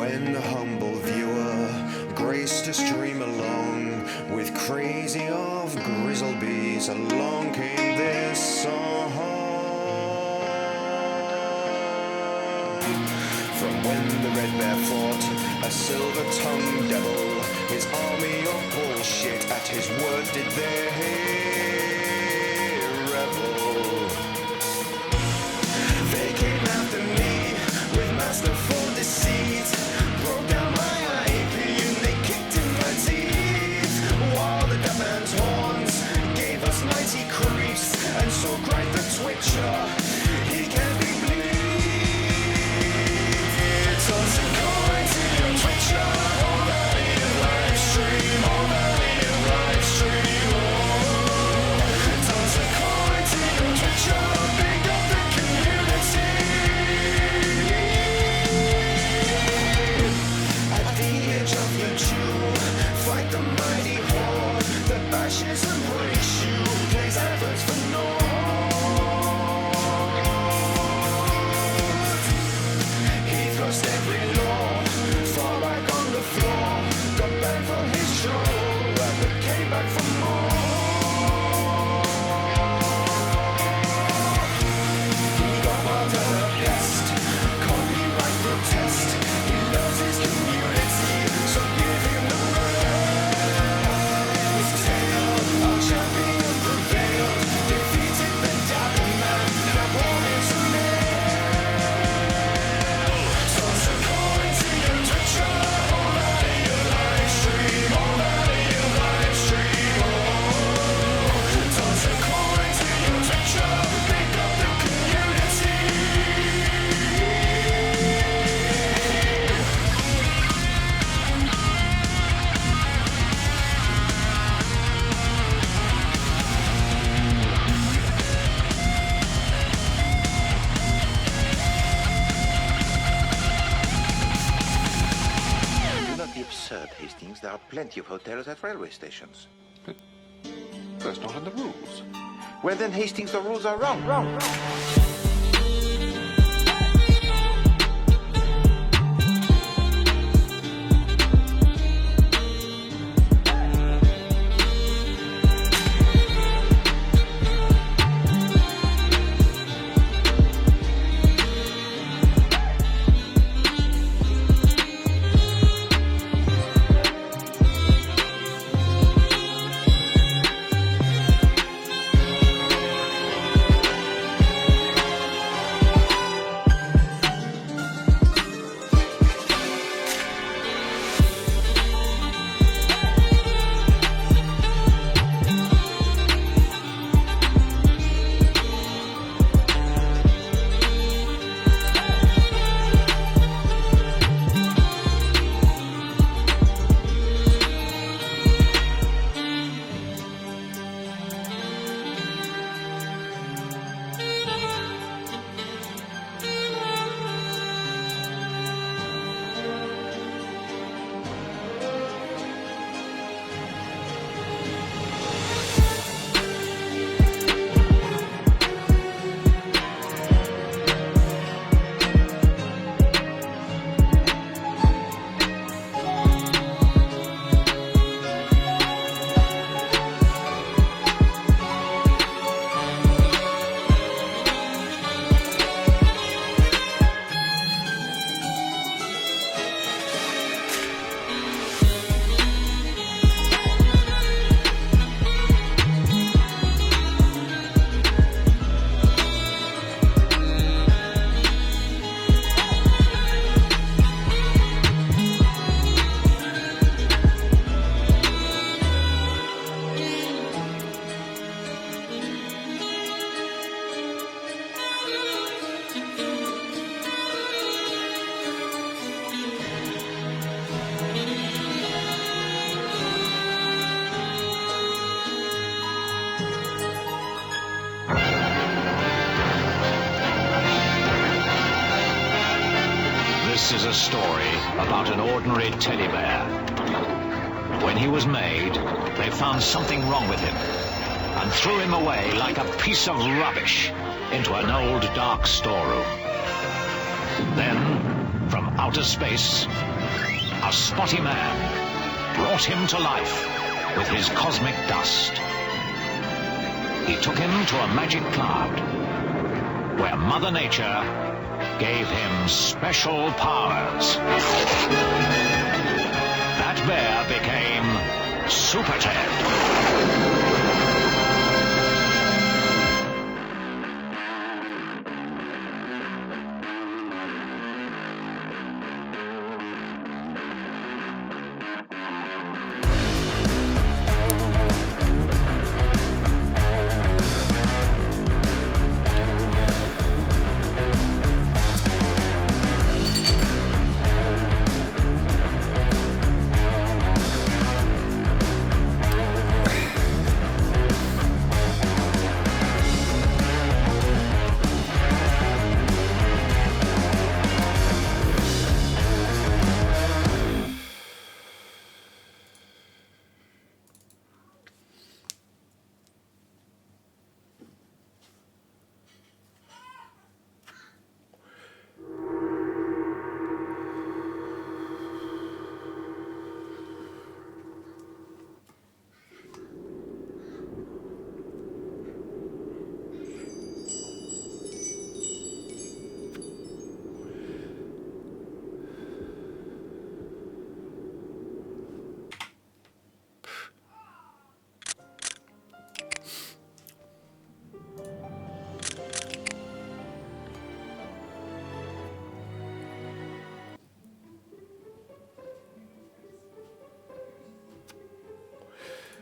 When the humble viewer graced to stream along with crazy of Grizzlebees, along came this song. From when the Red Bear fought a silver-tongued devil, his army of bullshit at his word did they revel. They came after me with masterful deceit, broke down my IP and they kicked in my teeth, while the deaf man's horns gave us mighty creeps, and so cried the Twitcher, he can't be bleed. Toss a coin to your Twitcher, all that in live stream, all that in live stream. Toss a coin to your Twitcher, big up the community. At the edge of your jewel, fight the mighty horde that bashes and breaks you, plays adverts for naught. He thrust every law far back on the floor, got banned from his show, but came back for more. He got wild at the best, copyright protest. He loves his community, so give him the rest. His tale, our champion prevailed, defeated the Dabby Man, now born into male. Toss a coin to your Twitcher, all that in your live stream, all that in your live stream. Toss a coin to your Twitcher, pick up the community. Do not be absurd, Hastings. There are plenty of hotels at railway stations. That's not in the rules. Well then, Hastings, the rules are wrong. This is a story about an ordinary teddy bear. When he was made, they found something wrong with him and threw him away like a piece of rubbish into an old dark storeroom. Then, from out outer space, a spotty man brought him to life with his cosmic dust. He took him to a magic cloud, where Mother Nature gave him special powers. That bear became Super Ted.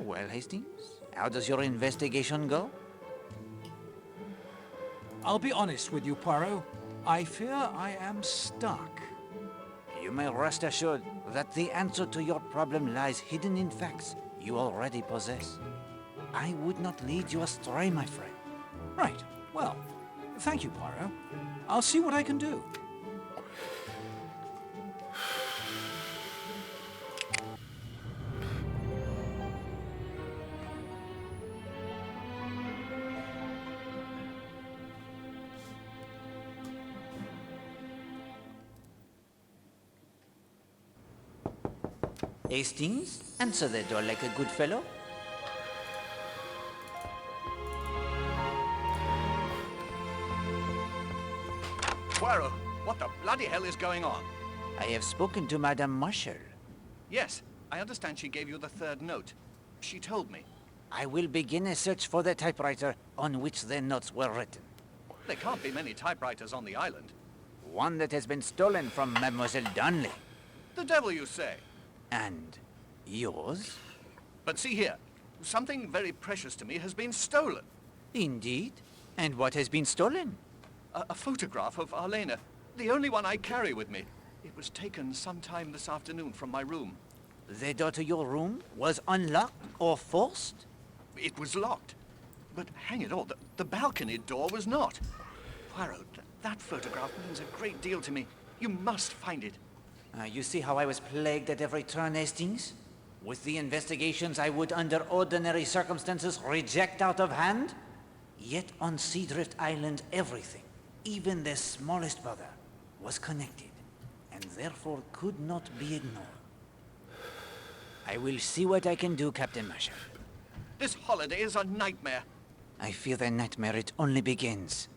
Well, Hastings, how does your investigation go? I'll be honest with you, Poirot. I fear I am stuck. You may rest assured that the answer to your problem lies hidden in facts you already possess. I would not lead you astray, my friend. Right. Well, thank you, Poirot. I'll see what I can do. Hastings, answer the door like a good fellow. Poirot, what the bloody hell is going on? I have spoken to Madame Marshall. Yes, I understand she gave you the third note. She told me. I will begin a search for the typewriter on which the notes were written. There can't be many typewriters on the island. One that has been stolen from Mademoiselle Darnley. The devil you say. And yours? But see here, something very precious to me has been stolen. Indeed. And what has been stolen? A photograph of Arlena, the only one I carry with me. It was taken sometime this afternoon from my room. The door to your room was unlocked or forced? It was locked. But hang it all, the balcony door was not. Poirot, that photograph means a great deal to me. You must find it. You see how I was plagued at every turn, Hastings? With the investigations I would, under ordinary circumstances, reject out of hand? Yet on Seadrift Island, everything, even the smallest bother, was connected, and therefore could not be ignored. I will see what I can do, Captain Marshall. This holiday is a nightmare. I fear the nightmare it only begins.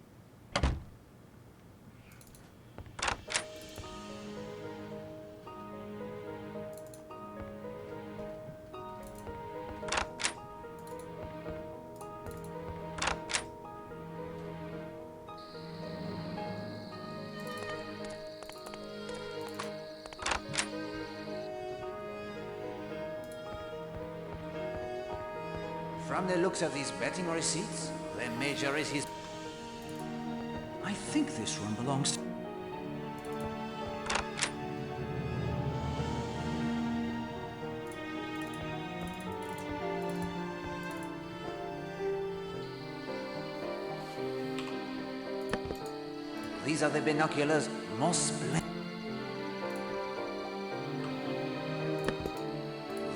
From the looks of these betting receipts, the Major is his... I think this room belongs to... These are the binoculars most splendid.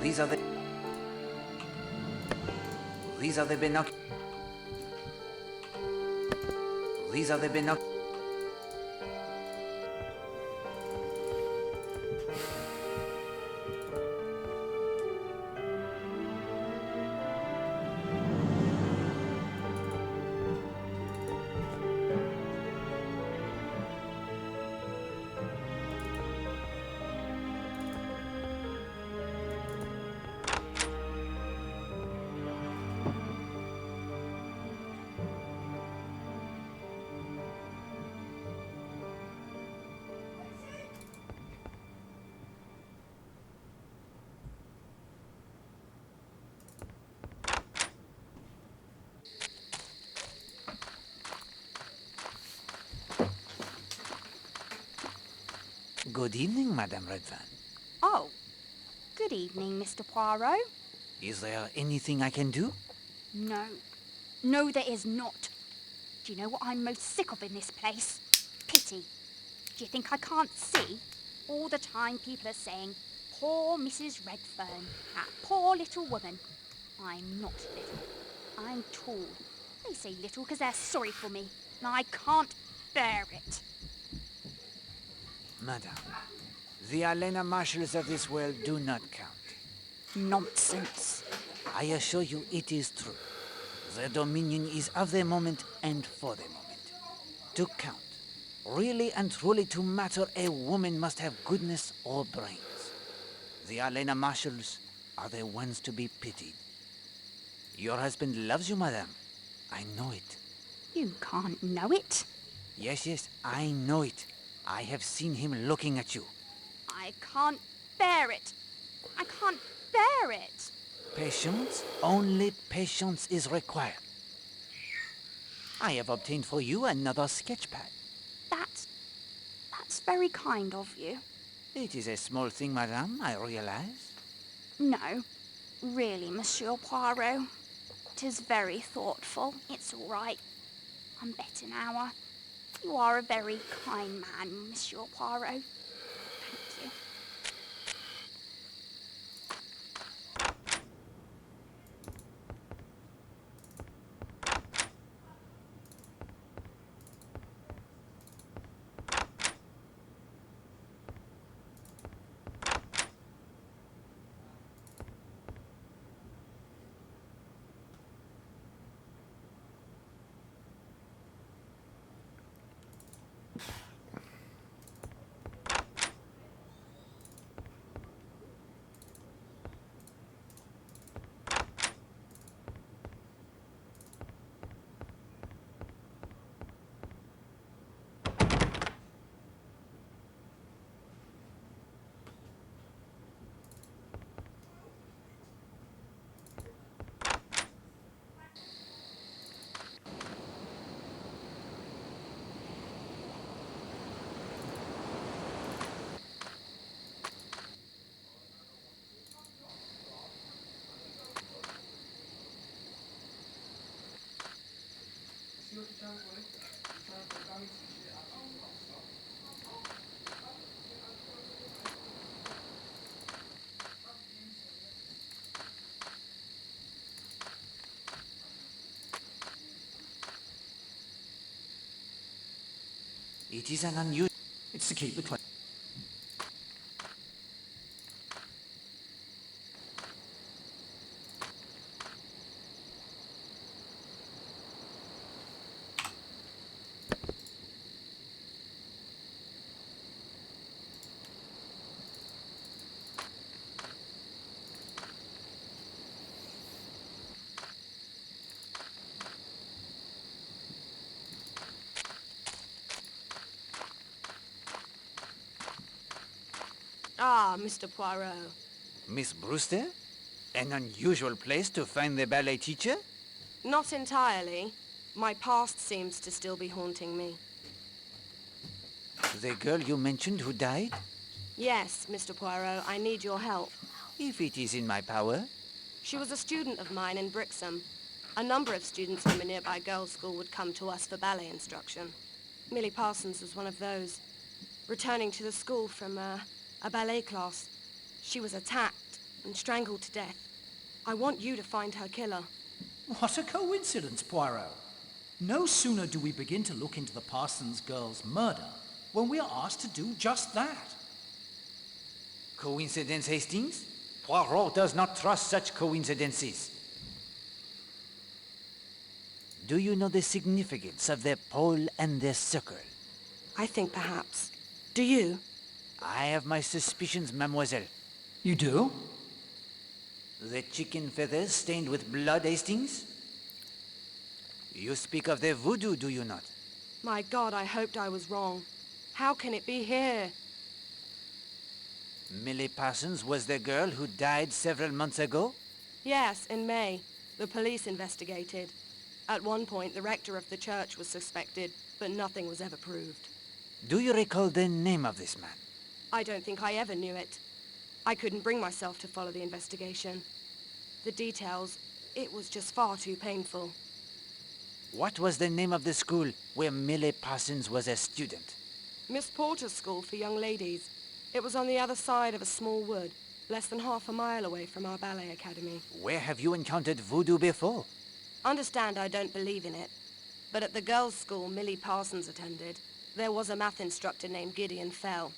These are the binoculars. These are the binoculars. Good evening, Madame Redfern. Oh, good evening, Mr. Poirot. Is there anything I can do? No. No, there is not. Do you know what I'm most sick of in this place? Pity. Do you think I can't see? All the time people are saying, poor Mrs. Redfern, that poor little woman. I'm not little. I'm tall. They say little because they're sorry for me, and I can't bear it. Madame, the Elena Marshalls of this world do not count. Nonsense. I assure you it is true. The dominion is of the moment and for the moment. To count, really and truly to matter, a woman must have goodness or brains. The Elena Marshalls are the ones to be pitied. Your husband loves you, madame. I know it. You can't know it. Yes, I know it. I have seen him looking at you. I can't bear it. I can't bear it. Patience, only patience is required. I have obtained for you another sketch pad. That's very kind of you. It is a small thing, madame, I realize. No, really, Monsieur Poirot. It is very thoughtful. It's all right. I'm better now. You are a very kind man, Monsieur Poirot. Thank you. It is an unusual... It's to keep the clay. Ah, Mr. Poirot. Miss Brewster? An unusual place to find the ballet teacher? Not entirely. My past seems to still be haunting me. The girl you mentioned who died? Yes, Mr. Poirot, I need your help. If it is in my power. She was a student of mine in Brixham. A number of students from a nearby girls' school would come to us for ballet instruction. Millie Parsons was one of those. Returning to the school from a ballet class, she was attacked and strangled to death. I want you to find her killer. What a coincidence, Poirot. No sooner do we begin to look into the Parsons girl's murder when we are asked to do just that. Coincidence, Hastings? Poirot does not trust such coincidences. Do you know the significance of the pole and the circle? I think perhaps. Do you? I have my suspicions, mademoiselle. You do? The chicken feathers stained with blood, Hastings? You speak of the voodoo, do you not? My God, I hoped I was wrong. How can it be here? Millie Parsons was the girl who died several months ago? Yes, in May. The police investigated. At one point, the rector of the church was suspected, but nothing was ever proved. Do you recall the name of this man? I don't think I ever knew it. I couldn't bring myself to follow the investigation. The details, it was just far too painful. What was the name of the school where Millie Parsons was a student? Miss Porter's school for young ladies. It was on the other side of a small wood, less than half a mile away from our ballet academy. Where have you encountered voodoo before? Understand I don't believe in it, but at the girls' school Millie Parsons attended, there was a math instructor named Gideon Fell.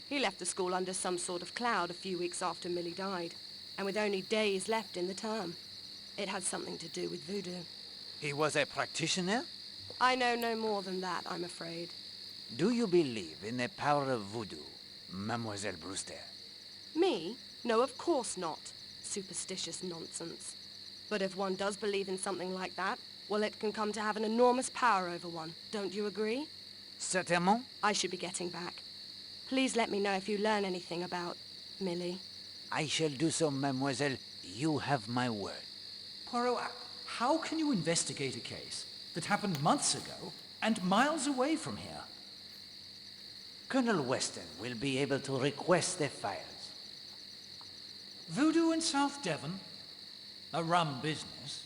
He left the school under some sort of cloud a few weeks after Millie died, and with only days left in the term. It had something to do with voodoo. He was a practitioner? I know no more than that, I'm afraid. Do you believe in the power of voodoo, Mademoiselle Brewster? Me? No, of course not. Superstitious nonsense. But if one does believe in something like that, well, it can come to have an enormous power over one. Don't you agree? Certainement. I should be getting back. Please let me know if you learn anything about Millie. I shall do so, mademoiselle. You have my word. Poirot, how can you investigate a case that happened months ago and miles away from here? Colonel Weston will be able to request the files. Voodoo in South Devon? A rum business.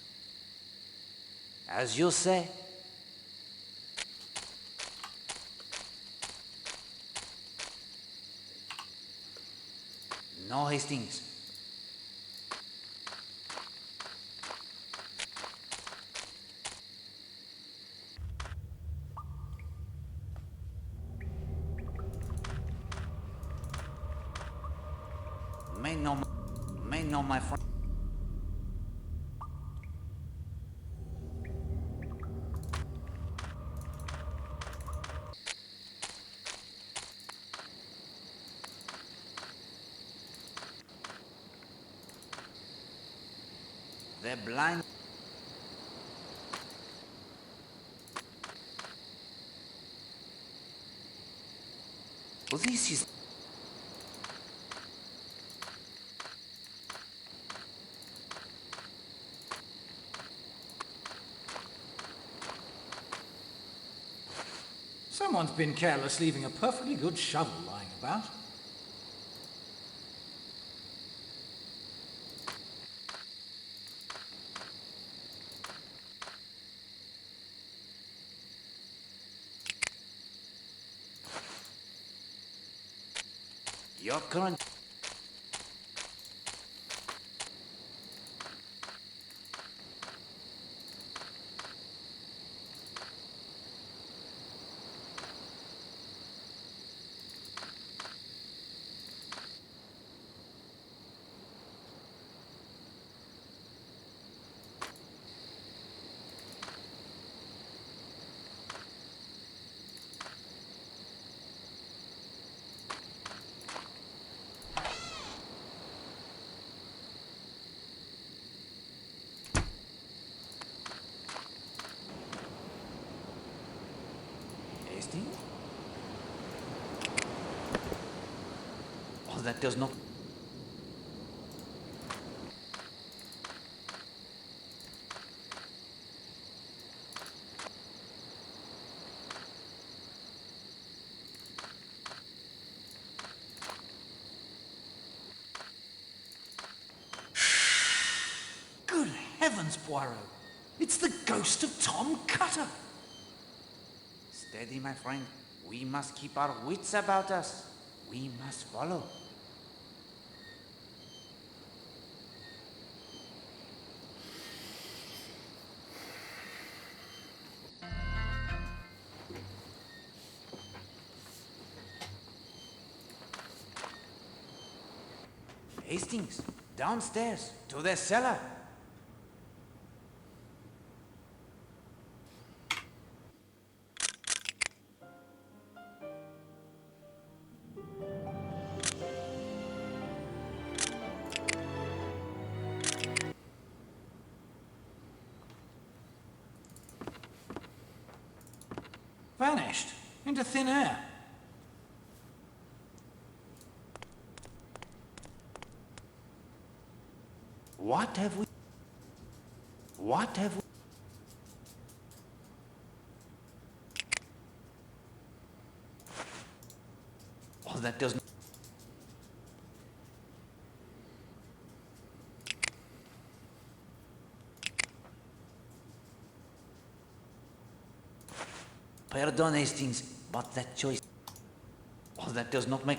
As you say. No, Hastings. May no, my friend. They're blind. Well, this is... Someone's been careless leaving a perfectly good shovel lying about. Your current... Hastings? Oh, that does not... Good heavens, Poirot! It's the ghost of Tom Cutter! Steady, my friend. We must keep our wits about us. We must follow. Hastings, downstairs, to the cellar. Vanished into thin air. What have we... What have we... Oh, that doesn't... Pardon, Hastings, but that choice... Oh, that does not make...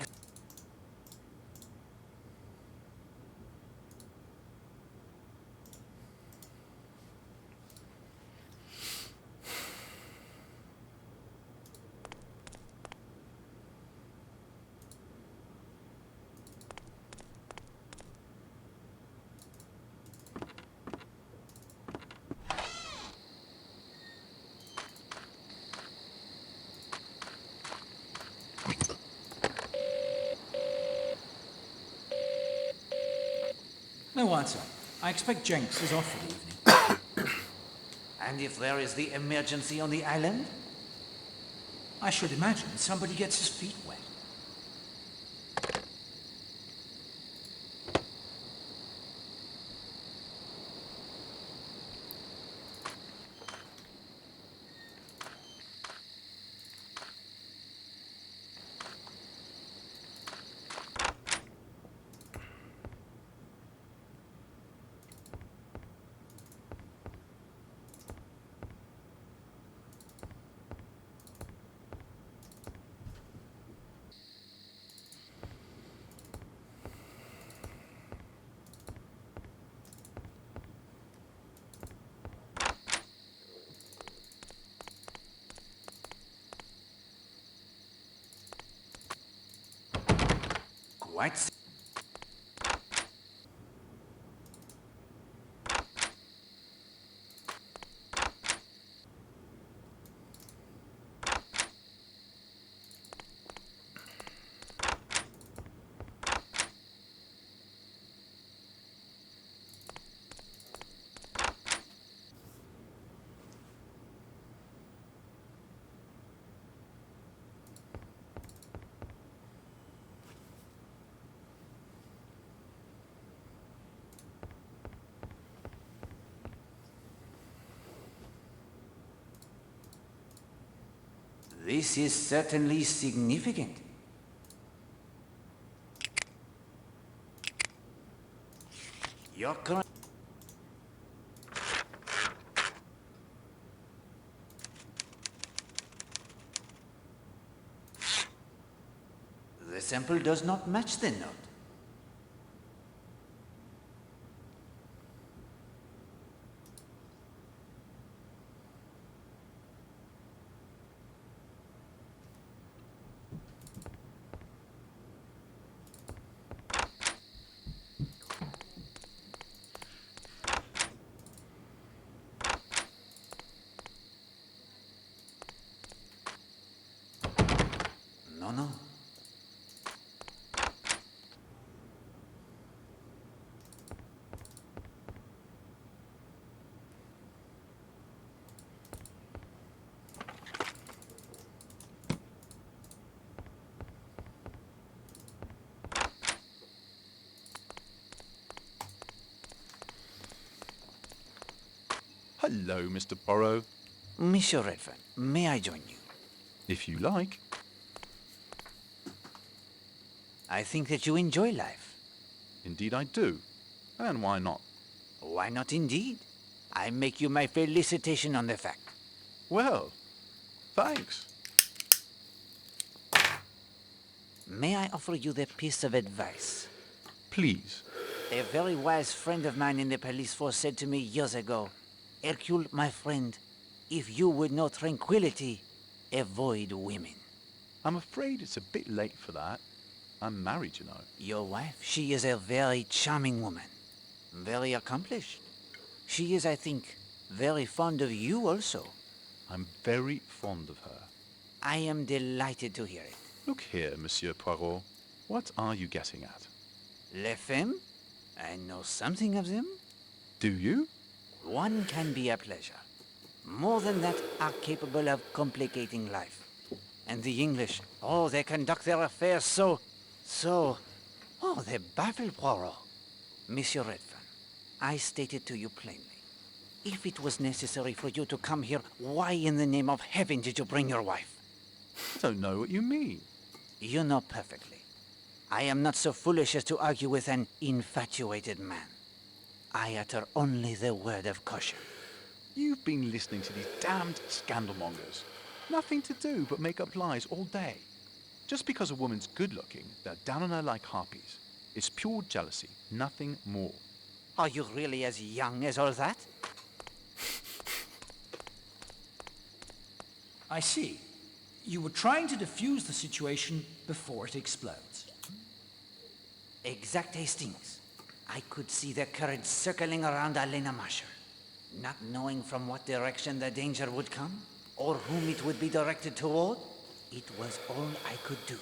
No answer. I expect Jenks is off for the evening. And if there is the emergency on the island? I should imagine somebody gets his feet wet. Quite... This is certainly significant. Your current... The sample does not match the note. No. Hello, Mr. Poirot. Monsieur Redfern, may I join you? If you like. I think that you enjoy life. Indeed I do. And why not? Why not indeed? I make you my felicitation on the fact. Well, thanks. May I offer you the piece of advice? Please. A very wise friend of mine in the police force said to me years ago, Hercule, my friend, if you would know tranquility, avoid women. I'm afraid it's a bit late for that. I'm married, you know. Your wife, she is a very charming woman. Very accomplished. She is, I think, very fond of you also. I'm very fond of her. I am delighted to hear it. Look here, Monsieur Poirot. What are you getting at? Les femmes? I know something of them. Do you? One can be a pleasure. More than that, are capable of complicating life. And the English, oh, they conduct their affairs so... Oh, they baffle Poirot. Monsieur Redfern, I stated to you plainly. If it was necessary for you to come here, why in the name of heaven did you bring your wife? I don't know what you mean. You know perfectly. I am not so foolish as to argue with an infatuated man. I utter only the word of caution. You've been listening to these damned scandalmongers. Nothing to do but make up lies all day. Just because a woman's good looking, they're down on her like harpies. It's pure jealousy, nothing more. Are you really as young as all that? I see. You were trying to defuse the situation before it explodes. Exact, Hastings. I could see the current circling around Alena Masher. Not knowing from what direction the danger would come, or whom it would be directed toward, it was all I could do.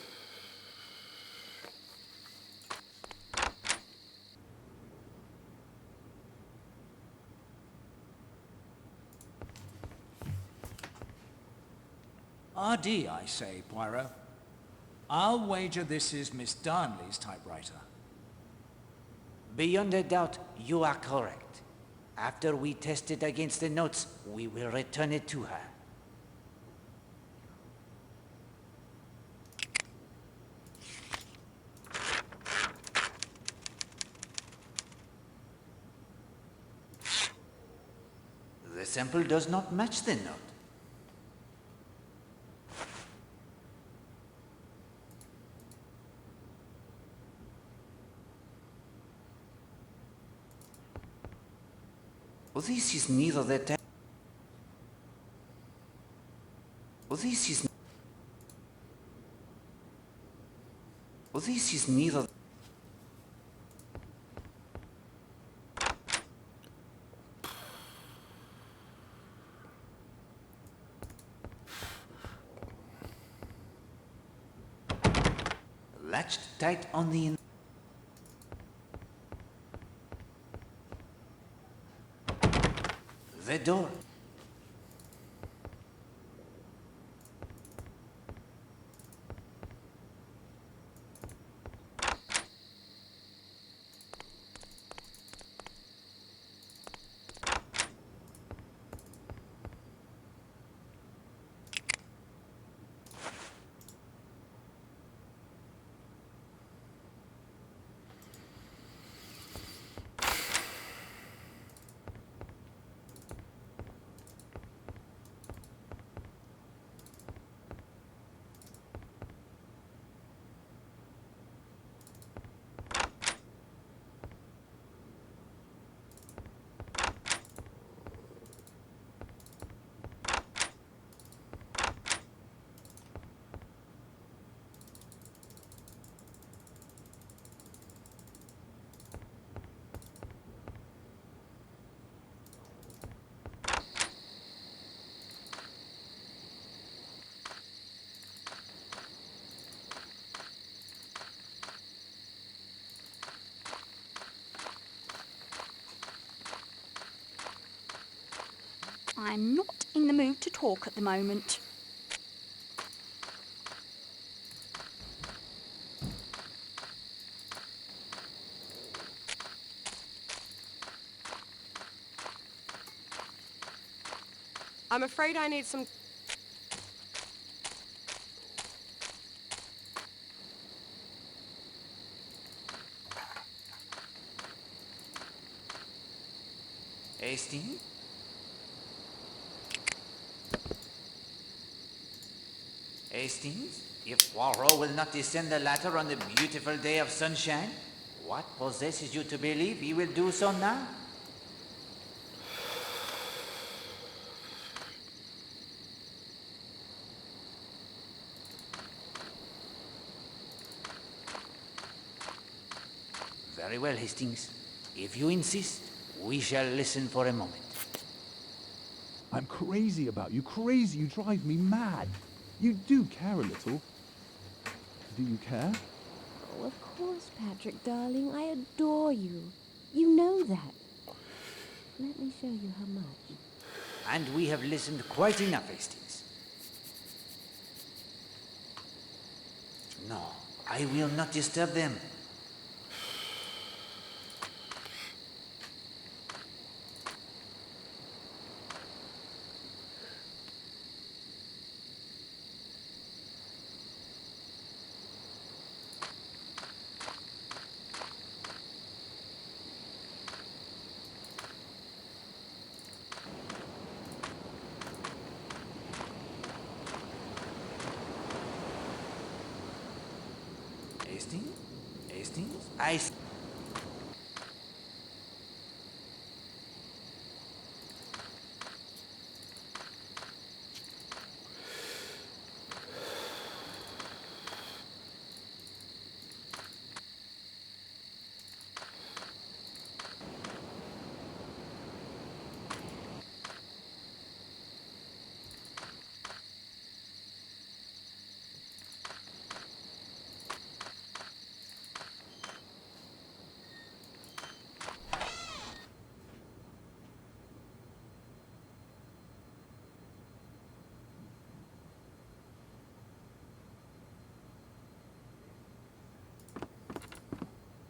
RD, I say, Poirot. I'll wager this is Miss Darnley's typewriter. Beyond a doubt, you are correct. After we test it against the notes, we will return it to her. The sample does not match the note. Well, this is neither the type. Well, this is. Well, this is neither. Latched tight on the. The door. I'm not in the mood to talk at the moment. I'm afraid I need some... Hastings? Hastings, if Poirot will not descend the ladder on the beautiful day of sunshine, what possesses you to believe he will do so now? Very well, Hastings. If you insist, we shall listen for a moment. I'm crazy about you, crazy. You drive me mad. You do care a little. Do you care? Oh, of course, Patrick, darling. I adore you. You know that. Let me show you how much. And we have listened quite enough, Hastings. No, I will not disturb them. Hastings?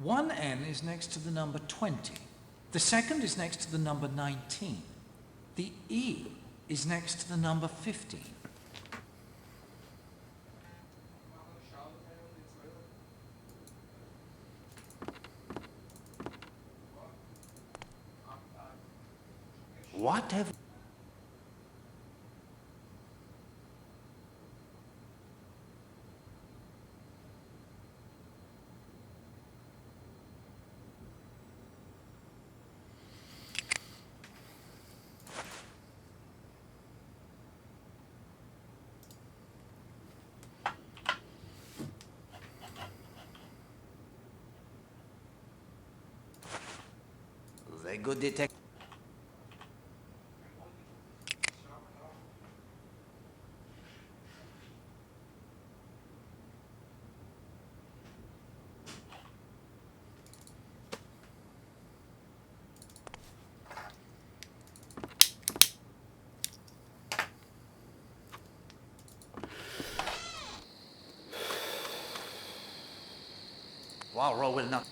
One N is next to the number 20. The second is next to the number 19. The E is next to the number 15. What have... Very good detective. Poirot will not...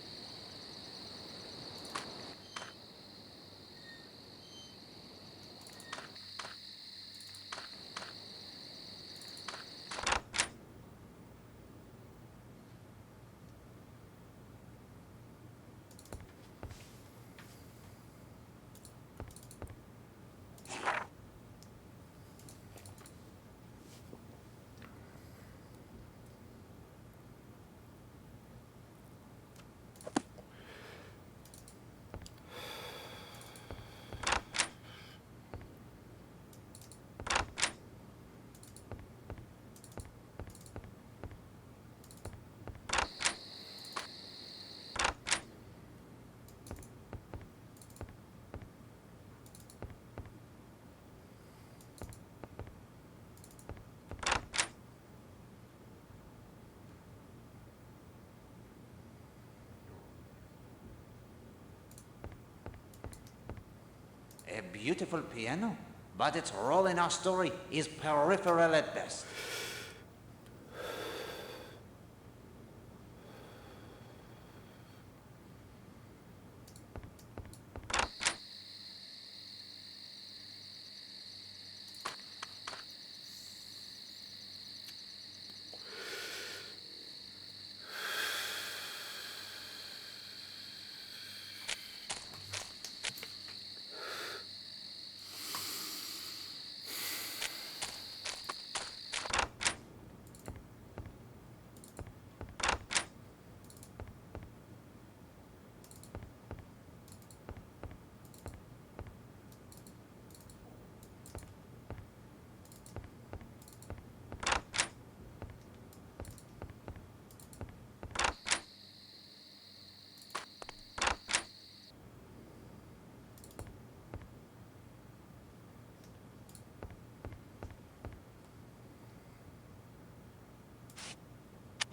A beautiful piano, but its role in our story is peripheral at best.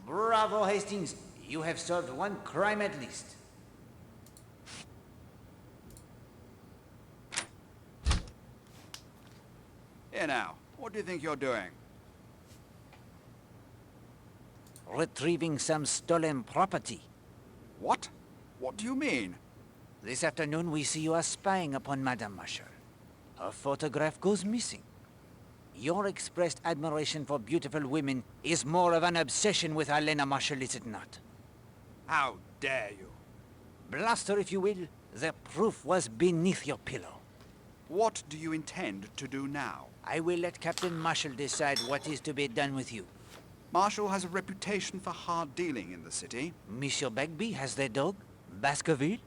Bravo, Hastings. You have solved one crime at least. Here now, what do you think you're doing? Retrieving some stolen property. What? What do you mean? This afternoon we see you are spying upon Madame Marshall. Her photograph goes missing. Your expressed admiration for beautiful women is more of an obsession with Helena Marshall, is it not? How dare you? Blast her if you will. The proof was beneath your pillow. What do you intend to do now? I will let Captain Marshall decide what is to be done with you. Marshall has a reputation for hard dealing in the city. Monsieur Begbie has their dog, Baskerville.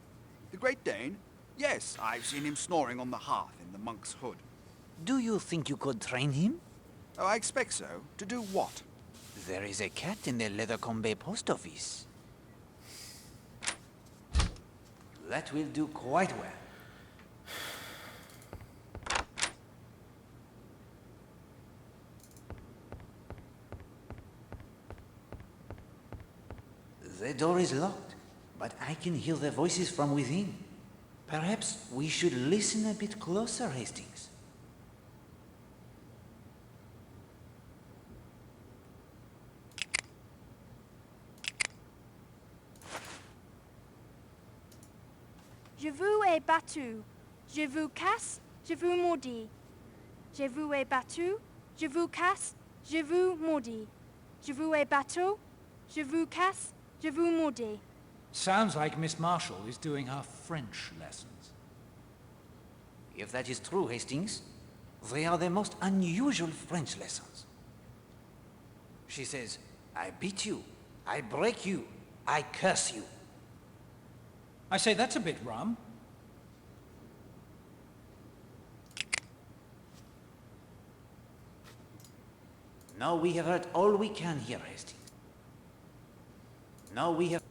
The Great Dane? Yes, I've seen him snoring on the hearth in the monk's hood. Do you think you could train him? Oh, I expect so. To do what? There is a cat in the Leathercombe post office. That will do quite well. The door is locked, but I can hear their voices from within. Perhaps we should listen a bit closer, Hastings. Je vous ai battu. Je vous casse, je vous maudis. Je vous ai battu. Je vous casse, je vous maudis. Je vous ai battu. Je vous casse, je vous maudis. Sounds like Miss Marshall is doing her French lessons. If that is true, Hastings, they are the most unusual French lessons. She says, I beat you, I break you, I curse you. I say that's a bit rum. Now we have heard all we can hear, Hastings. Now we have...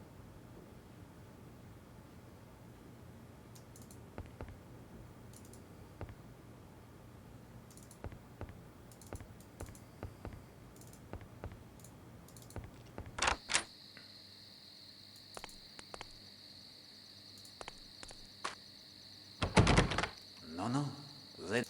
No. They...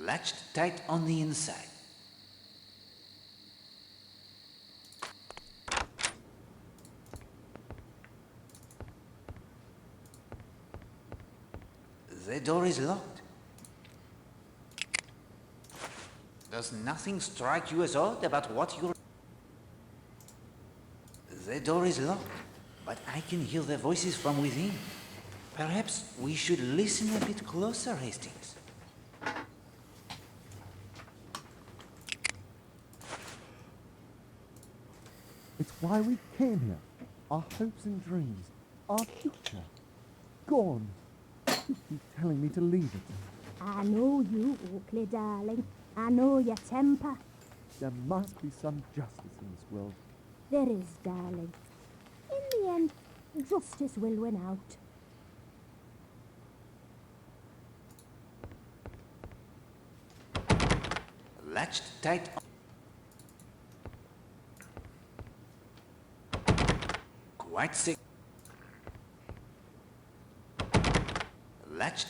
latched tight on the inside. The door is locked. Does nothing strike you as odd about what you're... The door is locked, but I can hear their voices from within. Perhaps we should listen a bit closer, Hastings. It's why we came here. Our hopes and dreams. Our future. Gone. You keep telling me to leave it. I know you, Oakley, darling. I know your temper. There must be some justice in this world. There is, darling. In the end, justice will win out. Latched tight. Quite sick. Latched.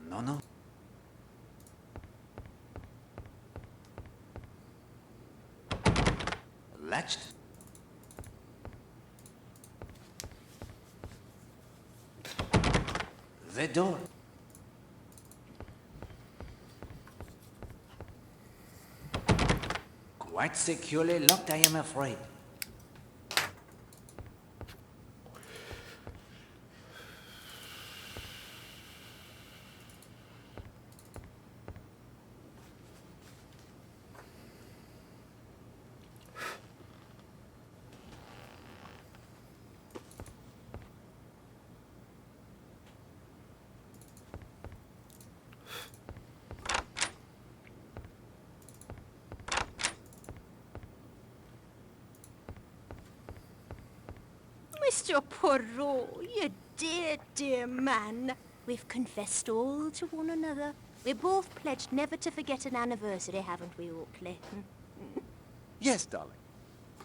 No. Latched. The door. Quite securely locked, I am afraid. Mr. Poirot, you dear, dear man. We've confessed all to one another. We're both pledged never to forget an anniversary, haven't we, Oakley? Yes, darling.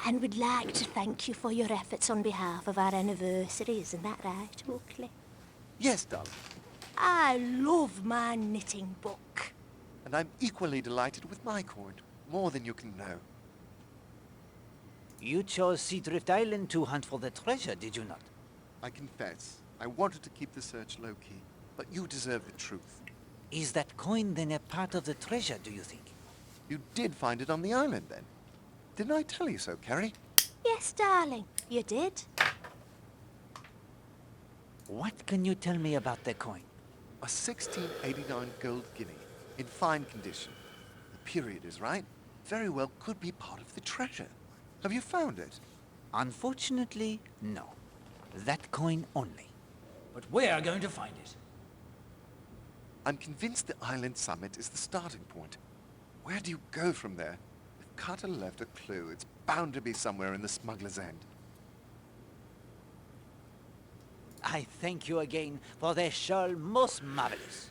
And would like to thank you for your efforts on behalf of our anniversary. Isn't that right, Oakley? Yes, darling. I love my knitting book. And I'm equally delighted with my coin. More than you can know. You chose Seadrift Island to hunt for the treasure, did you not? I confess, I wanted to keep the search low-key, but you deserve the truth. Is that coin then a part of the treasure, do you think? You did find it on the island, then? Didn't I tell you so, Carrie? Yes, darling, you did. What can you tell me about the coin? A 1689 gold guinea, in fine condition. The period is right. Very well could be part of the treasure. Have you found it? Unfortunately, no. That coin only. But we're going to find it. I'm convinced the island summit is the starting point. Where do you go from there? If Carter left a clue, it's bound to be somewhere in the smuggler's end. I thank you again for the shawl most marvelous.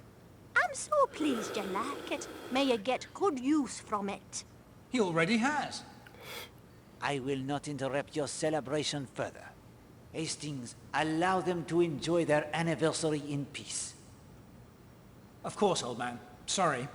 I'm so pleased you like it. May you get good use from it. He already has. I will not interrupt your celebration further. Hastings, allow them to enjoy their anniversary in peace. Of course, old man. Sorry.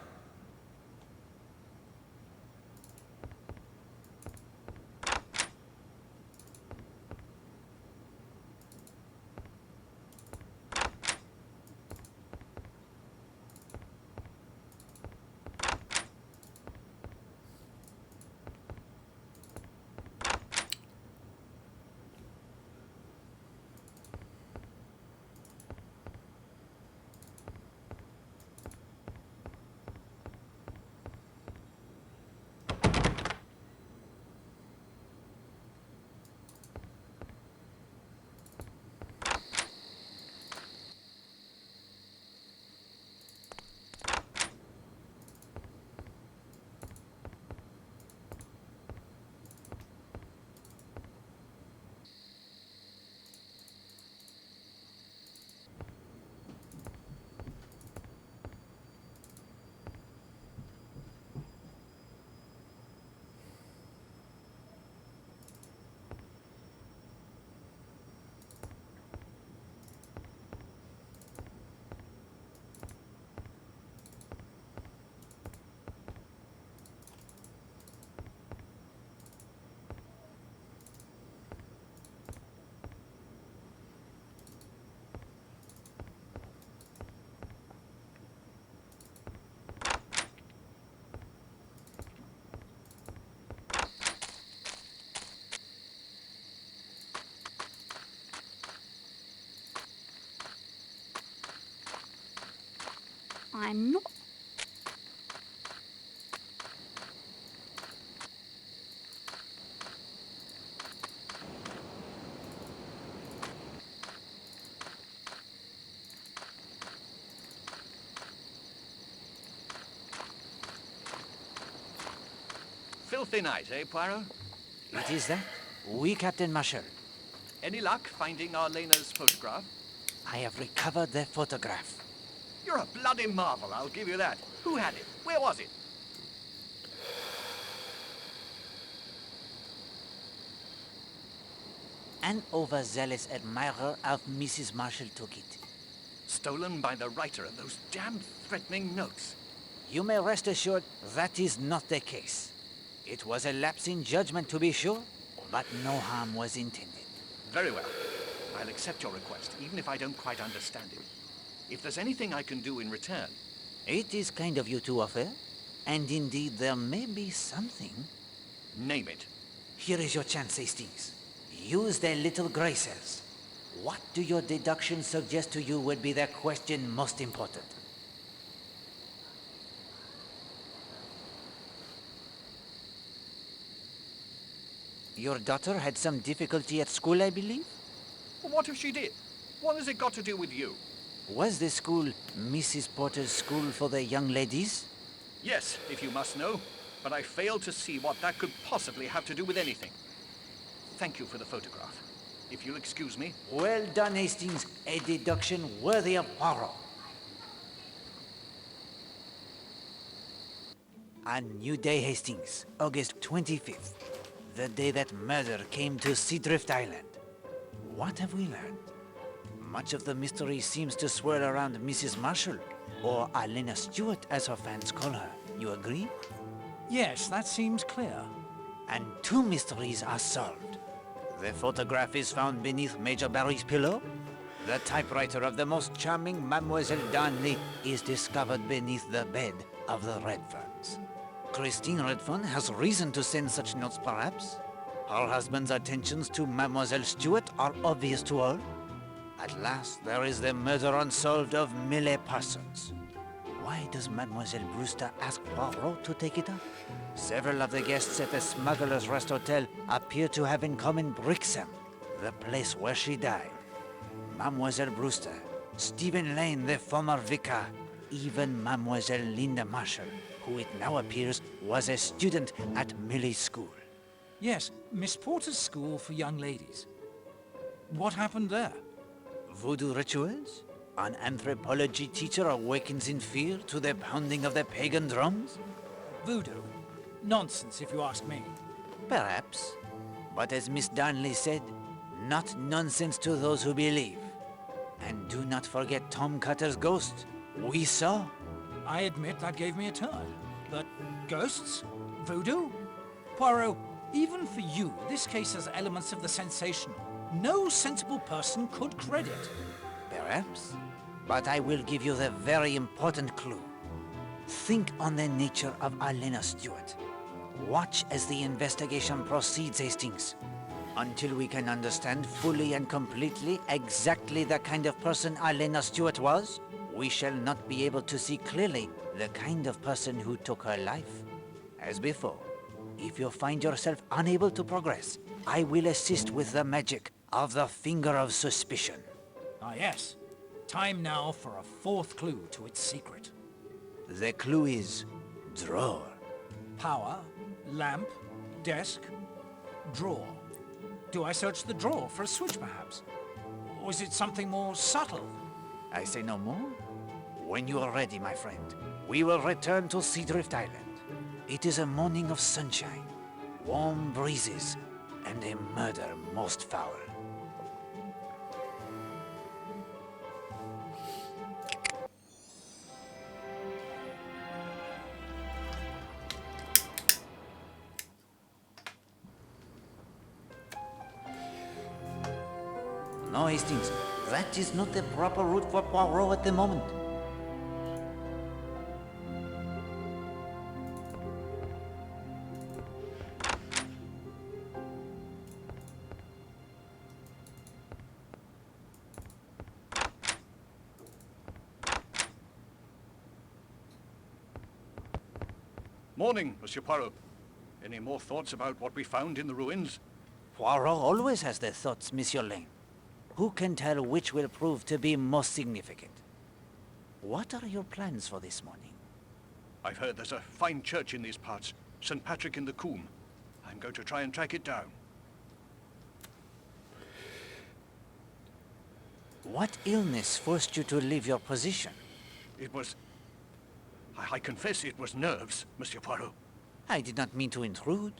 I'm not... Filthy night, eh, Poirot? It is that? Oui, Captain Marshall. Any luck finding our Lena's photograph? I have recovered the photograph. You're a bloody marvel, I'll give you that. Who had it? Where was it? An overzealous admirer of Mrs. Marshall took it. Stolen by the writer of those damn threatening notes. You may rest assured that is not the case. It was a lapse in judgment, to be sure, but no harm was intended. Very well. I'll accept your request, even if I don't quite understand it. If there's anything I can do in return... It is kind of you to offer, and indeed there may be something. Name it. Here is your chance, Hastings. Use the little gray cells. What do your deductions suggest to you would be the question most important? Your daughter had some difficulty at school, I believe? Well, what if she did? What has it got to do with you? Was the school Mrs. Porter's school for the young ladies? Yes, if you must know. But I failed to see what that could possibly have to do with anything. Thank you for the photograph. If you'll excuse me. Well done, Hastings. A deduction worthy of Poirot. A new day, Hastings. August 25th. The day that murder came to Seadrift Island. What have we learned? Much of the mystery seems to swirl around Mrs. Marshall, or Alena Stewart as her fans call her. You agree? Yes, that seems clear. And 2 mysteries are solved. The photograph is found beneath Major Barry's pillow. The typewriter of the most charming Mademoiselle Darnley is discovered beneath the bed of the Redferns. Christine Redfern has reason to send such notes, perhaps. Her husband's attentions to Mademoiselle Stewart are obvious to all. At last, there is the murder unsolved of Millie Parsons. Why does Mademoiselle Brewster ask Poirot to take it up? Several of the guests at the Smuggler's Rest Hotel appear to have in common Brixham, the place where she died. Mademoiselle Brewster, Stephen Lane, the former vicar, even Mademoiselle Linda Marshall, who it now appears was a student at Millie's school. Yes, Miss Porter's school for young ladies. What happened there? Voodoo rituals? An anthropology teacher awakens in fear to the pounding of the pagan drums? Voodoo. Nonsense, if you ask me. Perhaps. But as Miss Darnley said, not nonsense to those who believe. And do not forget Tom Cutter's ghost. We saw. I admit that gave me a turn. But ghosts? Voodoo? Poirot, even for you, this case has elements of the sensational. No sensible person could credit. Perhaps. But I will give you the very important clue. Think on the nature of Alena Stewart. Watch as the investigation proceeds, Hastings. Until we can understand fully and completely exactly the kind of person Alena Stewart was, we shall not be able to see clearly the kind of person who took her life. As before, if you find yourself unable to progress, I will assist with the magic of the Finger of Suspicion. Ah, yes. Time now for a 4th clue to its secret. The clue is drawer. Power, lamp, desk, drawer. Do I search the drawer for a switch, perhaps? Or is it something more subtle? I say no more. When you are ready, my friend, we will return to Seadrift Island. It is a morning of sunshine, warm breezes, and a murder most foul. No, Hastings, that is not the proper route for Poirot at the moment. Morning, Monsieur Poirot. Any more thoughts about what we found in the ruins? Poirot always has their thoughts, Monsieur Lane. Who can tell which will prove to be most significant? What are your plans for this morning? I've heard there's a fine church in these parts, St. Patrick in the Coombe. I'm going to try and track it down. What illness forced you to leave your position? It was... I confess it was nerves, Monsieur Poirot. I did not mean to intrude.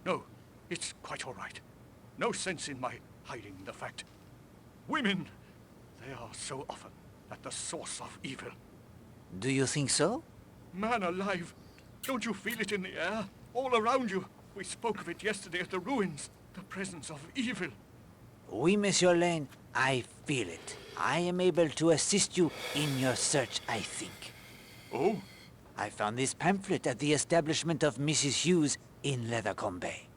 No, it's quite all right. No sense in my hiding the fact. Women, they are so often at the source of evil. Do you think so? Man alive, don't you feel it in the air? All around you. We spoke of it yesterday at the ruins. The presence of evil. Oui, Monsieur Lane, I feel it. I am able to assist you in your search, I think. Oh? I found this pamphlet at the establishment of Mrs. Hughes in Leathercombe Bay.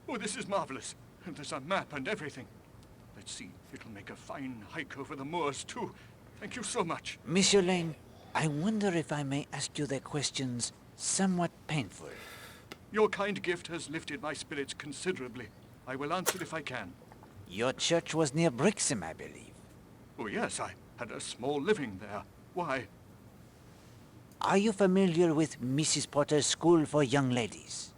Oh, this is marvelous. And there's a map and everything. Let's see, it'll make a fine hike over the moors, too. Thank you so much. Monsieur Lane, I wonder if I may ask you the questions somewhat painful. Your kind gift has lifted my spirits considerably. I will answer if I can. Your church was near Brixham, I believe. Oh, yes, I had a small living there. Why? Are you familiar with Mrs. Potter's school for young ladies?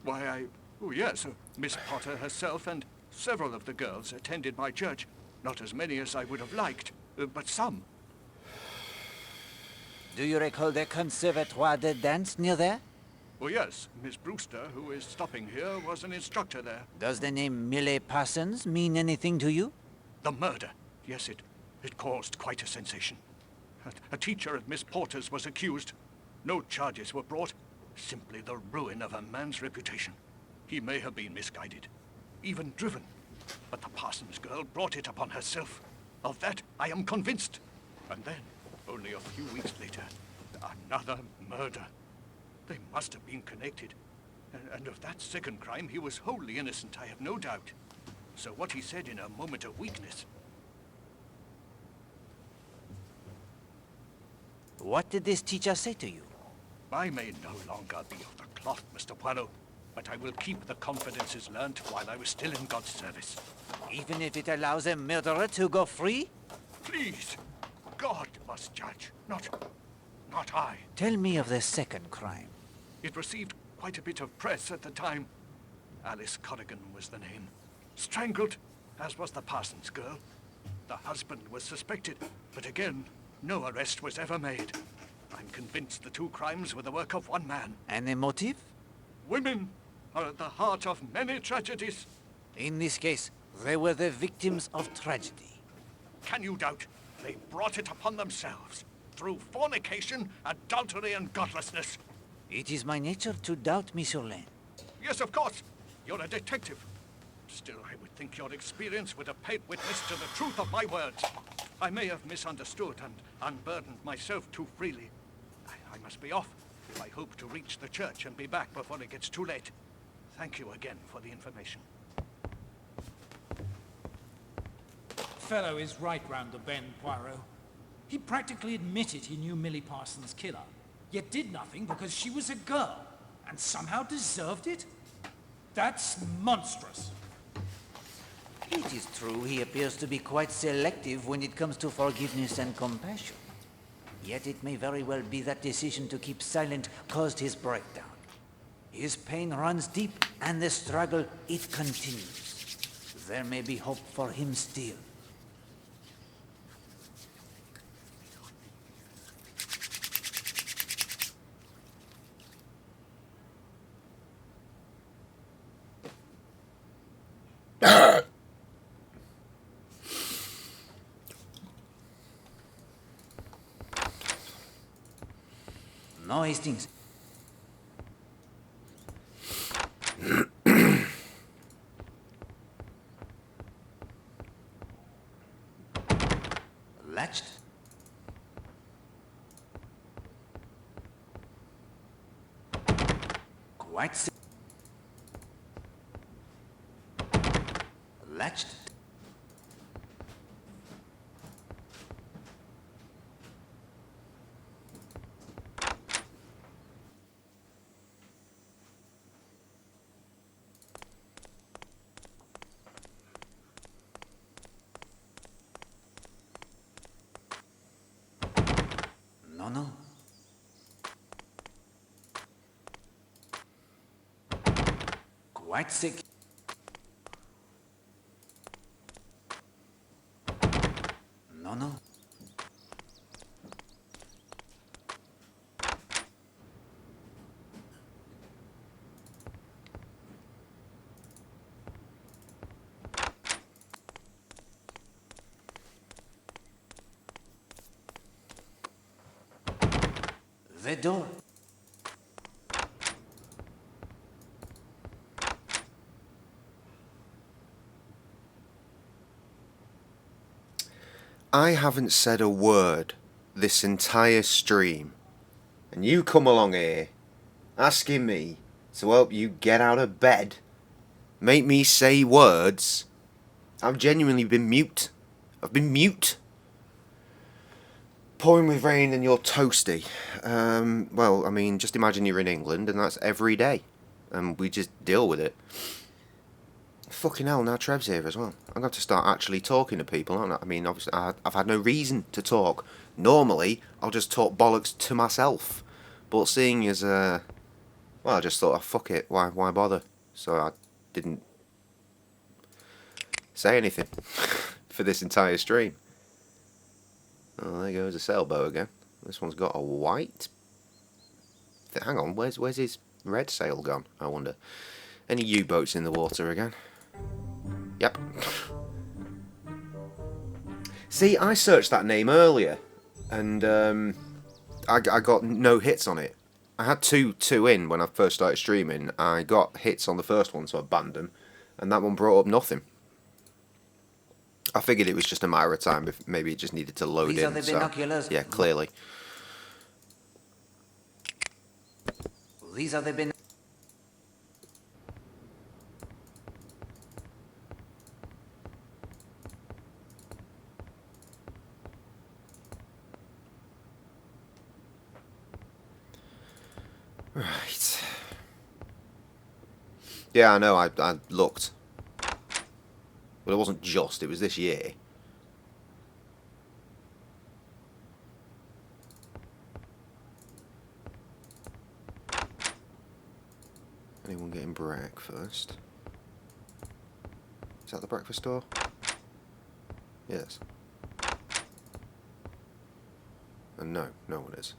Why, oh, yes, Miss Potter herself and several of the girls attended my church. Not as many as I would have liked, but some. Do you recall the Conservatoire de Dance near there? Oh, yes. Miss Brewster, who is stopping here, was an instructor there. Does the name Millie Parsons mean anything to you? The murder. Yes, it caused quite a sensation. A teacher at Miss Porter's was accused. No charges were brought. Simply the ruin of a man's reputation. He may have been misguided, even driven. But the Parsons girl brought it upon herself. Of that, I am convinced. And then, only a few weeks later, another murder. They must have been connected. And of that second crime, he was wholly innocent, I have no doubt. So what he said in a moment of weakness... What did this teacher say to you? I may no longer be of the cloth, Mr. Poirot, but I will keep the confidences learnt while I was still in God's service. Even if it allows a murderer to go free? Please, God must judge, not I. Tell me of the second crime. It received quite a bit of press at the time. Alice Corrigan was the name. Strangled, as was the Parsons girl. The husband was suspected, but again, no arrest was ever made. I'm convinced the two crimes were the work of one man. And the motive? Women are at the heart of many tragedies. In this case, they were the victims of tragedy. Can you doubt? They brought it upon themselves, through fornication, adultery, and godlessness. It is my nature to doubt, Monsieur Lane. Yes, of course. You're a detective. Still, I would think your experience would have paid witness to the truth of my words. I may have misunderstood and unburdened myself too freely. I must be off if I hope to reach the church and be back before it gets too late. Thank you again for the information. Fellow is right round the bend, Poirot. He practically admitted he knew Millie Parsons' killer, yet did nothing because she was a girl, and somehow deserved it? That's monstrous. It is true he appears to be quite selective when it comes to forgiveness and compassion. Yet it may very well be that decision to keep silent caused his breakdown. His pain runs deep, and the struggle, it continues. There may be hope for him still. No, Hastings. Latched. Quite latched. No. Quite sick. No. The door. I haven't said a word this entire stream, and you come along here asking me to help you get out of bed, make me say words. I've genuinely been mute. I've been mute. Pouring with rain and you're toasty. Well, I mean, just imagine you're in England and that's every day, and we just deal with it. Fucking hell, now Trev's here as well. I'm going to have to start actually talking to people, aren't I? I mean, obviously, I've had no reason to talk. Normally, I'll just talk bollocks to myself. But seeing as, well, I just thought, oh, fuck it, why bother? So I didn't say anything for this entire stream. Oh, there goes a sailboat again. This one's got a white... Hang on, where's his red sail gone, I wonder? Any U-boats in the water again? Yep. See, I searched that name earlier, and I got no hits on it. I had two in when I first started streaming. I got hits on the first one, so I banned them, and that one brought up nothing. I figured it was just a matter of time, if maybe it just needed to load These in. are the So, binoculars. yeah, clearly. These are the binoculars. Right. Yeah, I know, I looked. But it wasn't just, it was this year. Anyone getting breakfast? Is that the breakfast store? Yes. And no, no one is.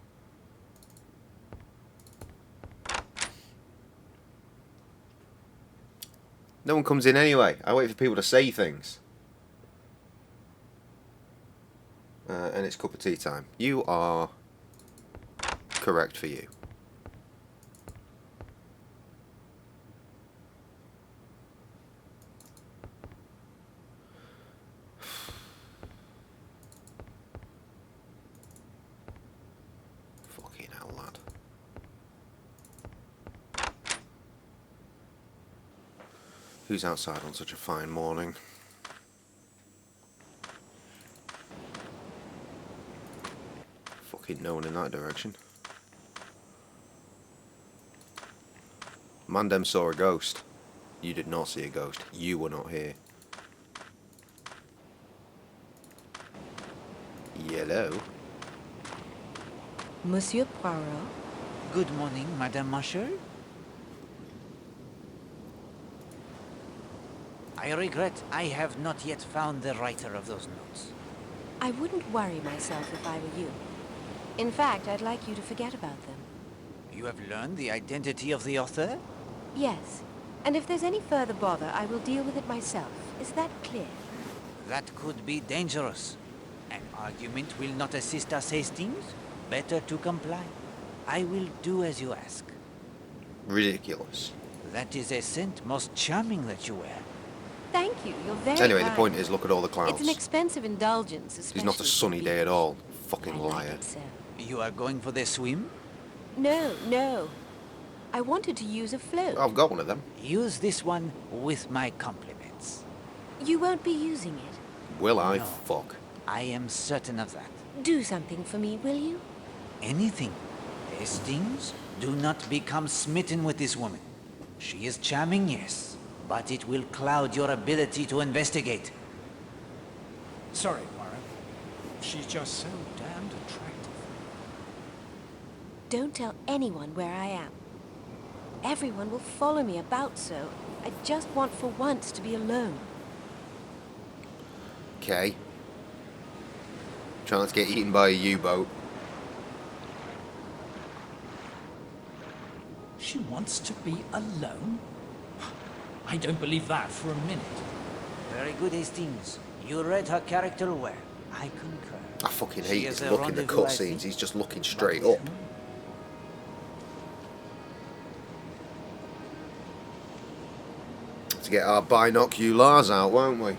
No one comes in anyway. I wait for people to say things. And it's cup of tea time. You are correct for you. Fucking hell, lad. Who's outside on such a fine morning? Fucking no one in that direction. Mandem saw a ghost. You did not see a ghost. You were not here. Yellow. Monsieur Poirot? Good morning, Madame Marshall. I regret I have not yet found the writer of those notes. I wouldn't worry myself if I were you. In fact, I'd like you to forget about them. You have learned the identity of the author? Yes. And if there's any further bother, I will deal with it myself. Is that clear? That could be dangerous. An argument will not assist us, Hastings. Better to comply. I will do as you ask. Ridiculous. That is a scent most charming that you wear. Thank you, you're very Anyway, the kind. point is, look at all the clouds. It's an expensive indulgence, especially It's not a sunny day at all. Fucking liar. You are going for the swim? No, no. I wanted to use a float. I've got one of them. Use this one with my compliments. You won't be using it. Will I? No. Fuck. I am certain of that. Do something for me, will you? Anything. Hastings, do not become smitten with this woman. She is charming, yes, but it will cloud your ability to investigate. Sorry, Poirot. She's just so damned attractive. Don't tell anyone where I am. Everyone will follow me about, so I just want for once to be alone. Okay. Try not to get eaten by a U-boat. She wants to be alone? I don't believe that for a minute. Very good, Hastings. You read her character well. I concur. I fucking She hate is his a look in the rendezvous, I cutscenes. think. He's just looking straight up. To get our binoculars out, won't we?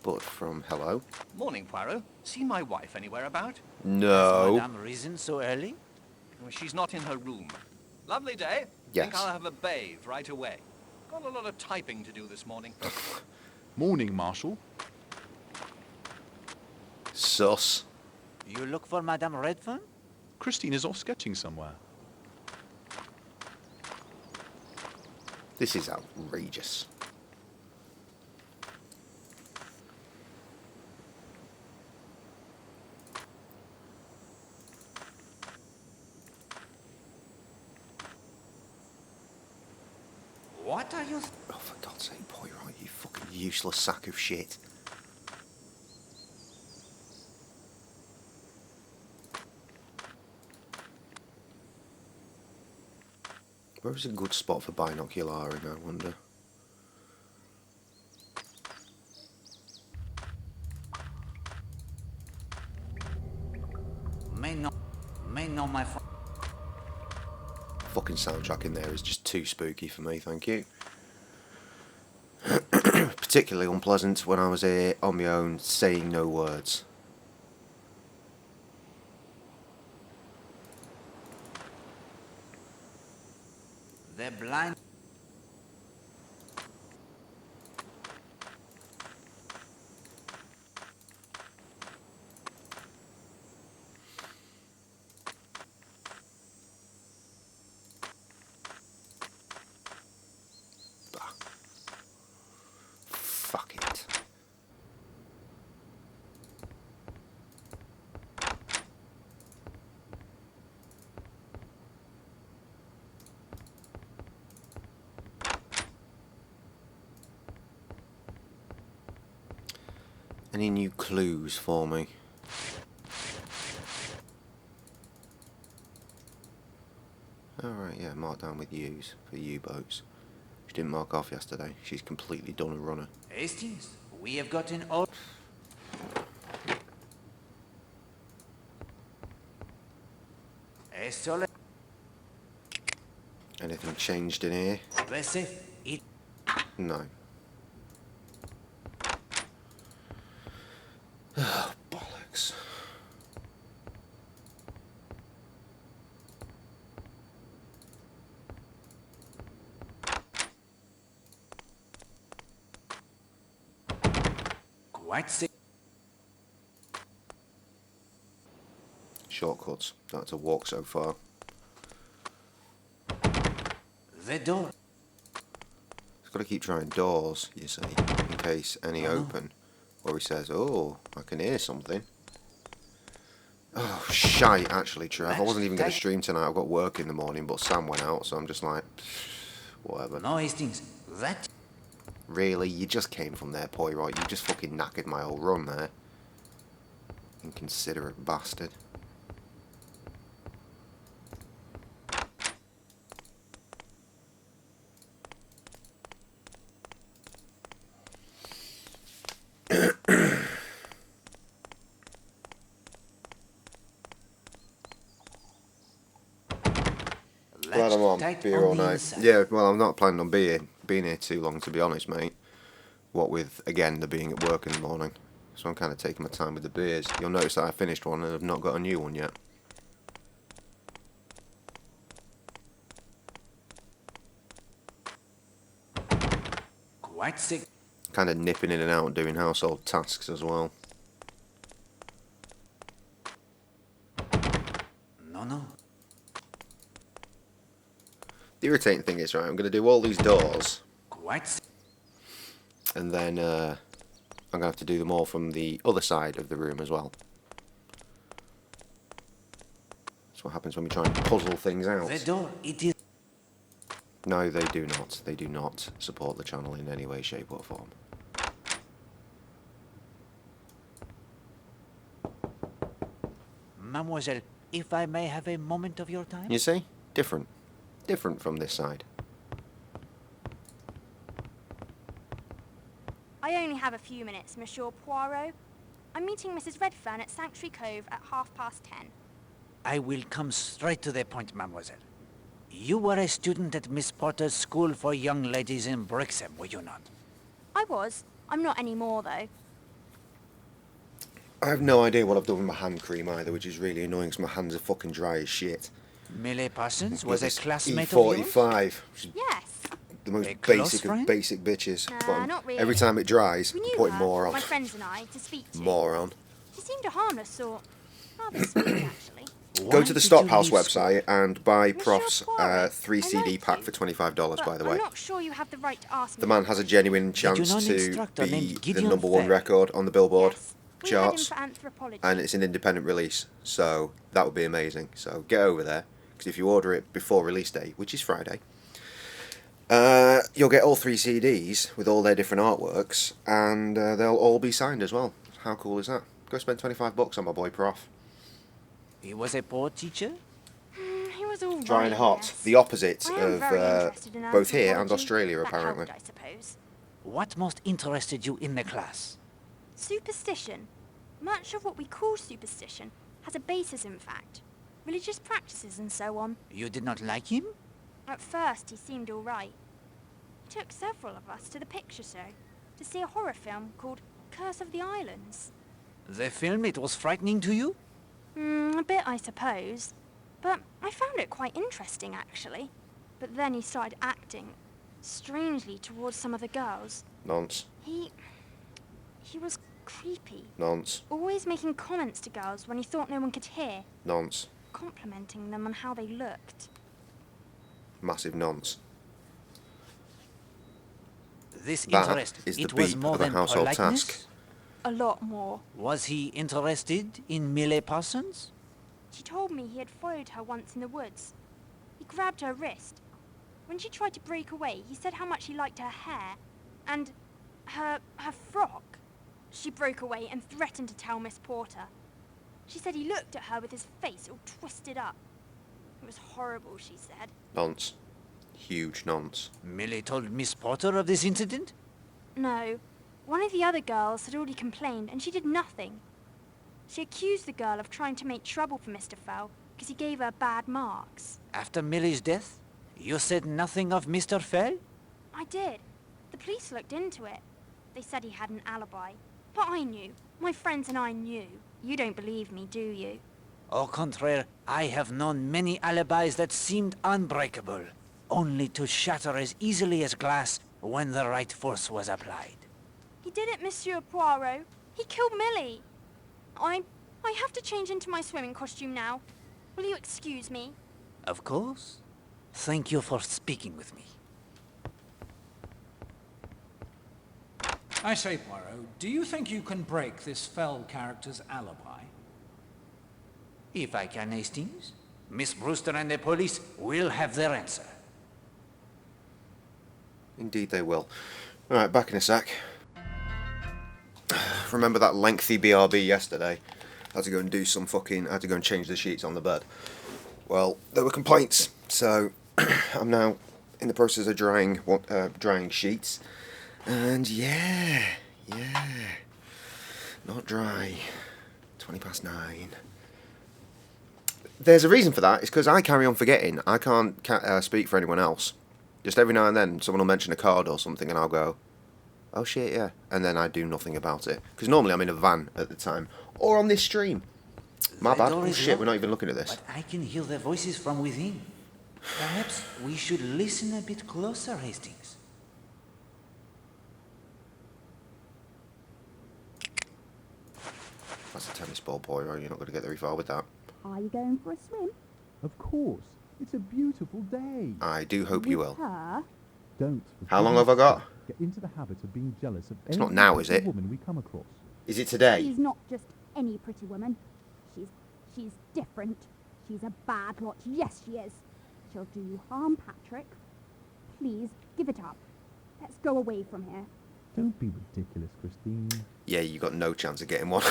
But from hello? Morning, Poirot. Seen my wife anywhere about? No. Madame risen so early? Well, she's not in her room. Lovely day. Yes. Think I'll have a bathe right away. Got a lot of typing to do this morning. Morning, Marshal. Sus. You look for Madame Redfern? Christine is off sketching somewhere. This is outrageous. What are you... Oh, for God's sake, Poirot, you fucking Useless sack of shit. Where is a good spot for binocularing, I wonder? May not, my friend. Fucking soundtrack in there is just too spooky for me, thank you. Particularly unpleasant when I was here on my own, saying no words. They're blind. Fuck it. Any new clues for me? Alright, yeah, mark down with U's for U-boats. She didn't mark off yesterday. She's completely done a runner. Hastings, we have gotten all. Anything changed in here? No. Oh, bollocks. Quite sick. Shortcuts. That's a walk so far. The door. He's got to keep trying doors, you see, in case any open. Or he says, oh, I can hear something. Oh, shite, actually, Trev. I wasn't even going to stream tonight. I've got work in the morning, but Sam went out, so I'm just like, whatever. No, Hastings, that... Really? You just came from there, Poirot. You just fucking knackered my whole run there. Inconsiderate bastard. Glad I'm on beer all night. Yeah, well, I'm not planning on being here too long, to be honest, mate. What with, again, the being at work in the morning. So I'm kind of taking my time with the beers. You'll notice that I finished one and I've not got a new one yet. Quite sick. Kind of nipping in and out doing household tasks as well. No. The irritating thing is, right, I'm going to do all these doors. Quite sick. And then I'm going to have to do them all from the other side of the room as well. That's what happens when we try and puzzle things out. The door, it is... No, they do not. They do not support the channel in any way, shape or form. Mademoiselle, if I may have a moment of your time? You see? Different. Different from this side. I only have a few minutes, Monsieur Poirot. I'm meeting Mrs. Redfern at Sanctuary Cove at 10:30. I will come straight to the point, mademoiselle. You were a student at Miss Potter's School for Young Ladies in Brixham, were you not? I was. I'm not anymore, though. I have no idea what I've done with my hand cream either, which is really annoying because my hands are fucking dry as shit. Millie Parsons was a classmate E45, of yours? Yes. The most basic of basic bitches. Nah, not really. Every time it dries, We I'm knew putting her, more on. my friends and I, to speak to. Moron. She seemed a harmless sort. Rather sweet, actually. Go to the Stophouse website and buy Prof's 3 CD pack for $25, by the way. I'm not sure you have the right to ask me. The man has a genuine chance to be the #1 record on the Billboard charts, and it's an independent release, so that would be amazing. So get over there, because if you order it before release day, which is Friday, You'll get all 3 CDs with all their different artworks, and they'll all be signed as well. How cool is that? Go spend $25 on my boy Prof. He was a poor teacher? He was all Dry and right, hot. yes. The opposite I am of very interested in both here and anthropology. Australia, That apparently. helped, I suppose. What most interested you in the class? Superstition. Much of what we call superstition has a basis in fact. Religious practices and so on. You did not like him? At first, he seemed all right. He took several of us to the picture show to see a horror film called Curse of the Islands. The film, it was frightening to you? A bit, I suppose. But I found it quite interesting, actually. But then he started acting strangely towards some of the girls. Nonce. He was creepy. Nonce. Always making comments to girls when he thought no one could hear. Nonce. Complimenting them on how they looked. Massive nonce. This That interest, is the it was beep more of a than household politeness? task. A lot more. Was he interested in Millie Parsons? She told me he had followed her once in the woods. He grabbed her wrist. When she tried to break away, he said how much he liked her hair and her frock. She broke away and threatened to tell Miss Porter. She said he looked at her with his face all twisted up. It was horrible, she said. Nonce. Huge nonce. Millie told Miss Porter of this incident? No. One of the other girls had already complained, and she did nothing. She accused the girl of trying to make trouble for Mr. Fell because he gave her bad marks. After Millie's death, you said nothing of Mr. Fell? I did. The police looked into it. They said he had an alibi. But I knew. My friends and I knew. You don't believe me, do you? Au contraire, I have known many alibis that seemed unbreakable, only to shatter as easily as glass when the right force was applied. He did it, Monsieur Poirot. He killed Millie. I have to change into my swimming costume now. Will you excuse me? Of course. Thank you for speaking with me. I say, Poirot, do you think you can break this Fell character's alibi? If I can, Hastings, Miss Brewster and the police will have their answer. Indeed they will. Alright, back in a sec. Remember that lengthy BRB yesterday? I had to go and do some I had to go and change the sheets on the bed. Well, there were complaints, so I'm now in the process of drying sheets. And yeah, not dry. 9:20. There's a reason for that. It's because I carry on forgetting. I can't speak for anyone else. Just every now and then someone will mention a card or something and I'll go, oh shit, yeah. And then I do nothing about it. Because normally I'm in a van at the time. Or on this stream. My bad. Oh shit, we're not even looking at this. But I can hear their voices from within. Perhaps we should listen a bit closer, Hastings. That's a tennis ball, Poirot. You're not going to get very far with that. Are you going for a swim? Of course. It's a beautiful day. I do hope you will. Her? Don't. How long have I got? Get into the habit of being jealous of It's any not now, is it? woman we come across. Is it today? She's not just any pretty woman. She's different. She's a bad lot. Yes, she is. She'll do you harm, Patrick. Please, give it up. Let's go away from here. Don't be ridiculous, Christine. Yeah, you got no chance of getting one.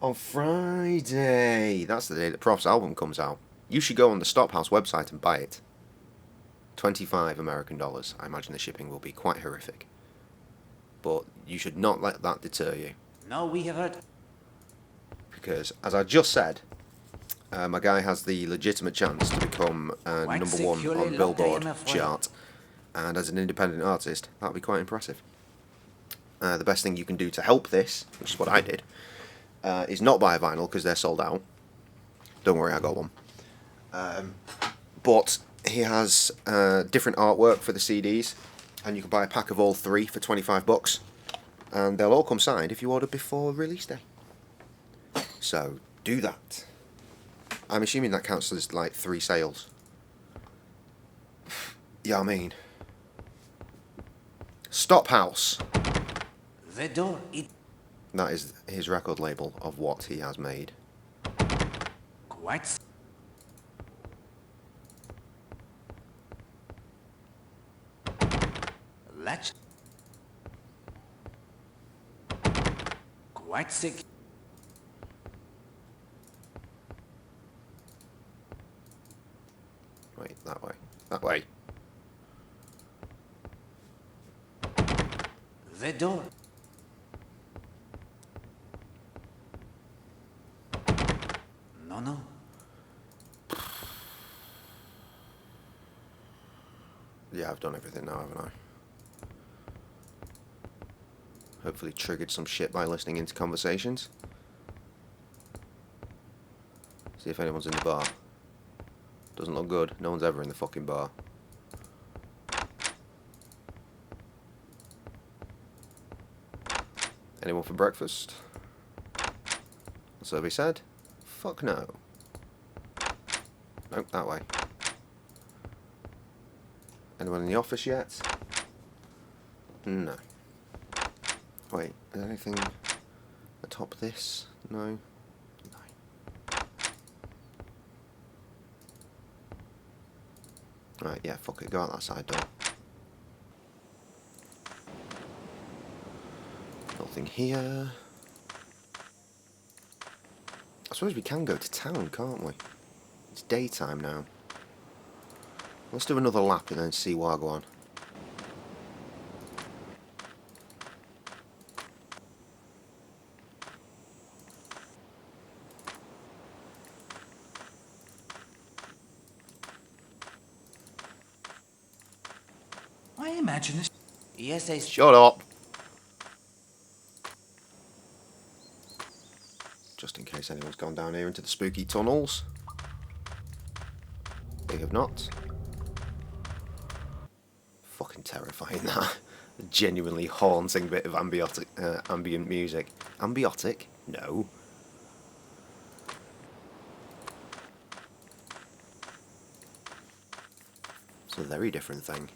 On Friday. That's the day that Prof's album comes out. You should go on the Stop House website and buy it. $25 American. I imagine the shipping will be quite horrific. But you should not let that deter you. No, we have heard. Because, as I just said, my guy has the legitimate chance to become number one on the Billboard chart. And as an independent artist, that would be quite impressive. The best thing you can do to help this, which is what I did, is not buy a vinyl because they're sold out. Don't worry, I got one. But he has different artwork for the CDs, and you can buy a pack of all 3 for $25. And they'll all come signed if you order before release day. So, do that. I'm assuming that counts as like 3 sales. Yeah, I mean. Stop House. The door, That is his record label of what he has made. Quite. Let's... Quite sick. Wait, that way. That way. The door. No, no. Yeah, I've done everything now, haven't I? Hopefully triggered some shit by listening into conversations. See if anyone's in the bar. Doesn't look good. No one's ever in the fucking bar. Anyone for breakfast? So he said. Fuck no. Nope, that way. Anyone in the office yet? No. Wait, is there anything atop this? No. Right, yeah, fuck it, go out that side door. Nothing here. I suppose we can go to town, can't we? It's daytime now. Let's do another lap and then see what I go on. I imagine this... Yes, I... Shut up! Just in case anyone's gone down here into the spooky tunnels. They have not. Fucking terrifying, that. A genuinely haunting bit of ambient music. Ambiotic? No. It's a very different thing.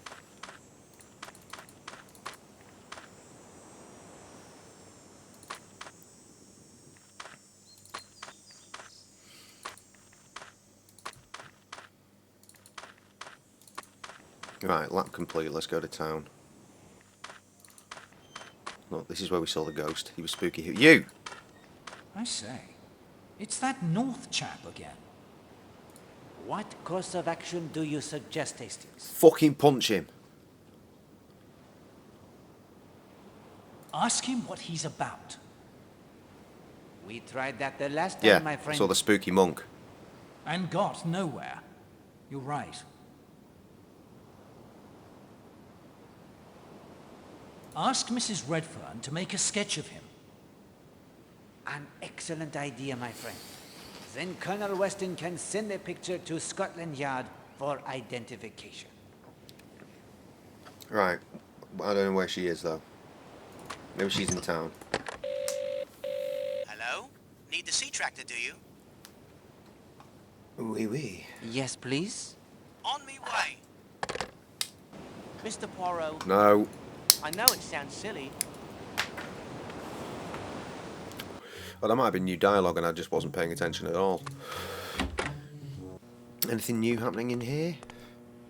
Right, lap complete, let's go to town. Look, this is where we saw the ghost. He was spooky. You! I say, it's that North chap again. What course of action do you suggest, Hastings? Fucking punch him. Ask him what he's about. We tried that the last time, Yeah, my I friend. saw the spooky monk. And got nowhere. You're right. Ask Mrs. Redfern to make a sketch of him. An excellent idea, my friend. Then Colonel Weston can send a picture to Scotland Yard for identification. Right, I don't know where she is though. Maybe she's in town. Hello? Need the sea tractor, do you? Oui, oui. Yes, please? On me way. Mr. Poirot. No. I know it sounds silly. Well, that might have been new dialogue and I just wasn't paying attention at all. Anything new happening in here?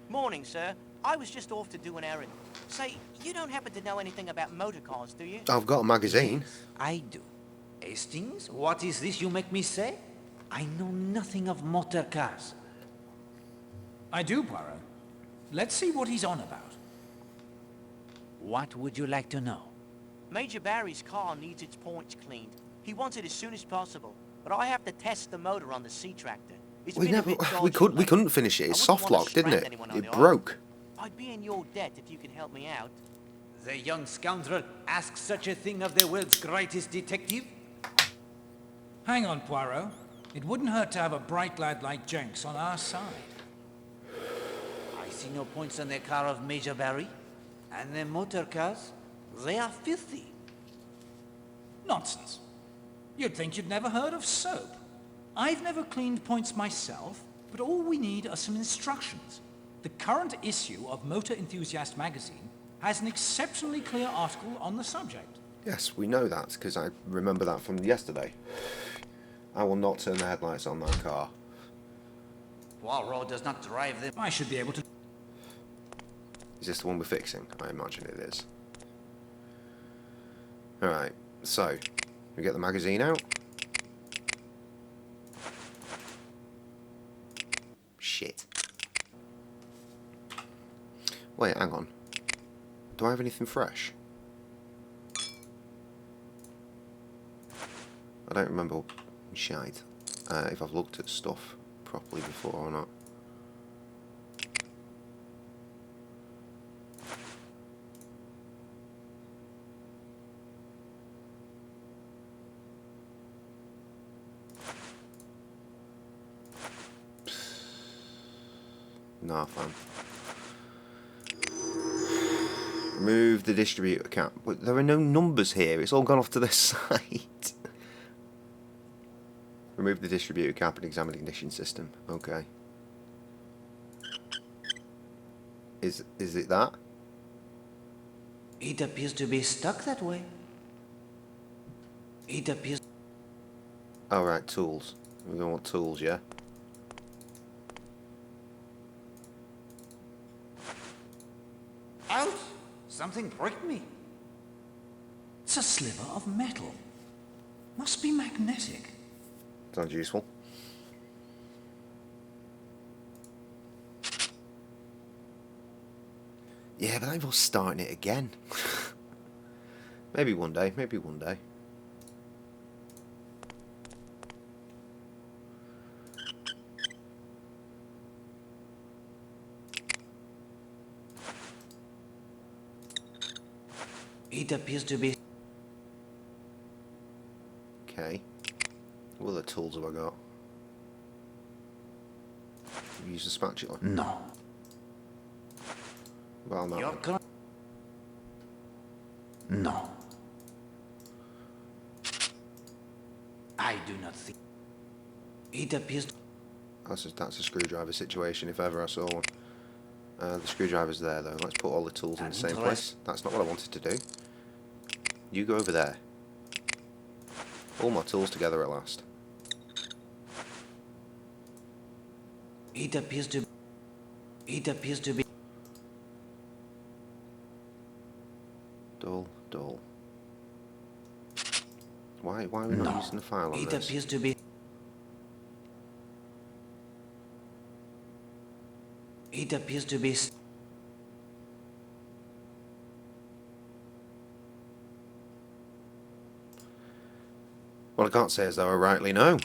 Morning, sir. I was just off to do an errand. Say, you don't happen to know anything about motor cars, do you? I've got a magazine. I do. Hastings, what is this you make me say? I know nothing of motor cars. I do, Poirot. Let's see what he's on about. What would you like to know? Major Barry's car needs its points cleaned. He wants it as soon as possible, but I have to test the motor on the sea tractor. It's been a bit dodgy We couldn't finish it. It's I wouldn't soft wanna locked, didn't strand it? anyone on It the broke. I'd be in your debt if you could help me out. The young scoundrel asks such a thing of the world's greatest detective? Hang on, Poirot. It wouldn't hurt to have a bright lad like Jenks on our side. I see no points on the car of Major Barry. And the motor cars, they are filthy. Nonsense. You'd think you'd never heard of soap. I've never cleaned points myself, but all we need are some instructions. The current issue of Motor Enthusiast magazine has an exceptionally clear article on the subject. Yes, we know that, because I remember that from yesterday. I will not turn the headlights on that car. Poirot does not drive them. I should be able to... Is this the one we're fixing? I imagine it is. Alright, so, we get the magazine out. Shit. Wait, hang on. Do I have anything fresh? I don't remember shite. If I've looked at stuff properly before or not. Nah, fam. Remove the distributor cap. But there are no numbers here. It's all gone off to the side. Remove the distributor cap and examine the ignition system. Okay. Is it that? It appears to be stuck that way. It appears... Oh, right, tools. We're going to want tools, yeah? Out! Something pricked me. It's a sliver of metal. Must be magnetic. Sounds useful. Yeah, but I'm starting it again. Maybe one day, maybe one day. It appears to be... Okay. What other tools have I got? Use the spatula? No. Well, no. You're gonna... No. I do not think... It appears... That's a screwdriver situation, if ever I saw one. The screwdriver's there, though. Let's put all the tools in the same place. That's not what I wanted to do. You go over there. All my tools together at last. It appears to... It appears to be... Dull, dull. Why are we not using the file on It this? appears to be... It appears to be... Well, I can't say as though I rightly know.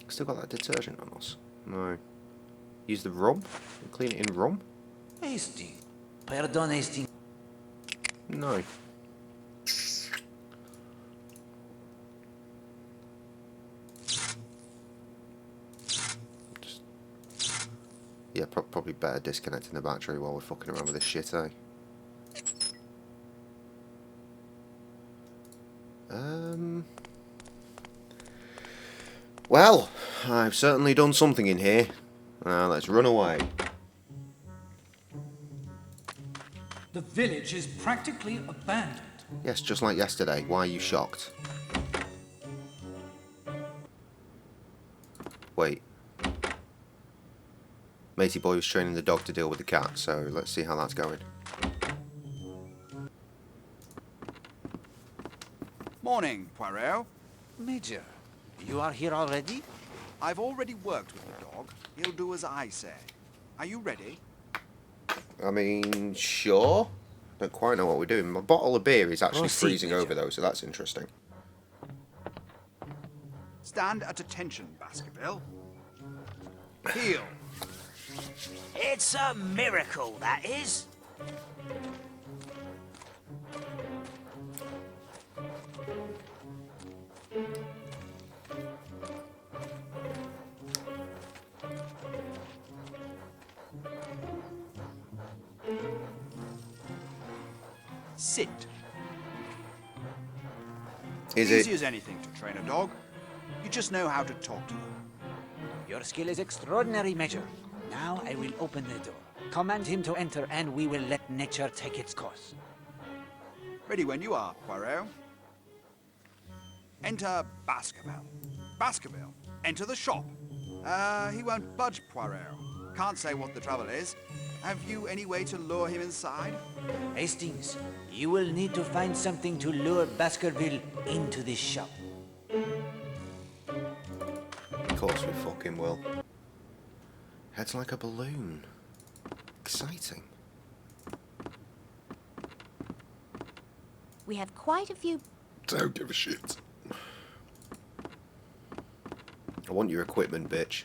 Still got that detergent on us? No. Use the rum? Clean it in rum? Hastings. Pardon, Hastings. No. Yeah, probably better disconnecting the battery while we're fucking around with this shit, eh? Well, I've certainly done something in here. Let's run away. The village is practically abandoned. Yes, just like yesterday. Why are you shocked? Wait. Matey boy was training the dog to deal with the cat, so let's see how that's going. Morning, Poirot. Major, you are here already? I've already worked with the dog. He'll do as I say. Are you ready? I mean, sure. Don't quite know what we're doing. My bottle of beer is actually freezing over, though, so that's interesting. Stand at attention, Baskerville. Heel. It's a miracle, that is. Sit. Is Easy it? as anything to train a dog. You just know how to talk to them. Your skill is extraordinary, Major. Now I will open the door. Command him to enter, and we will let nature take its course. Ready when you are, Poirot. Enter Baskerville. Baskerville, enter the shop. He won't budge, Poirot. Can't say what the trouble is. Have you any way to lure him inside? Hastings, you will need to find something to lure Baskerville into this shop. Of course we fucking will. Heads like a balloon. Exciting. We have quite a few... Don't give a shit. I want your equipment, bitch.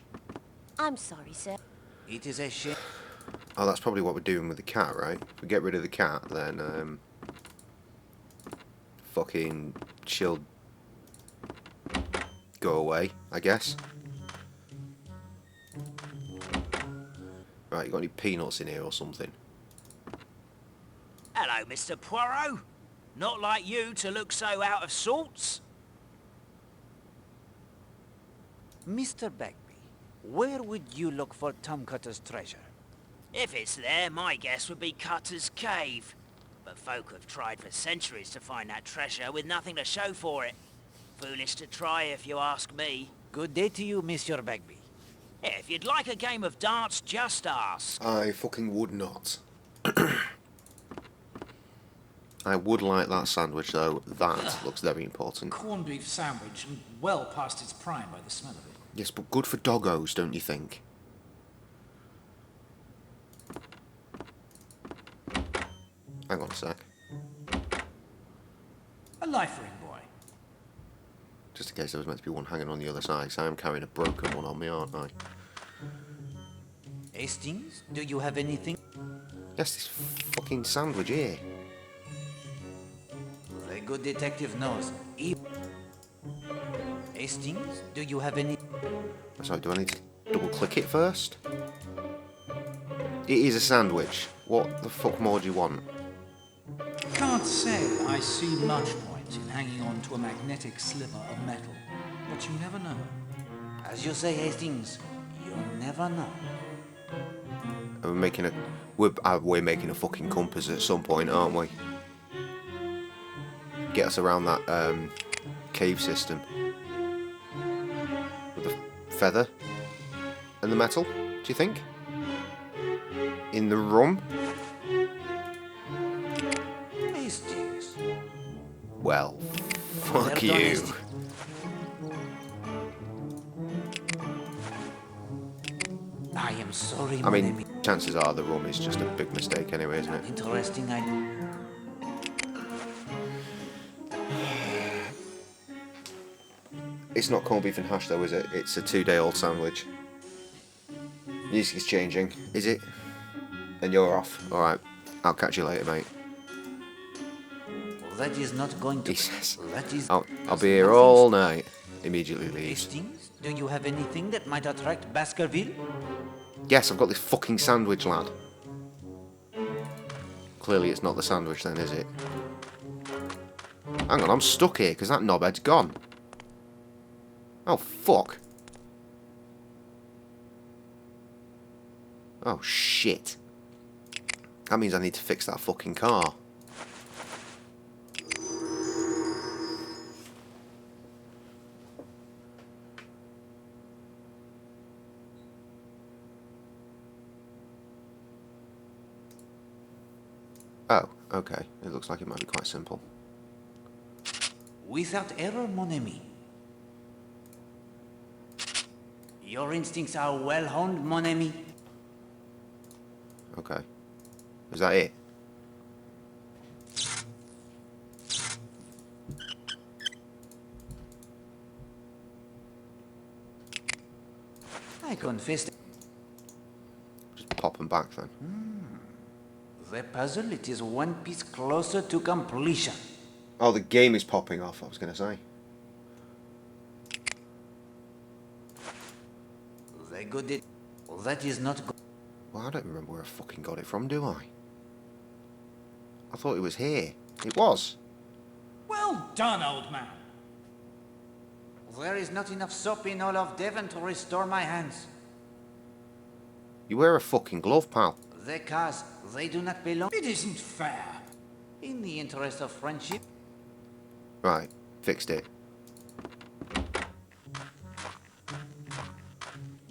I'm sorry, sir. It is a shame. Oh, that's probably what we're doing with the cat, right? If we get rid of the cat, then, fucking she'll go away, I guess. Right, you got any peanuts in here or something? Hello, Mr. Poirot. Not like you to look so out of sorts. Mr. Bagby, where would you look for Tom Cutter's treasure? If it's there, my guess would be Cutter's Cave. But folk have tried for centuries to find that treasure with nothing to show for it. Foolish to try, if you ask me. Good day to you, Mr. Bagby. Yeah, if you'd like a game of darts, just ask. I fucking would not. I would like that sandwich, though. That looks very important. Corned beef sandwich, and well past its prime by the smell of it. Yes, but good for doggos, don't you think? Hang on a sec. A life ring, boy. Just in case there was meant to be one hanging on the other side, because I am carrying a broken one on me, aren't I? Hastings, do you have anything? Yes, this fucking sandwich here. The good detective knows. Hastings, do you have any... Sorry, do I need to double click it first? It is a sandwich. What the fuck more do you want? Can't say I see much point in hanging on to a magnetic sliver of metal, but you never know. As you say, Hastings, you never know. We're making a... We're making a fucking compass at some point, aren't we? Get us around that cave system. With the feather and the metal, do you think? In the rum? Hastings. Well, fuck you. I am sorry, I mean, chances are the rum is just a big mistake anyway, isn't it? Interesting idea. It's not corned beef and hash though, is it? It's a 2-day-old sandwich. Music is changing, is it? And you're off. Alright, I'll catch you later, mate. Well, that is not going to... He says. That is... I'll be here all night. Immediately leaves. Hastings, do you have anything that might attract Baskerville? Yes, I've got this fucking sandwich, lad. Clearly it's not the sandwich then, is it? Hang on, I'm stuck here because that knobhead's gone. Oh, fuck. Oh, shit. That means I need to fix that fucking car. Oh, okay. It looks like it might be quite simple. Without error, mon ami. Your instincts are well honed, mon ami. Okay. Is that it? I confess. Just pop them back then. The puzzle, it is one piece closer to completion. Oh, the game is popping off, I was going to say. The good... Well, that is not good. Well, I don't remember where I fucking got it from, do I? I thought it was here. It was. Well done, old man. There is not enough soap in all of Devon to restore my hands. You wear a fucking glove, pal. The cars, they do not belong... It isn't fair. In the interest of friendship. Right, fixed it.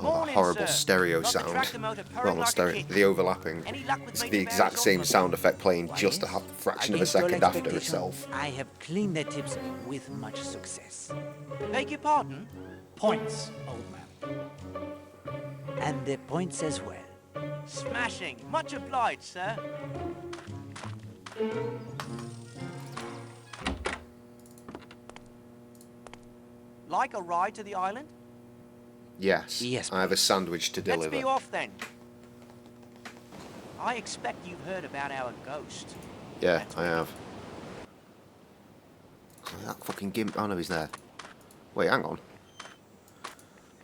Oh, that Morning, horrible sir. stereo Got the sound. tractor motor purring Well, not like a stereo, kitten. the overlapping. Any luck with It's the making exact bears same off sound effect playing Why, just a yes. fraction of a Against all second after expectation, itself. I have cleaned the tips with much success. Beg your pardon? Points, old man. And the points as well. Smashing. Much obliged, sir. Like a ride to the island? Yes. Yes, I have a sandwich to Let's deliver. be off then. I expect you've heard about our ghost. Yeah, I have. Oh, that fucking gimp. Oh no, he's there. Wait, hang on.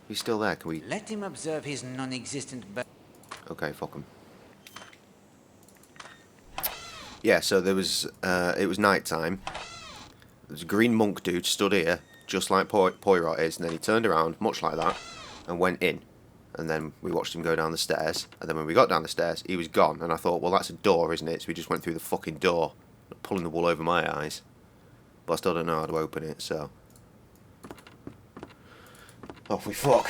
He's still there. Can we? Let him observe his non-existent Okay, fuck him. Yeah, so there was. It was night time. There was a green monk dude stood here, just like Poirot is, and then he turned around, much like that, and went in. And then we watched him go down the stairs, and then when we got down the stairs, he was gone, and I thought, well, that's a door, isn't it? So we just went through the fucking door, pulling the wool over my eyes. But I still don't know how to open it, so... off we fuck.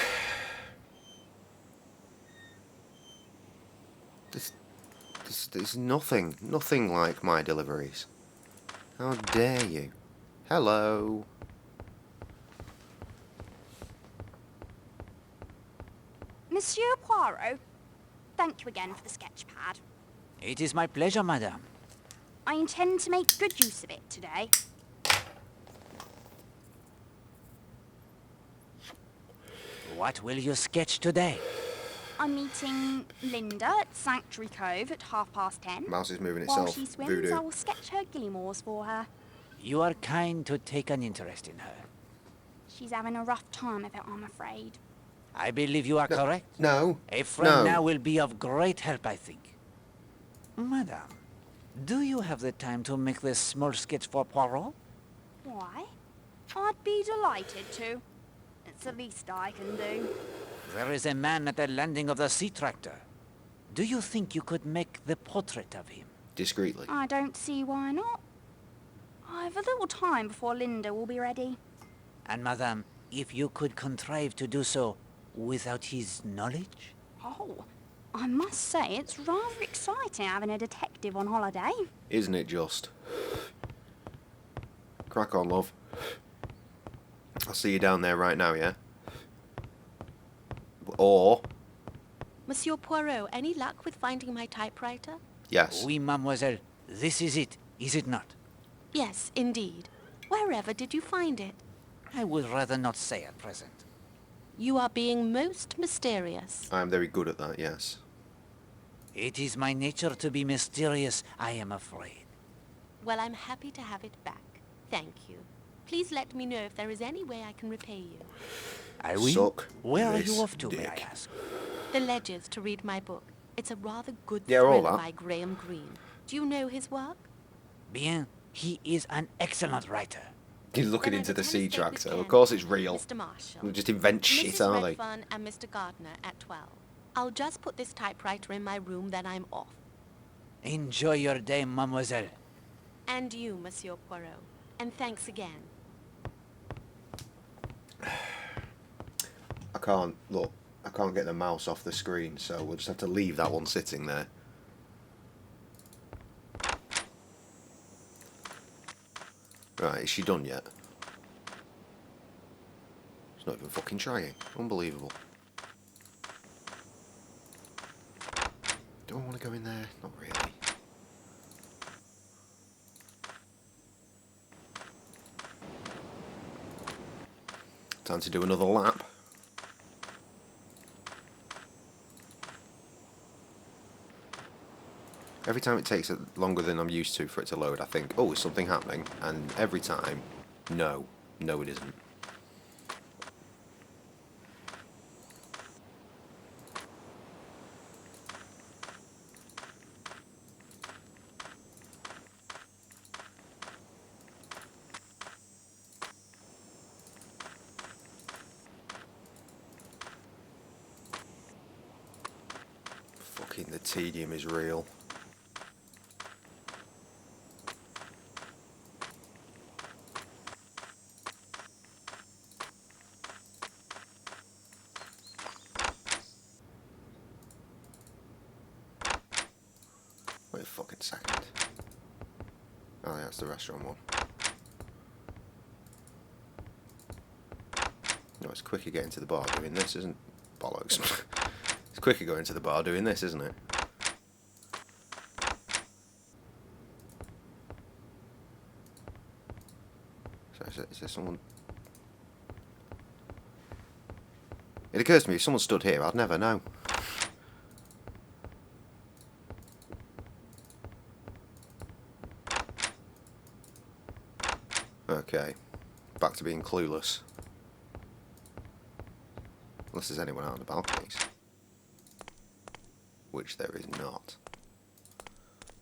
There's nothing like my deliveries. How dare you? Hello. Monsieur Poirot, thank you again for the sketch pad. It is my pleasure, madame. I intend to make good use of it today. What will you sketch today? I'm meeting Linda at Sanctuary Cove at 10:30. Mouse is moving While itself. she swims, Voodoo. I will sketch her Gillimores for her. You are kind to take an interest in her. She's having a rough time of it, I'm afraid. I believe you are correct. No. A friend No. now will be of great help, I think. Madame, do you have the time to make this small sketch for Poirot? Why? I'd be delighted to. It's the least I can do. There is a man at the landing of the sea tractor. Do you think you could make the portrait of him? Discreetly. I don't see why not. I've a little time before Linda will be ready. And madame, if you could contrive to do so without his knowledge? Oh, I must say it's rather exciting having a detective on holiday. Isn't it just? Crack on, love. I'll see you down there right now, yeah? Or... Monsieur Poirot, any luck with finding my typewriter? yes. Oui, mademoiselle. This is it, is it not? Yes, indeed. Wherever did you find it? I would rather not say at present. You are being most mysterious. I'm very good at that, yes. It is my nature to be mysterious, I am afraid. Well, I'm happy to have it back. Thank you. Please let me know if there is any way I can repay you. I will. Suck Where are this you off to, may I dick. ask? The Ledgers to read my book. It's a rather good Yeah, all thriller that. by Graham Greene. Do you know his work? Bien, he is an excellent writer. He's looking Then I into the pretend sea to stay with tractor. Jen, Of course it's real. Mr. Marshall. They just invent shit, Mrs. aren't they? Redfern and Mr. Gardner at 12. I'll just put this typewriter in my room, then I'm off. Enjoy your day, mademoiselle. And you, Monsieur Poirot. And thanks again. I can't, look, I can't get the mouse off the screen, so we'll just have to leave that one sitting there. Right, is she done yet? She's not even fucking trying. Unbelievable. Do I want to go in there? Not really. Time to do another lap. Every time it takes longer than I'm used to for it to load, I think, oh, is something happening? And every time, no. No, it isn't. Fucking the tedium is real. Wait a fucking second. Oh yeah, it's the restaurant one. No, it's quicker getting to the bar doing this, isn't it? Bollocks. It's quicker going to the bar doing this, isn't it? So is there someone... It occurs to me, if someone stood here, I'd never know. Okay. Back to being clueless. Unless there's anyone out on the balconies. Which there is not.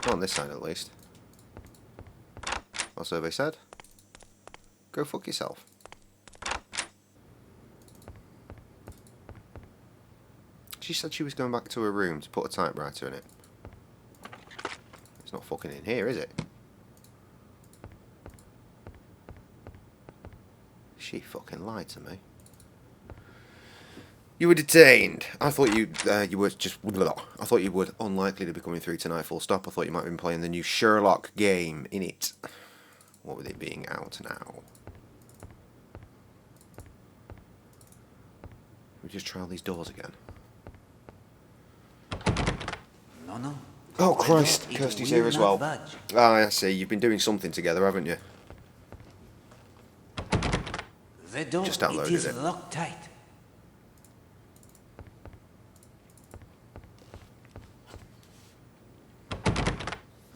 Not on this side at least. What survey said? Go fuck yourself. She said she was going back to her room to put a typewriter in it. It's not fucking in here, is it? She fucking lied to me. You were detained. I thought you were just... I thought you were unlikely to be coming through tonight, full stop. I thought you might have been playing the new Sherlock game, innit? What with it being out now? We just try all these doors again. No. Oh Christ, Kirsty's here as well. Ah, I see. You've been doing something together, haven't you? The door, just downloaded it. Locked tight.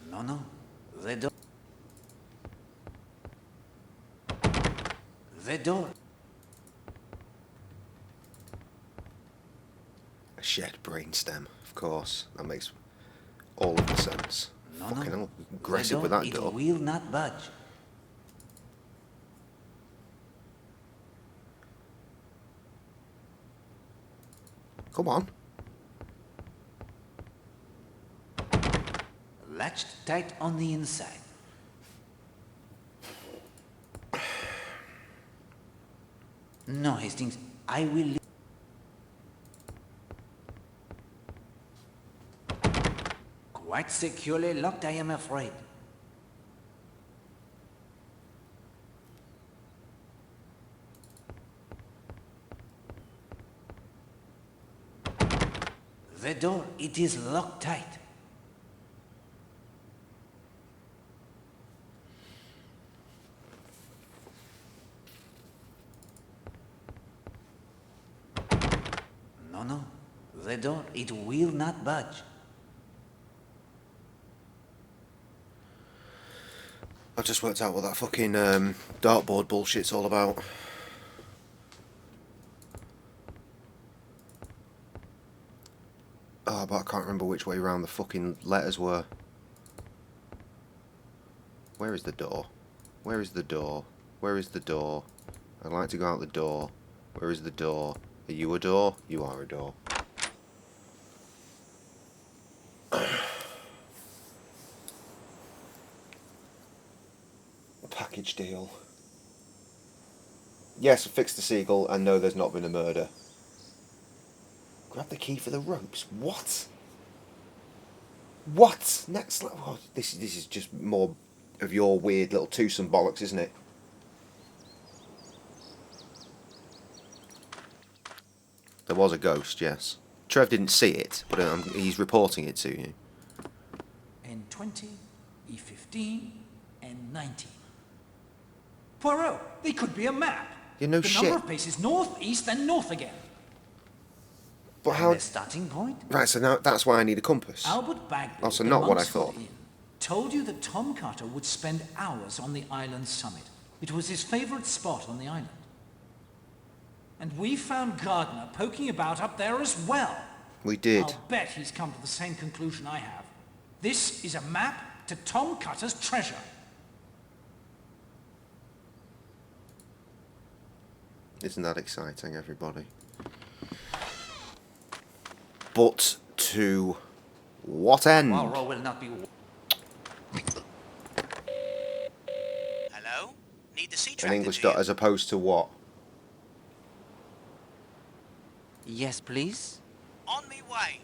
No. The door. The door. A shared brainstem, of course. That makes all of the sense. Fucking hell, aggressive with that door. It will not budge. Come on. Latched tight on the inside. No, Hastings, I will leave. Quite securely locked, I am afraid. The door, it is locked tight. No. The door, it will not budge. I just worked out what that fucking dartboard bullshit's all about. Oh, but I can't remember which way round the fucking letters were. Where is the door? Where is the door? Where is the door? I'd like to go out the door. Where is the door? Are you a door? You are a door. Package deal. Yes, fix the seagull and no, there's not been a murder. Grab the key for the ropes. What? What? Next level. Oh, this is just more of your weird little twosome bollocks, isn't it? There was a ghost, yes. Trev didn't see it, but he's reporting it to you. N20, E15, and 19. Poirot, they could be a map. You know the shit. number of places north, east, and north again. But how? The starting point? Right, so now that's why I need a compass. Albert Bagby, Also, not what I thought. Told you that Tom Carter would spend hours on the island summit. It was his favorite spot on the island. And we found Gardner poking about up there as well. We did. I'll bet he's come to the same conclusion I have. This is a map to Tom Carter's treasure. Isn't that exciting, everybody? But to what end? Poirot will not be... Hello? Need the sea An tractor, English do you? dot as opposed to what? Yes, please? On me way.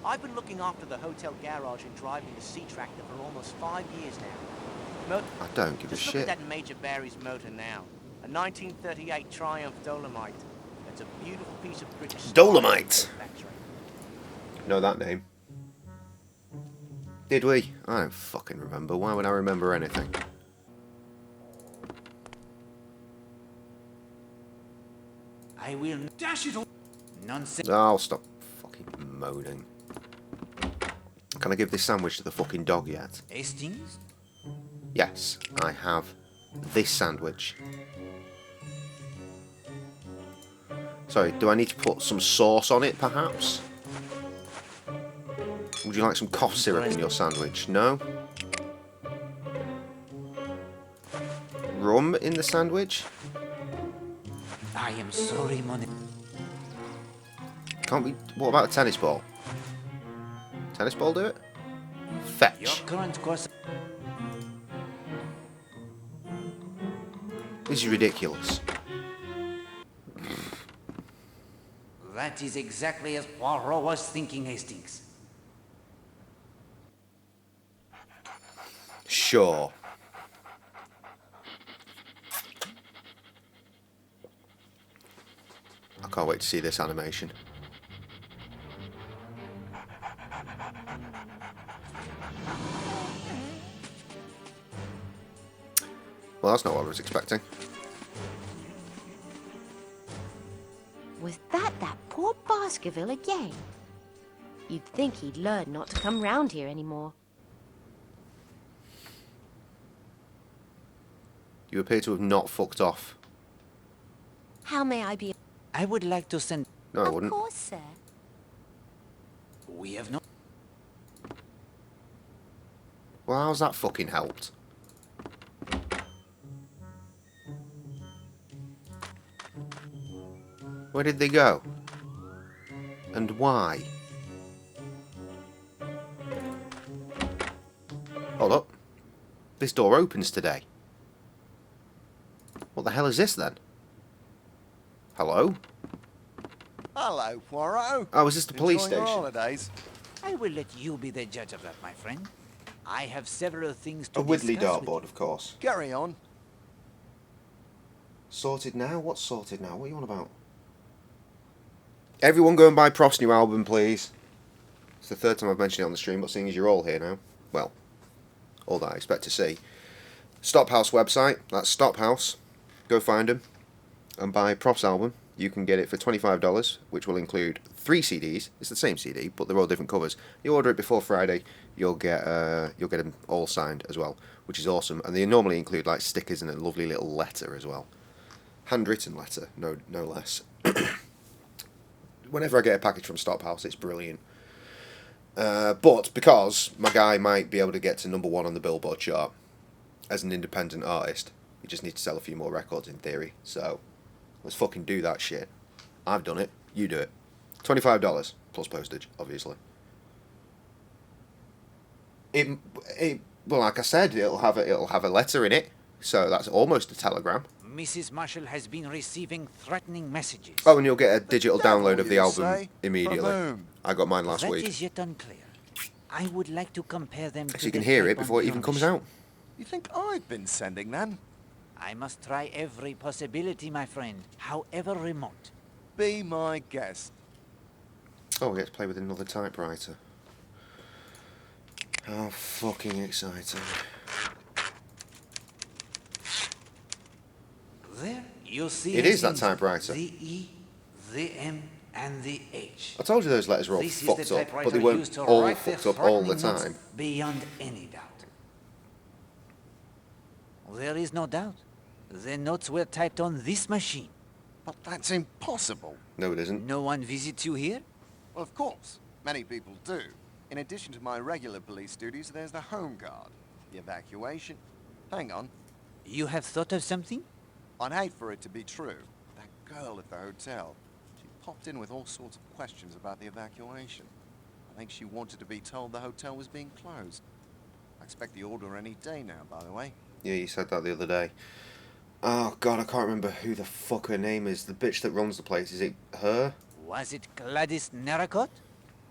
I've been looking after the hotel garage and driving the C-Tractor for almost 5 years now. I don't give a Just shit. look at that Major Barry's motor now. A 1938 Triumph Dolomite. It's a beautiful piece of British style Dolomite. manufacturing. Know that name? Did we? I don't fucking remember. Why would I remember anything? I will dash it all. Nonsense. I'll stop fucking moaning. Can I give this sandwich to the fucking dog yet? Hastings? Yes, I have this sandwich. Sorry, do I need to put some sauce on it, perhaps? Would you like some cough syrup in your sandwich? No? Rum in the sandwich? I am sorry, Monica. Can't we... What about a tennis ball? Tennis ball do it? Fetch. Your current course. This is ridiculous. That is exactly as Poirot was thinking, Hastings. Sure. I can't wait to see this animation. Well, that's not what I was expecting. Was that poor Baskerville again? You'd think he'd learn not to come round here anymore. You appear to have not fucked off. How may I be? I would like to send... No, I wouldn't. Of course, sir. We have no... Well, how's that fucking helped? Where did they go? And why? Hold up. This door opens today. What the hell is this then? Hello? Hello, Poirot. Oh, is this the police Enjoying your station? holidays? I will let you be the judge of that, my friend. I have several things A to Whitley discuss with dartboard, of course. Carry on. Sorted now? What's sorted now? What are you on about? Everyone go and buy Prof's new album, please. It's the third time I've mentioned it on the stream, but seeing as you're all here now, well, all that I expect to see. Stophouse website, that's Stophouse. Go find them and buy Prof's album. You can get it for $25, which will include 3 CDs. It's the same CD, but they're all different covers. You order it before Friday, you'll get them all signed as well, which is awesome. And they normally include like stickers and a lovely little letter as well, handwritten letter, no less. Whenever I get a package from Stophouse, it's brilliant. But because my guy might be able to get to #1 on the Billboard chart as an independent artist, he just needs to sell a few more records in theory. So let's fucking do that shit. I've done it. You do it. $25 plus postage, obviously. It well, like I said, it'll have a letter in it, so that's almost a telegram. Mrs. Marshall has been receiving threatening messages. Oh, and you'll get a digital download of the you album say? immediately. From whom? I got mine last That week. is yet unclear. I would like to compare them to So you can the hear it tape on before it even your comes machine. out. You think I've been sending them? I must try every possibility, my friend, however remote. Be my guest. Oh, we get to play with another typewriter. How fucking exciting. There, you see... It is that Hastings, typewriter. The E, the M, and the H. I told you those letters were all This is fucked the up, but they typewriter weren't used to all write their fucked up all the threatening notes time. Beyond any doubt. There is no doubt. The notes were typed on this machine. But that's impossible. No, it isn't. No one visits you here? Well, of course. Many people do. In addition to my regular police duties, there's the home guard, the evacuation. Hang on. You have thought of something? I'd hate for it to be true. That girl at the hotel, she popped in with all sorts of questions about the evacuation. I think she wanted to be told the hotel was being closed. I expect the order any day now, by the way. Yeah, you said that the other day. Oh, God, I can't remember who the fuck her name is. The bitch that runs the place. Is it her? Was it Gladys Narracott?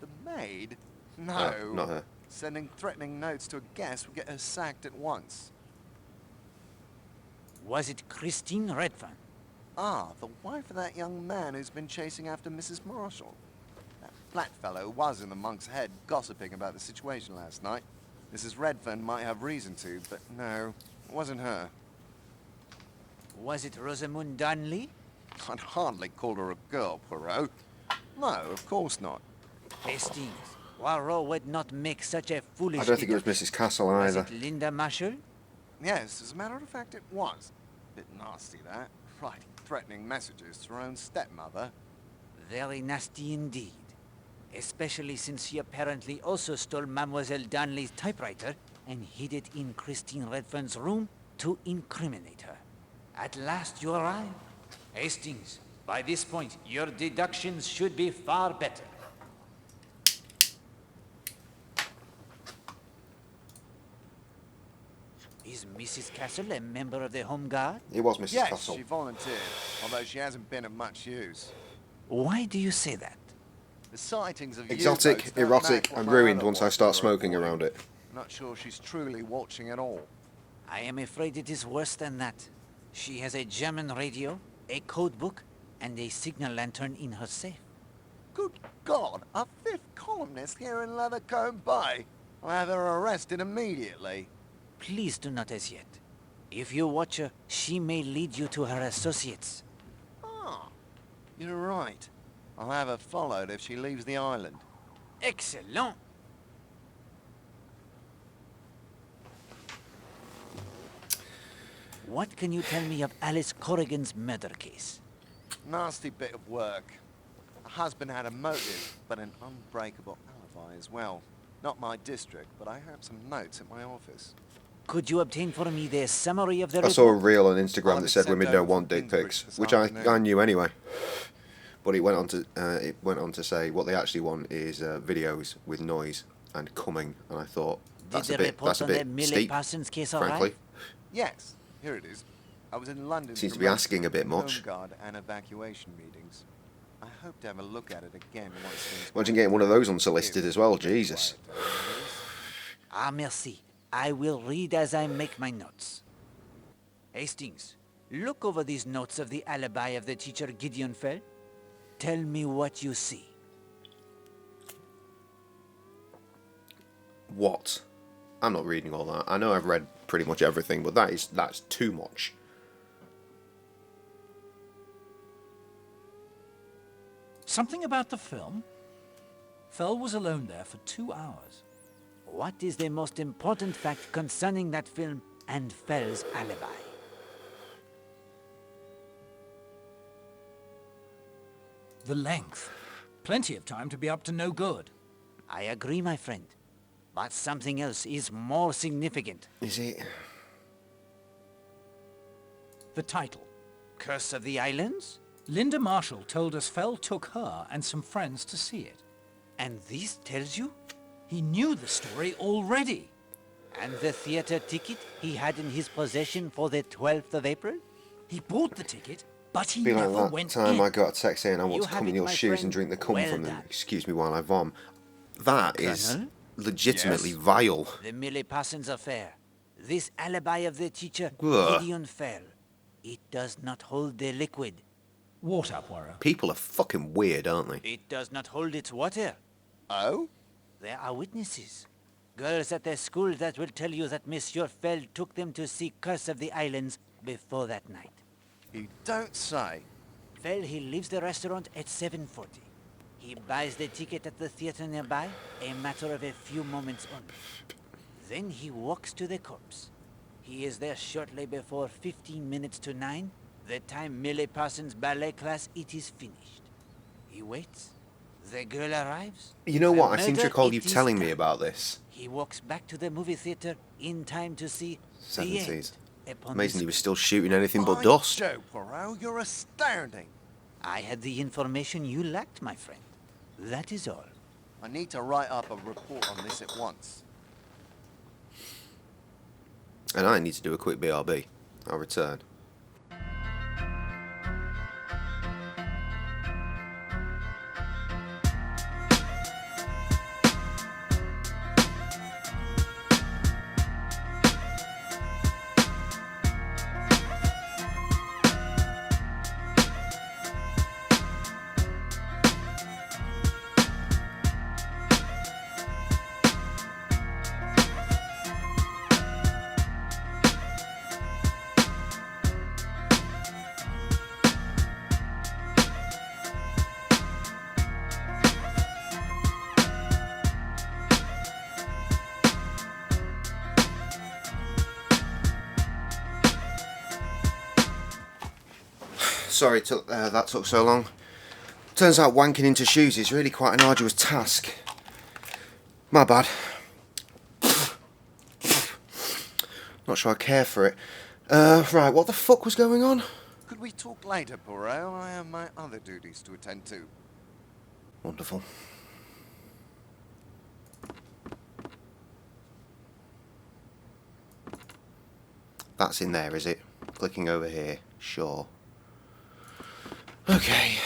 The maid? No. Oh, not her. Sending threatening notes to a guest would get her sacked at once. Was it Christine Redfern? Ah, the wife of that young man who's been chasing after Mrs. Marshall. That flat fellow was in the monk's head gossiping about the situation last night. Mrs. Redfern might have reason to, but no, it wasn't her. Was it Rosamund Darnley? I'd hardly call her a girl, Poirot. No, of course not. Hastings, Poirot would not make such a foolish... I don't think it was Mrs. Castle either. Was it Linda Marshall? Yes, as a matter of fact, it was. Bit nasty, that. Writing threatening messages to her own stepmother. Very nasty indeed. Especially since she apparently also stole Mademoiselle Darnley's typewriter and hid it in Christine Redfern's room to incriminate her. At last you arrive. Hastings, by this point, your deductions should be far better. Is Mrs. Castle a member of the Home Guard? It was Mrs. Yes, Castle. she volunteered, although she hasn't been of much use. Why do you say that? The sightings of Exotic, U-boats don't erotic, match what and my ruined other once I watchers start are smoking reporting. around it. Not sure she's truly watching at all. I am afraid it is worse than that. She has a German radio, a code book, and a signal lantern in her safe. Good God, a fifth columnist here in Leathercombe Bay. I'll have her arrested immediately. Please do not as yet. If you watch her, she may lead you to her associates. Ah, you're right. I'll have her followed if she leaves the island. Excellent! What can you tell me of Alice Corrigan's murder case? Nasty bit of work. Her husband had a motive, but an unbreakable alibi as well. Not my district, but I have some notes at my office. Could you obtain for me the summary of the I report? saw a reel on Instagram that said women don't want dick pics, which I knew anyway. But it went on to say what they actually want is videos with noise and coming, and I thought that's a bit steep, frankly. Yes, here it is. I was in London. Seems to be asking a bit much. Home Guard and evacuation meetings. I hope to have a look at it again once things. Imagine getting one of those unsolicited as well, Jesus. Ah, merci. I will read as I make my notes. Hastings, look over these notes of the alibi of the teacher Gideon Fell. Tell me what you see. What? I'm not reading all that. I know I've read pretty much everything, but that's too much. Something about the film? Fell was alone there for 2 hours. What is the most important fact concerning that film and Fell's alibi? The length. Plenty of time to be up to no good. I agree, my friend. But something else is more significant. Is it? The title. Curse of the Islands? Linda Marshall told us Fell took her and some friends to see it. And this tells you? He knew the story already. And the theater ticket he had in his possession for the 12th of April? He bought the ticket, but he Be never like that went time in. I got a text saying I want You to come have in it, your my shoes friend. and drink the cum Well from them. done. Excuse me while I vom. That is Colonel? legitimately Yes? vile. The Millie Parsons affair. This alibi of the teacher, Ugh. Gideon Fell. It does not hold the liquid. Water, Poirot. People are fucking weird, aren't they? It does not hold its water. Oh? There are witnesses. Girls at their school that will tell you that Monsieur Fell took them to see Curse of the Islands before that night. You don't say. Fell, he leaves the restaurant at 7:40. He buys the ticket at the theater nearby, a matter of a few moments only. Then he walks to the corpse. He is there shortly before 15 minutes to 9, the time Millie Parsons' ballet class it is finished. He waits. The girl arrives. You know The what? I seem to murder, recall you it is telling me done. about this. He walks back to the movie theater in time to see the 70s. end upon Amazing the he was still shooting anything but By dust. Joe, Poirot, you're astounding. I had the information you lacked, my friend. That is all. I need to write up a report on this at once. And I need to do a quick BRB. I'll return. Sorry that took so long. Turns out wanking into shoes is really quite an arduous task. My bad. Not sure I care for it. Right, what the fuck was going on? Could we talk later, Poirot? I have my other duties to attend to. Wonderful. That's in there, is it? Clicking over here. Sure. Okay.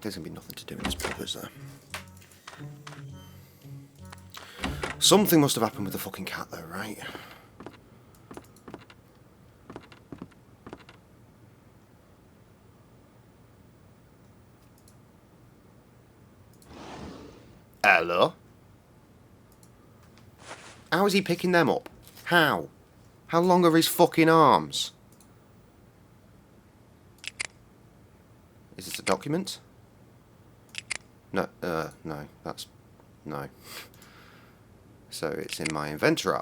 There's going to be nothing to do in this pub, is there? Something must have happened with the fucking cat, though, right? Hello? How is he picking them up? How? How long are his fucking arms? Is this a document? No, no, that's... no. So it's in my inventory.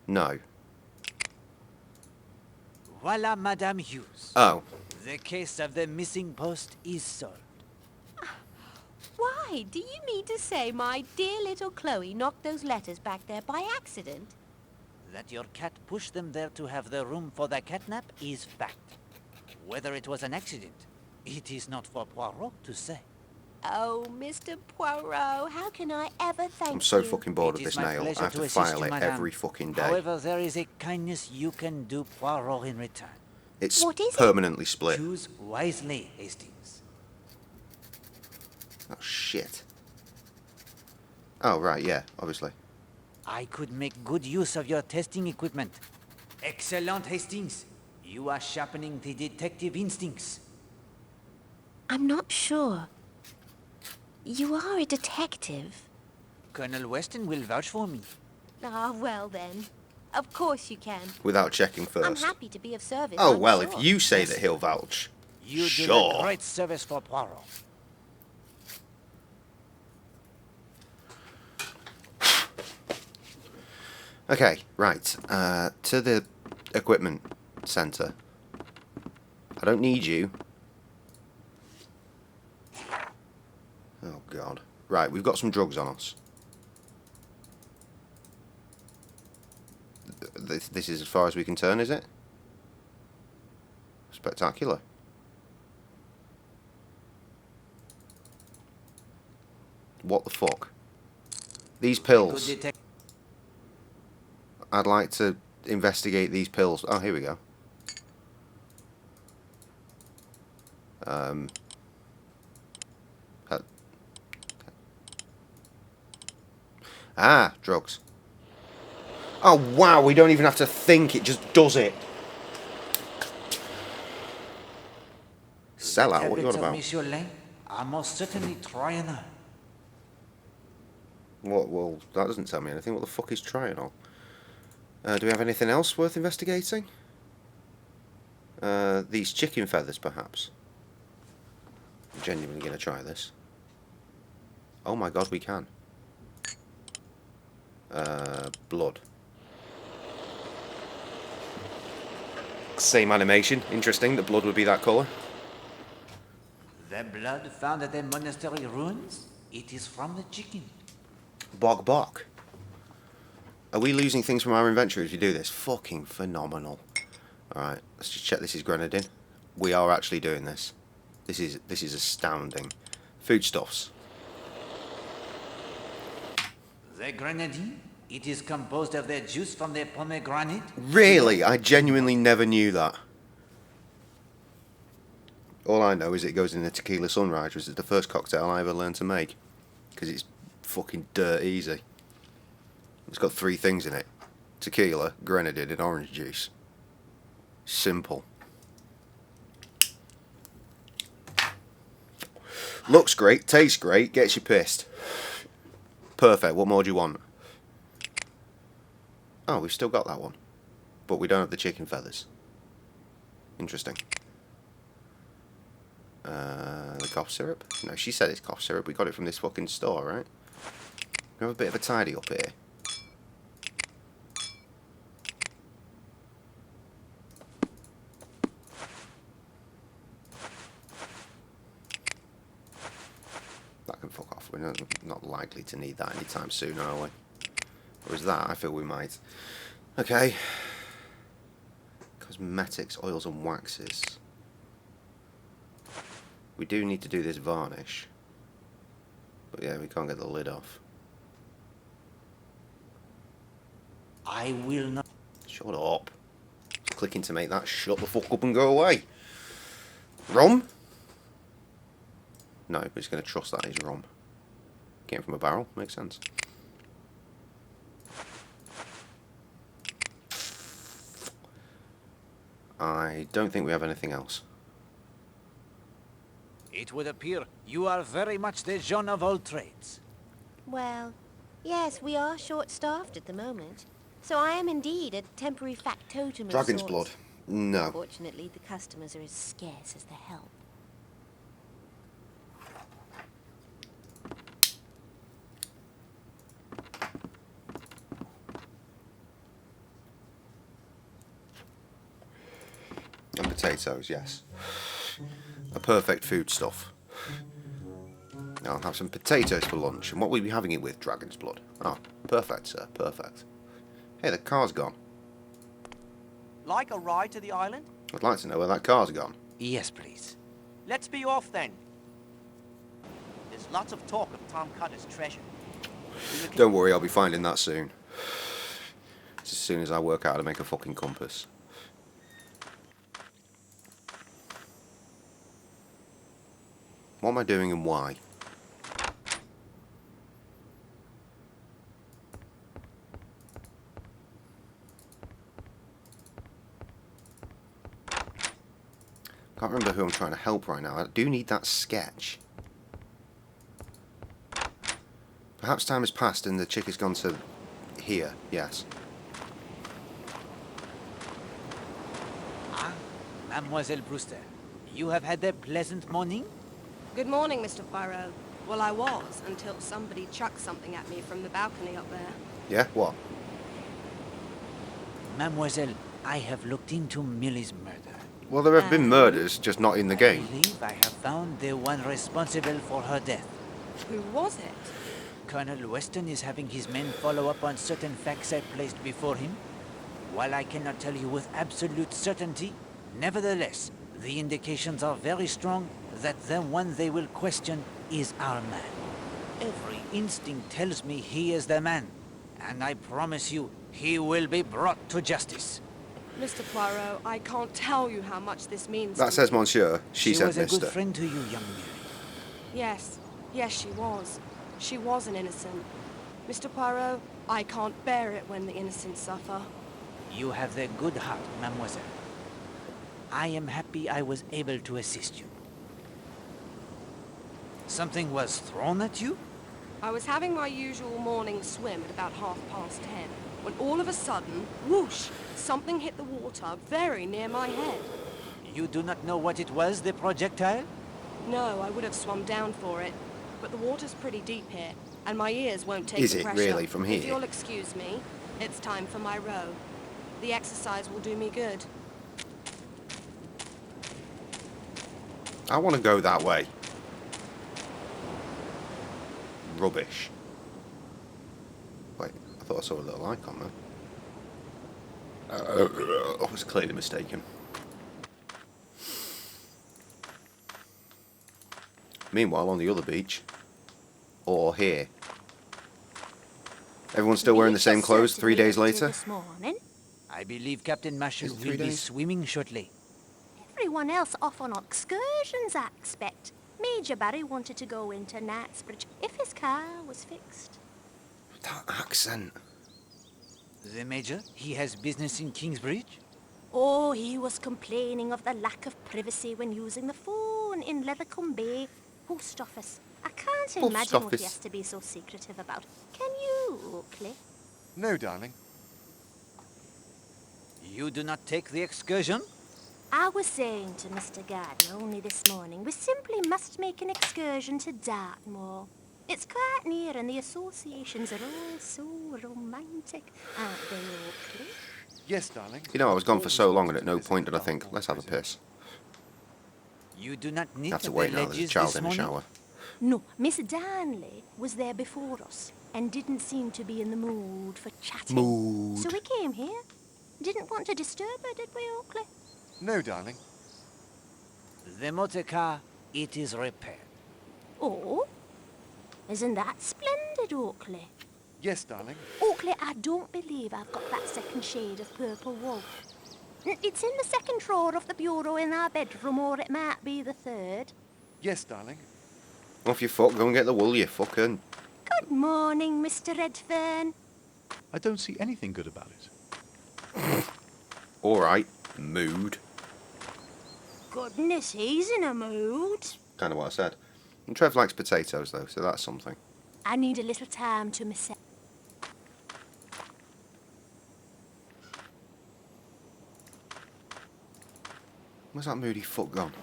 No. Voila, Madame Hughes. Oh. The case of the missing post is solved. Why, do you mean to say my dear little Chloe knocked those letters back there by accident? That your cat pushed them there to have the room for the catnap is fact. Whether it was an accident, it is not for Poirot to say. Oh, Mr. Poirot, how can I ever thank you? I'm so fucking bored of It this is my nail. I pleasure have to to assist file you, it madame. every fucking day. However, there is a kindness you can do Poirot in return. It's What is it? permanently split. Choose wisely, Hastings. Oh, shit. Oh, right, yeah, obviously. I could make good use of your testing equipment. Excellent, Hastings. You are sharpening the detective instincts. I'm not sure. You are a detective. Colonel Weston will vouch for me. Ah, well then. Of course you can. Without checking I'm first. happy to be of service. Oh, I'm well, sure. if you say that he'll vouch. You did Sure. a great service for Poirot. Okay, right. To the equipment centre. I don't need you. Oh, God. Right, we've got some drugs on us. This is as far as we can turn, is it? Spectacular. What the fuck? These pills. I'd like to investigate these pills. Oh, here we go. Drugs. Oh, wow, we don't even have to think, it just does it. Sell out, what are you on about? Monsieur Lane are most certainly trianal. What? Well, that doesn't tell me anything. What the fuck is trianol? Do we have anything else worth investigating? These chicken feathers, perhaps. I'm genuinely going to try this. Oh my god, we can. Blood. Same animation. Interesting that blood would be that colour. The blood found at the monastery ruins, it is from the chicken. Bog bog. Are we losing things from our inventory as we do this? Fucking phenomenal. Alright, let's just check this is grenadine. We are actually doing this. This is astounding. Foodstuffs. The grenadine, it is composed of the juice from the pomegranate. Really? I genuinely never knew that. All I know is it goes in the tequila sunrise, which is the first cocktail I ever learned to make. Because it's fucking dirt easy. It's got 3 things in it. Tequila, grenadine and orange juice. Simple. Looks great, tastes great, gets you pissed. Perfect, what more do you want? Oh, we've still got that one. But we don't have the chicken feathers. Interesting. The cough syrup? No, she said it's cough syrup. We got it from this fucking store, right? We have a bit of a tidy up here. we're not likely to need that anytime soon, are we? Or is that? I feel we might. Okay. Cosmetics, oils and waxes. We do need to do this varnish. But yeah, we can't get the lid off. I will not... Shut up. Clicking to make that shut the fuck up and go away. Rum? No, but he's going to trust that he's rum. Came from a barrel, makes sense. I don't think we have anything else. It would appear you are very much the John of all trades. Well, yes, we are short-staffed at the moment. So I am indeed a temporary factotum of Dragon's sorts. blood. No. Unfortunately, the customers are as scarce as the help. And potatoes, yes. A perfect foodstuff. I'll have some potatoes for lunch. And what will we be having it with? Dragon's blood. Oh, perfect, sir. Perfect. Hey, the car's gone. Like a ride to the island? I'd like to know where that car's gone. Yes, please. Let's be off then. There's lots of talk of Tom Cutter's treasure. Don't worry, I'll be finding that soon. As soon as I work out how to make a fucking compass. What am I doing and why? Can't remember who I'm trying to help right now. I do need that sketch. Perhaps time has passed and the chick has gone to here. Yes. Ah, Mademoiselle Brewster, you have had a pleasant morning? Good morning, Mr. Poirot. Well, I was, until somebody chucked something at me from the balcony up there. Yeah? What? Mademoiselle, I have looked into Millie's murder. Well, there have been murders, just not in the game. I believe I have found the one responsible for her death. Who was it? Colonel Weston is having his men follow up on certain facts I placed before him. While I cannot tell you with absolute certainty, nevertheless, the indications are very strong that the one they will question is our man. Every instinct tells me he is the man, and I promise you, he will be brought to justice. Mr. Poirot, I can't tell you how much this means That to says me. Monsieur. She said was a Mister. good friend to you, young Mary. Yes, she was. She was an innocent. Mr. Poirot, I can't bear it when the innocent suffer. You have the good heart, mademoiselle. I am happy I was able to assist you. Something was thrown at you? I was having my usual morning swim at about 10:30, when all of a sudden, whoosh, something hit the water very near my head. You do not know what it was, the projectile? No, I would have swum down for it. But the water's pretty deep here, and my ears won't take Is the it pressure. really from here? If you'll excuse me, it's time for my row. The exercise will do me good. I want to go that way. Rubbish. Wait, I thought I saw a little icon there. I was clearly mistaken. Meanwhile, on the other beach, or here, everyone's still wearing the same clothes 3 days later? This morning. I believe Captain Marshall Is it 3 will be days? swimming shortly. Everyone else off on excursions, I expect. Major Barry wanted to go into Knightsbridge if his car was fixed. That accent. The Major, he has business in Kingsbridge? Oh, he was complaining of the lack of privacy when using the phone in Leathercombe Bay Post Office. I can't Post imagine what he office. has to be so secretive about. Can you, Cliff? No, darling. You do not take the excursion? I was saying to Mr. Gardner only this morning, we simply must make an excursion to Dartmoor. It's quite near and the associations are all so romantic, aren't they, all, Cliff? Yes, darling. You know, I was gone for so long and at no point did I think, let's have a piss. You do not need I have to the wait now, there's a ledges child this in the morning? shower. No, Miss Darnley was there before us and didn't seem to be in the mood for chatting. Mood. So we came here. Didn't want to disturb her, did we, Oakley? No, darling. The motor car, it is repaired. Oh? Isn't that splendid, Oakley? Yes, darling. Oakley, I don't believe I've got that second shade of purple wool. It's in the second drawer of the bureau in our bedroom, or it might be the third. Yes, darling. Off your foot, go and get the wool, you fucking... Good morning, Mr. Redfern. I don't see anything good about it. Alright, mood. Goodness, he's in a mood. Kind of what I said. And Trev likes potatoes, though, so that's something. I need a little time to myself. Where's that moody fuck gone?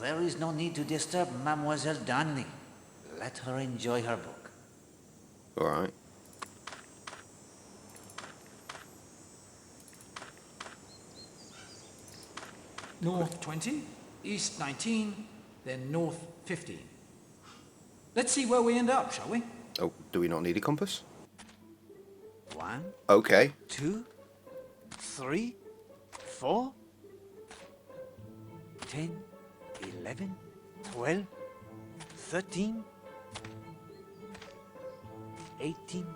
There is no need to disturb Mademoiselle Darnley. Let her enjoy her book. Alright. North 20, east 19, then north 15. Let's see where we end up, shall we? Oh, do we not need a compass? 1, Okay. 2, 3, 4, 10, 11, 12, 13, 18,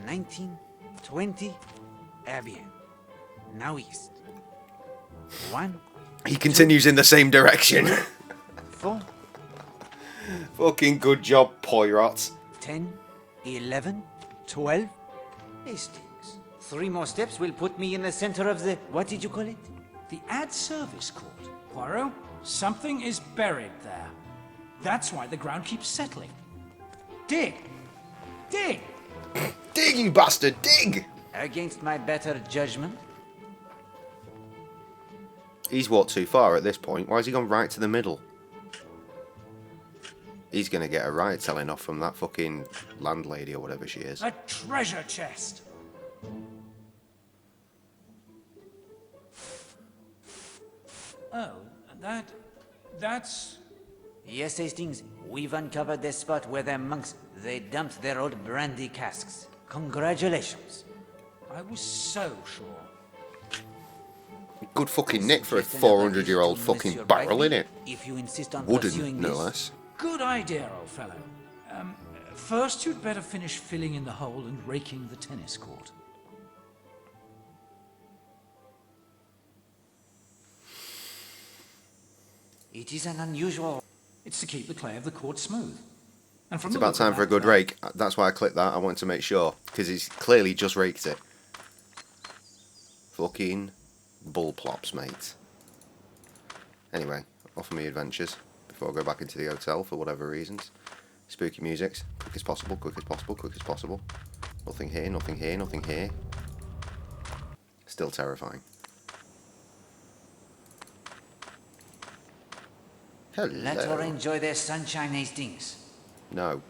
19, 20. Eh bien. Now east. 1. He continues in the same direction. 4. Fucking good job, Poirot. 10, 11, 12. Hastings. 3 more steps will put me in the center of the... What did you call it? The ad service court. Poirot, something is buried there. That's why the ground keeps settling. Dig! Dig! Dig, you bastard, dig! Against my better judgment. He's walked too far at this point. Why has he gone right to the middle? He's going to get a riot telling off from that fucking landlady or whatever she is. A treasure chest. Oh, that's... Yes, Hastings, we've uncovered the spot where the monks, they dumped their old brandy casks. Congratulations. I was so sure. Good fucking nick for a 400-year-old fucking barrel, innit? If you insist on Wooden, pursuing no this. less. Good idea, old fellow. First you'd better finish filling in the hole and raking the tennis court. It is an unusual... It's to keep the clay of the court smooth. And from It's the about look of time for a that, good rake. That's why I clicked that. I wanted to make sure. Because he's clearly just raked it. Fucking bull plops, mate. Anyway, off on my adventures. Before I go back into the hotel for whatever reasons. Spooky musics. Quick as possible, quick as possible, quick as possible. Nothing here, nothing here, nothing here. Still terrifying. Hello. Let her enjoy their sunshine, Hastings. No.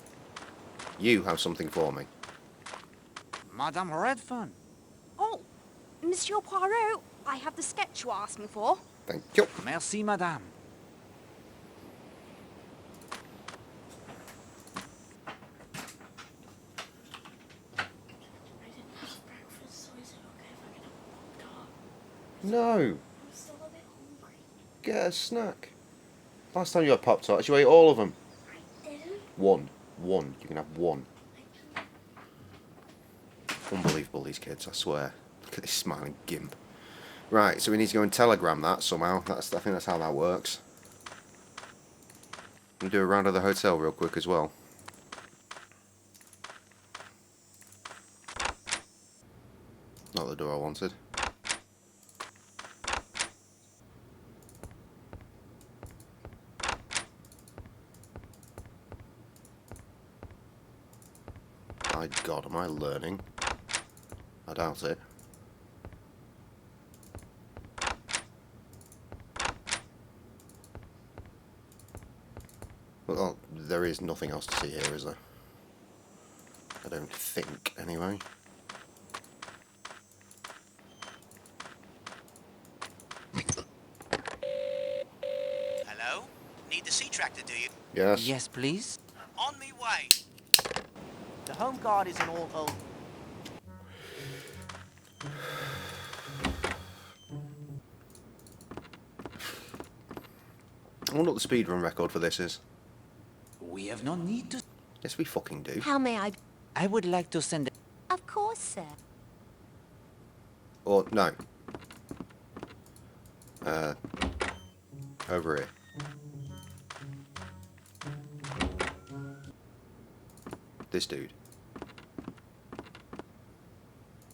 You have something for me. Madame Redfern. Oh, Monsieur Poirot, I have the sketch you asked me for. Thank you. Merci, madame. No. Get a snack. Last time you had Pop-Tarts, you ate all of them. One. You can have one. Unbelievable, these kids, I swear. Look at this smiling gimp. Right, so we need to go and telegram that somehow. I think that's how that works. We'll do a round of the hotel real quick as well. Not the door I wanted. My God, am I learning? I doubt it. Well, there is nothing else to see here, is there? I don't think, anyway. tractor, do you? Yes. Yes, please. On me way. The home guard isn't all old. I wonder what the speedrun record for this is. We have no need to... Yes, we fucking do. How may I... I would like to send... Of course, sir. Or, no. Over here. This dude.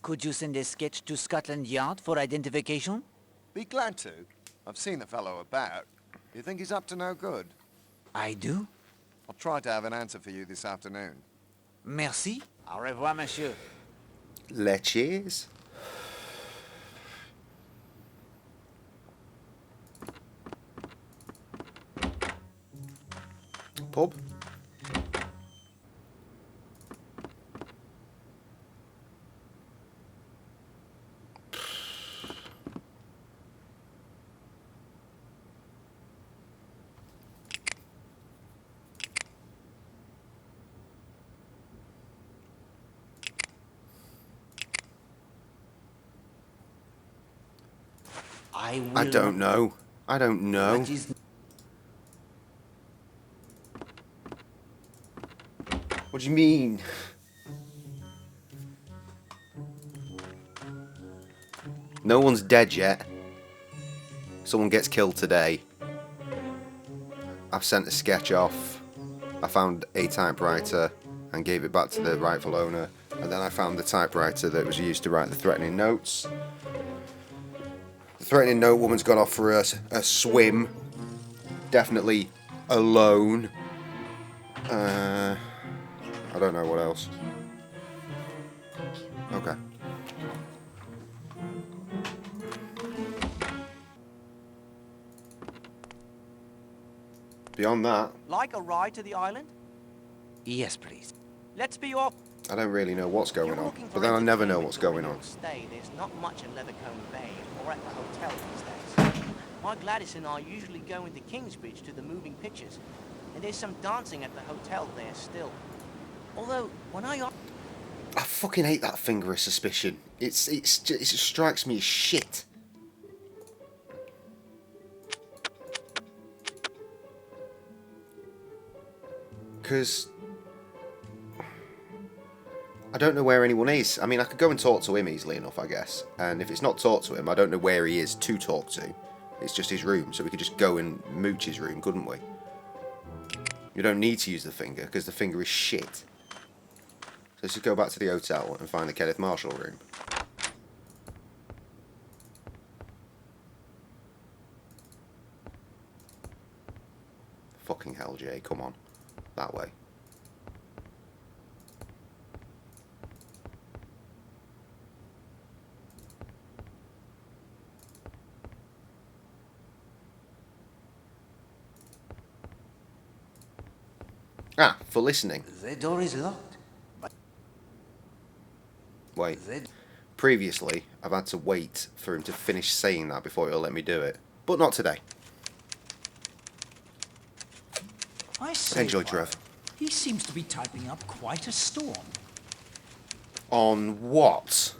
Could you send a sketch to Scotland Yard for identification? Be glad to. I've seen the fellow about. You think he's up to no good? I do. I'll try to have an answer for you this afternoon. Merci. Au revoir, monsieur. Leches. Pub. I don't know. I don't know. What do you mean? No one's dead yet. Someone gets killed today. I've sent a sketch off. I found a typewriter and gave it back to the rightful owner. And then I found the typewriter that was used to write the threatening notes. The threatening note woman's gone off for a swim. Definitely alone. I don't know what else. Okay. Beyond that, Like a ride to the island? Yes, please. Let's be off. I don't really know what's going on. But then I never know what's going on. Stay. There's not much at Leathercombe Bay or at the hotel these days. My Gladys and I usually go into Kingsbridge to the moving pictures, and there's some dancing at the hotel there still. Although, when I fucking hate that finger of suspicion. It strikes me as shit. Because I don't know where anyone is. I mean, I could go and talk to him easily enough, I guess. And if it's not talk to him, I don't know where he is to talk to. It's just his room, so we could just go and mooch his room, couldn't we? You don't need to use the finger, because the finger is shit. So let's just go back to the hotel and find the Kenneth Marshall room. Fucking hell, Jay, come on. That way. Ah, for listening. The door is locked. Wait. Previously, I've had to wait for him to finish saying that before he'll let me do it. But not today. I say, Enjoy, Trev. He seems to be typing up quite a storm. On what?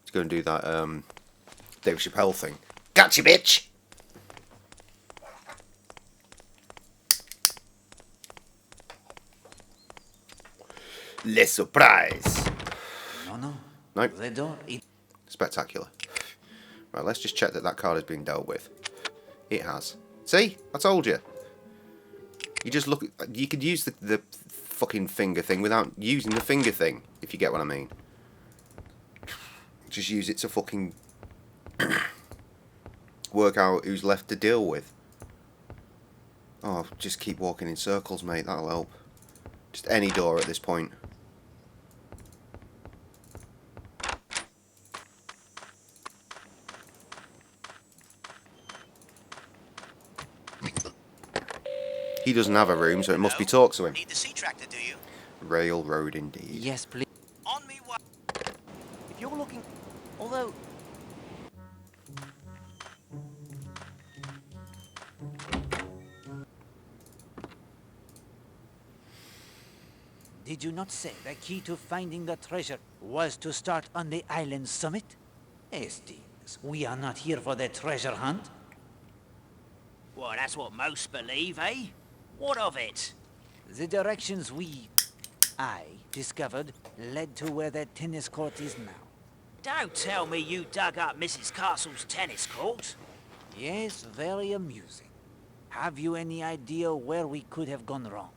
He's going to do that, Dave Chappelle thing. Gotcha, bitch! Le surprise! No. Nope. The door... Spectacular. Right, let's just check that that card has been dealt with. It has. See? I told you. You just look... You could use the fucking finger thing without using the finger thing, if you get what I mean. Just use it to fucking... work out who's left to deal with. Oh, just keep walking in circles, mate. That'll help. Just any door at this point. He doesn't have a room, so it must be talk to him. Need the sea tractor, do you? Railroad indeed. Yes, please. On me way. If you're looking... Did you not say the key to finding the treasure was to start on the island summit? Hastings, we are not here for the treasure hunt. Well, that's what most believe, eh? What of it? The directions I discovered led to where the tennis court is now. Don't tell me you dug up Mrs. Castle's tennis court. Yes, very amusing. Have you any idea where we could have gone wrong?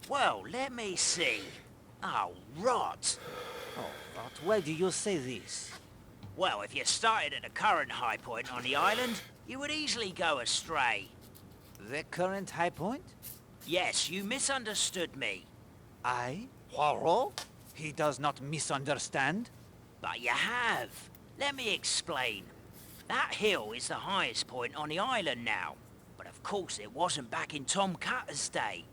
Well, let me see. Oh, rot. Oh, but why do you say this? Well, if you started at the current high point on the island, you would easily go astray. The current high point? Yes, you misunderstood me. I? Poirot? He does not misunderstand. But you have. Let me explain. That hill is the highest point on the island now. But of course it wasn't back in Tom Cutter's day.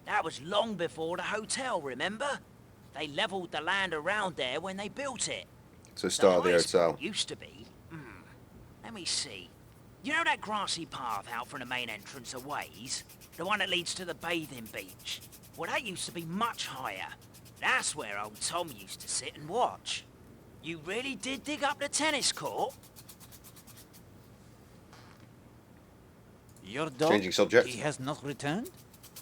That was long before the hotel, remember? They levelled the land around there when they built it. So start of the highest hotel. point used to be... let me see. You know that grassy path out from the main entrance a ways? The one that leads to the bathing beach? Well, that used to be much higher. That's where old Tom used to sit and watch. You really did dig up the tennis court? Your dog? Changing subject. He has not returned?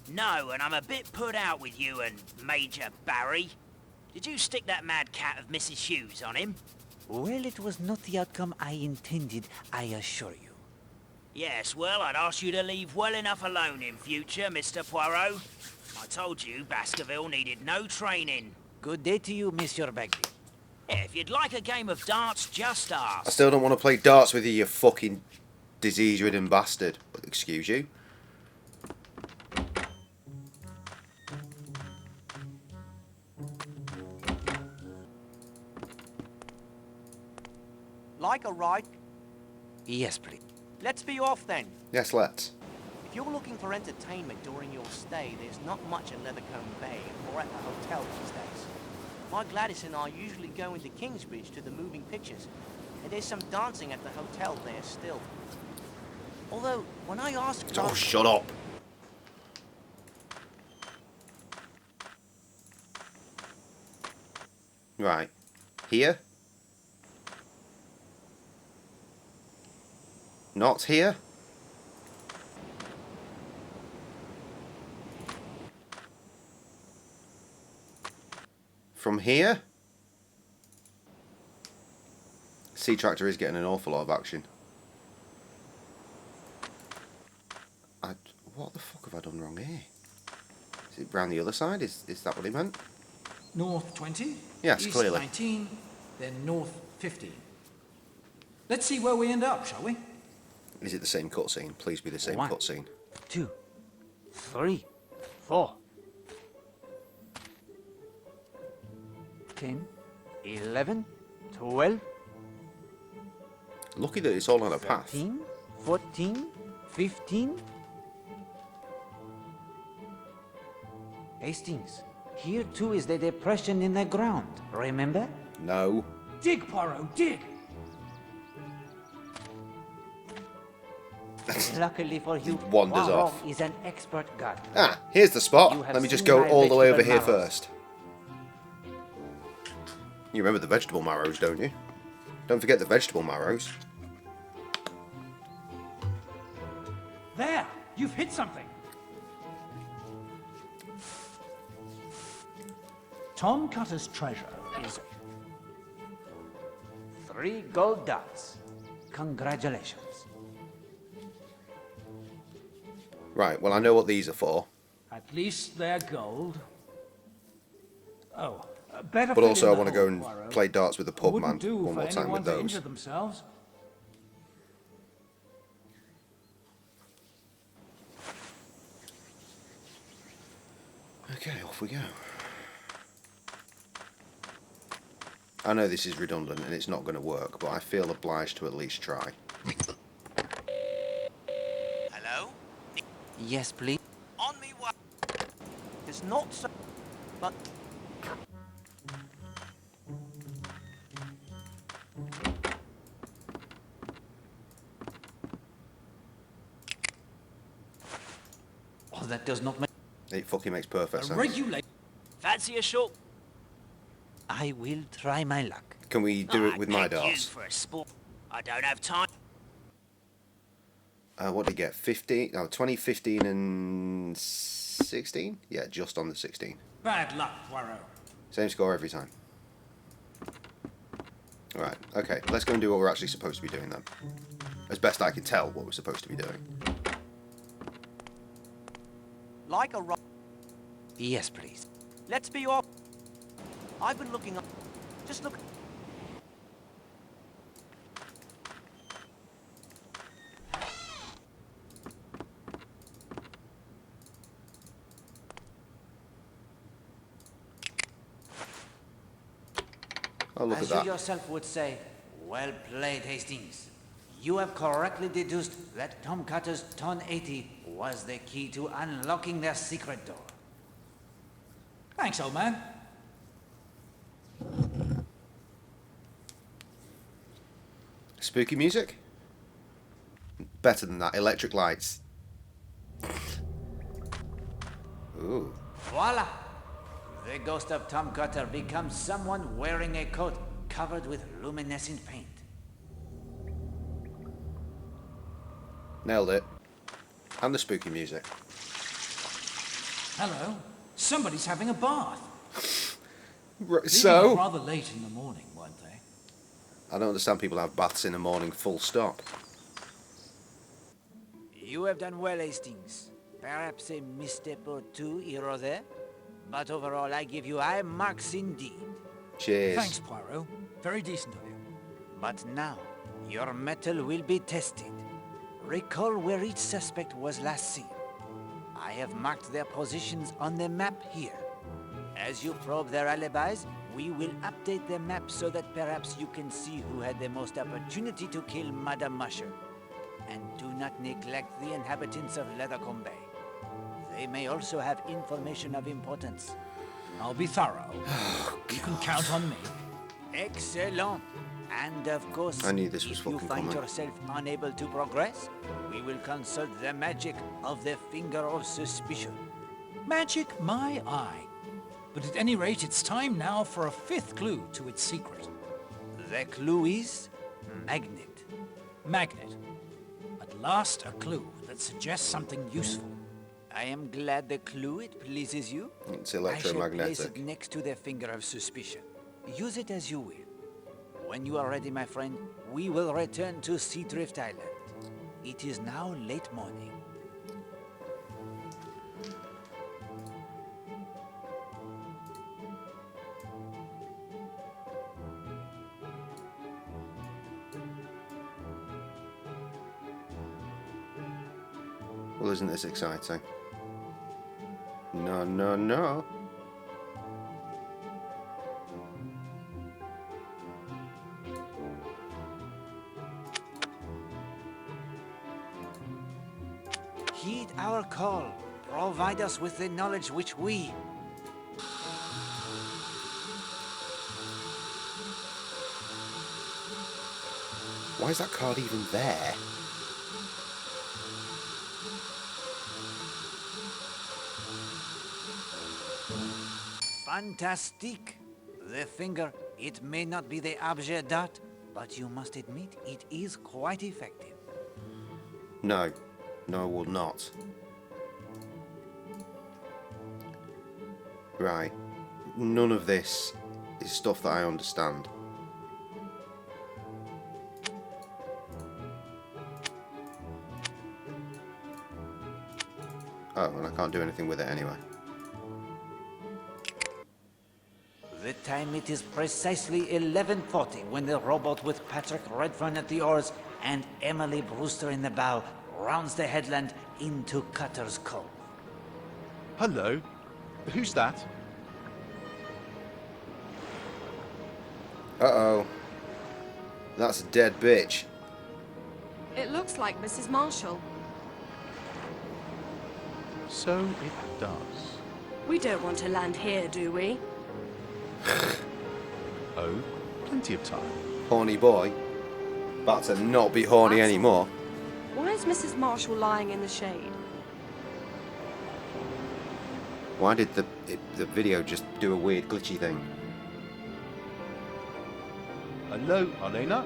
No, and I'm a bit put out with you and Major Barry. Did you stick that mad cat of Mrs. Hughes on him? Well, it was not the outcome I intended, I assure you. Yes, well, I'd ask you to leave well enough alone in future, Mr. Poirot. I told you Baskerville needed no training. Good day to you, Monsieur Bagby. Yeah, if you'd like a game of darts, just ask. I still don't want to play darts with you, you fucking disease-ridden bastard. Excuse you. Like a ride? Yes, please. Let's be off then. Yes, let's. If you're looking for entertainment during your stay, there's not much at Leathercombe Bay or at the hotel these days. My Gladys and I usually go into Kingsbridge to the moving pictures, and there's some dancing at the hotel there still. Although, when I asked... Oh, shut up. Right. Here? Not here? From here? Sea Tractor is getting an awful lot of action. What the fuck have I done wrong here? Is it round the other side? Is that what he meant? North 20? Yes, East clearly. 19, then north 15. Let's see where we end up, shall we? Is it the same cutscene? Please be the same 1, cutscene. 2, 3, 4, 10, 11, 12. Lucky that it's all on a path. 13, 14, 15. Hastings, here too is the depression in the ground, remember? No. Dig, Poirot, dig! Luckily for you, Wanders Poirot off. is an expert gardener. Ah, here's the spot. You have Let me just seen go my all the way over vegetable here marrows. first. You remember the vegetable marrows, don't you? Don't forget the vegetable marrows. There! You've hit something! Tom Cutter's treasure is... 3 gold dots. Congratulations. Right, well I know what these are for. At least they're gold. Oh, better But fill also in I the want to go hole, and Poirot. play darts with the pub man Wouldn't do one for more time anyone with to those. injure themselves. Okay, off we go. I know this is redundant and it's not going to work, but I feel obliged to at least try. Hello? Yes, please. On me way. It's not so... But... Oh, that does not make... It fucking makes perfect sense. Regulate. Fancy a short? I will try my luck. Can we do it with my I'd pick you darts? for a sport. I don't have time. What did he get? 15? No, 20, 15 and 16? Yeah, just on the 16. Bad luck, Poirot. Same score every time. Alright, okay, let's go and do what we're actually supposed to be doing then. As best I can tell what we're supposed to be doing. Like a rock. Yes, please. Let's be off. I've been looking up. Just look. Oh, look As at that. you yourself would say, well played, Hastings. You have correctly deduced that Tom Cutter's Ton 80 was the key to unlocking their secret door. Thanks, old man. Spooky music? Better than that, electric lights. Ooh. Voila! The ghost of Tom Cutter becomes someone wearing a coat covered with luminescent paint. Nailed it. And the spooky music. Hello. Somebody's having a bath. So? Leaving rather late in the morning, weren't they? I don't understand people have baths in the morning, full stop. You have done well, Hastings. Perhaps a misstep or two here or there, but overall I give you high marks indeed. Cheers. Thanks, Poirot. Very decent of you. But now, your mettle will be tested. Recall where each suspect was last seen. I have marked their positions on the map here. As you probe their alibis, we will update the map so that perhaps you can see who had the most opportunity to kill Madame Musher. And do not neglect the inhabitants of Leathercombe Bay. They may also have information of importance. I'll be thorough. You can count on me. Excellent. And of course, I knew this was if you fucking find coming. yourself unable to progress, we will consult the magic of the Finger of Suspicion. Magic my eye. But at any rate, it's time now for a fifth clue to its secret. The clue is magnet. Magnet. At last, a clue that suggests something useful. I am glad the clue it pleases you. It's I shall place electromagnetic. it next to the Finger of Suspicion. Use it as you will. When you are ready, my friend, we will return to Seadrift Island. It is now late morning. Well, isn't this exciting? No, no, no. Heed our call. Provide us with the knowledge which we... Why is that card even there? Fantastic. The finger, it may not be the objet d'art, but you must admit it is quite effective. No. No, I will not. Right. None of this is stuff that I understand. Oh, and I can't do anything with it anyway. The time it is precisely 11:40 when the rowboat with Patrick Redfern at the oars and Emily Brewster in the bow rounds the headland into Cutter's Cove. Hello. Who's that? Uh-oh. That's a dead bitch. It looks like Mrs. Marshall. So it does. We don't want to land here, do we? Oh, plenty of time. Horny boy. About to not be horny anymore. Why is Mrs. Marshall lying in the shade? Why did the video just do a weird glitchy thing? Hello, Elena?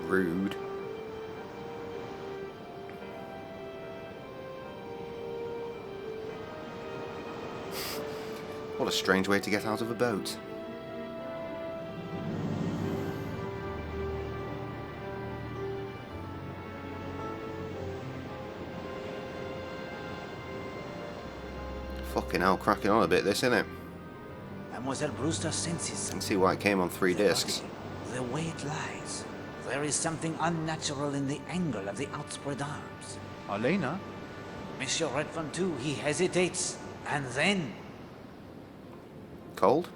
Rude. What a strange way to get out of a boat. Fucking hell, cracking on a bit this, isn't it? Mademoiselle Brewster senses You can see why it came on 3 discs. the way it lies. There is something unnatural in the angle of the outspread arms. Elena? Monsieur Redfern too, he hesitates, and then... Cold?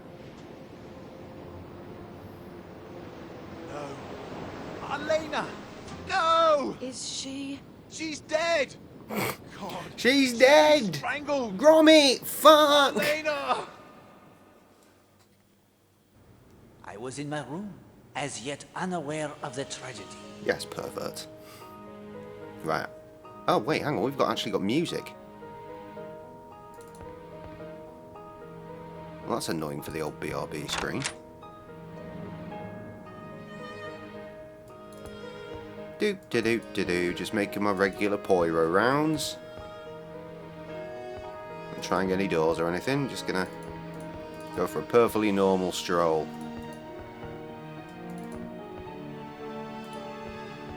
No. Elena! No! Is she? She's dead! God. She's dead! Strangled! Gromit! Fuck! Elena! I was in my room, as yet unaware of the tragedy. Yes, pervert. Right. Oh, wait, hang on. We've actually got music. Well, that's annoying for the old BRB screen. Do. Just making my regular Poirot rounds. Not trying any doors or anything. Just gonna go for a perfectly normal stroll.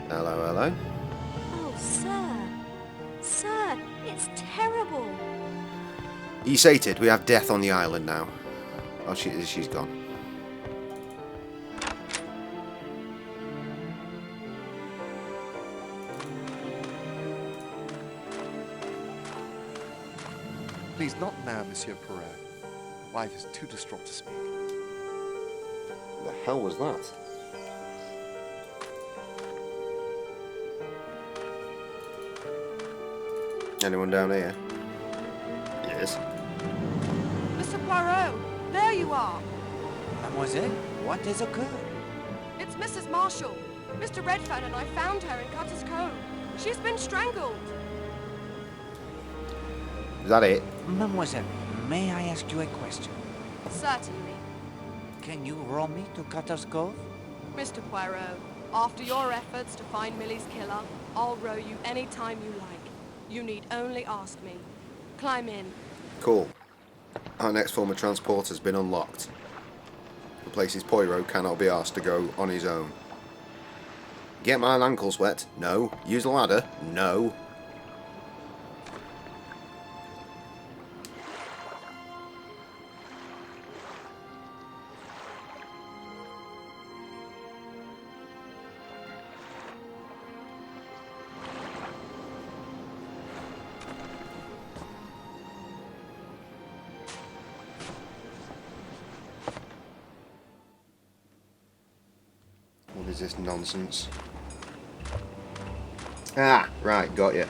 Hello, hello. Oh, sir. Sir, it's terrible. You sated, we have death on the island now. Oh, she's gone. Please, not now, Monsieur Perret. Wife is too distraught to speak. The hell was that? Anyone down here? Yes. Mr. Poirot, there you are. Mademoiselle, what has occurred? It's Mrs. Marshall. Mr. Redfern and I found her in Cutter's Cove. She's been strangled. Is that it? Mademoiselle, may I ask you a question? Certainly. Can you row me to Cutter's Cove? Mr. Poirot, after your efforts to find Millie's killer, I'll row you any time you like. You need only ask me. Climb in. Cool. Our next form of transport has been unlocked. The places Poirot cannot be asked to go on his own. Get my ankles wet? No. Use a ladder? No. What is this nonsense? Ah, right, got you.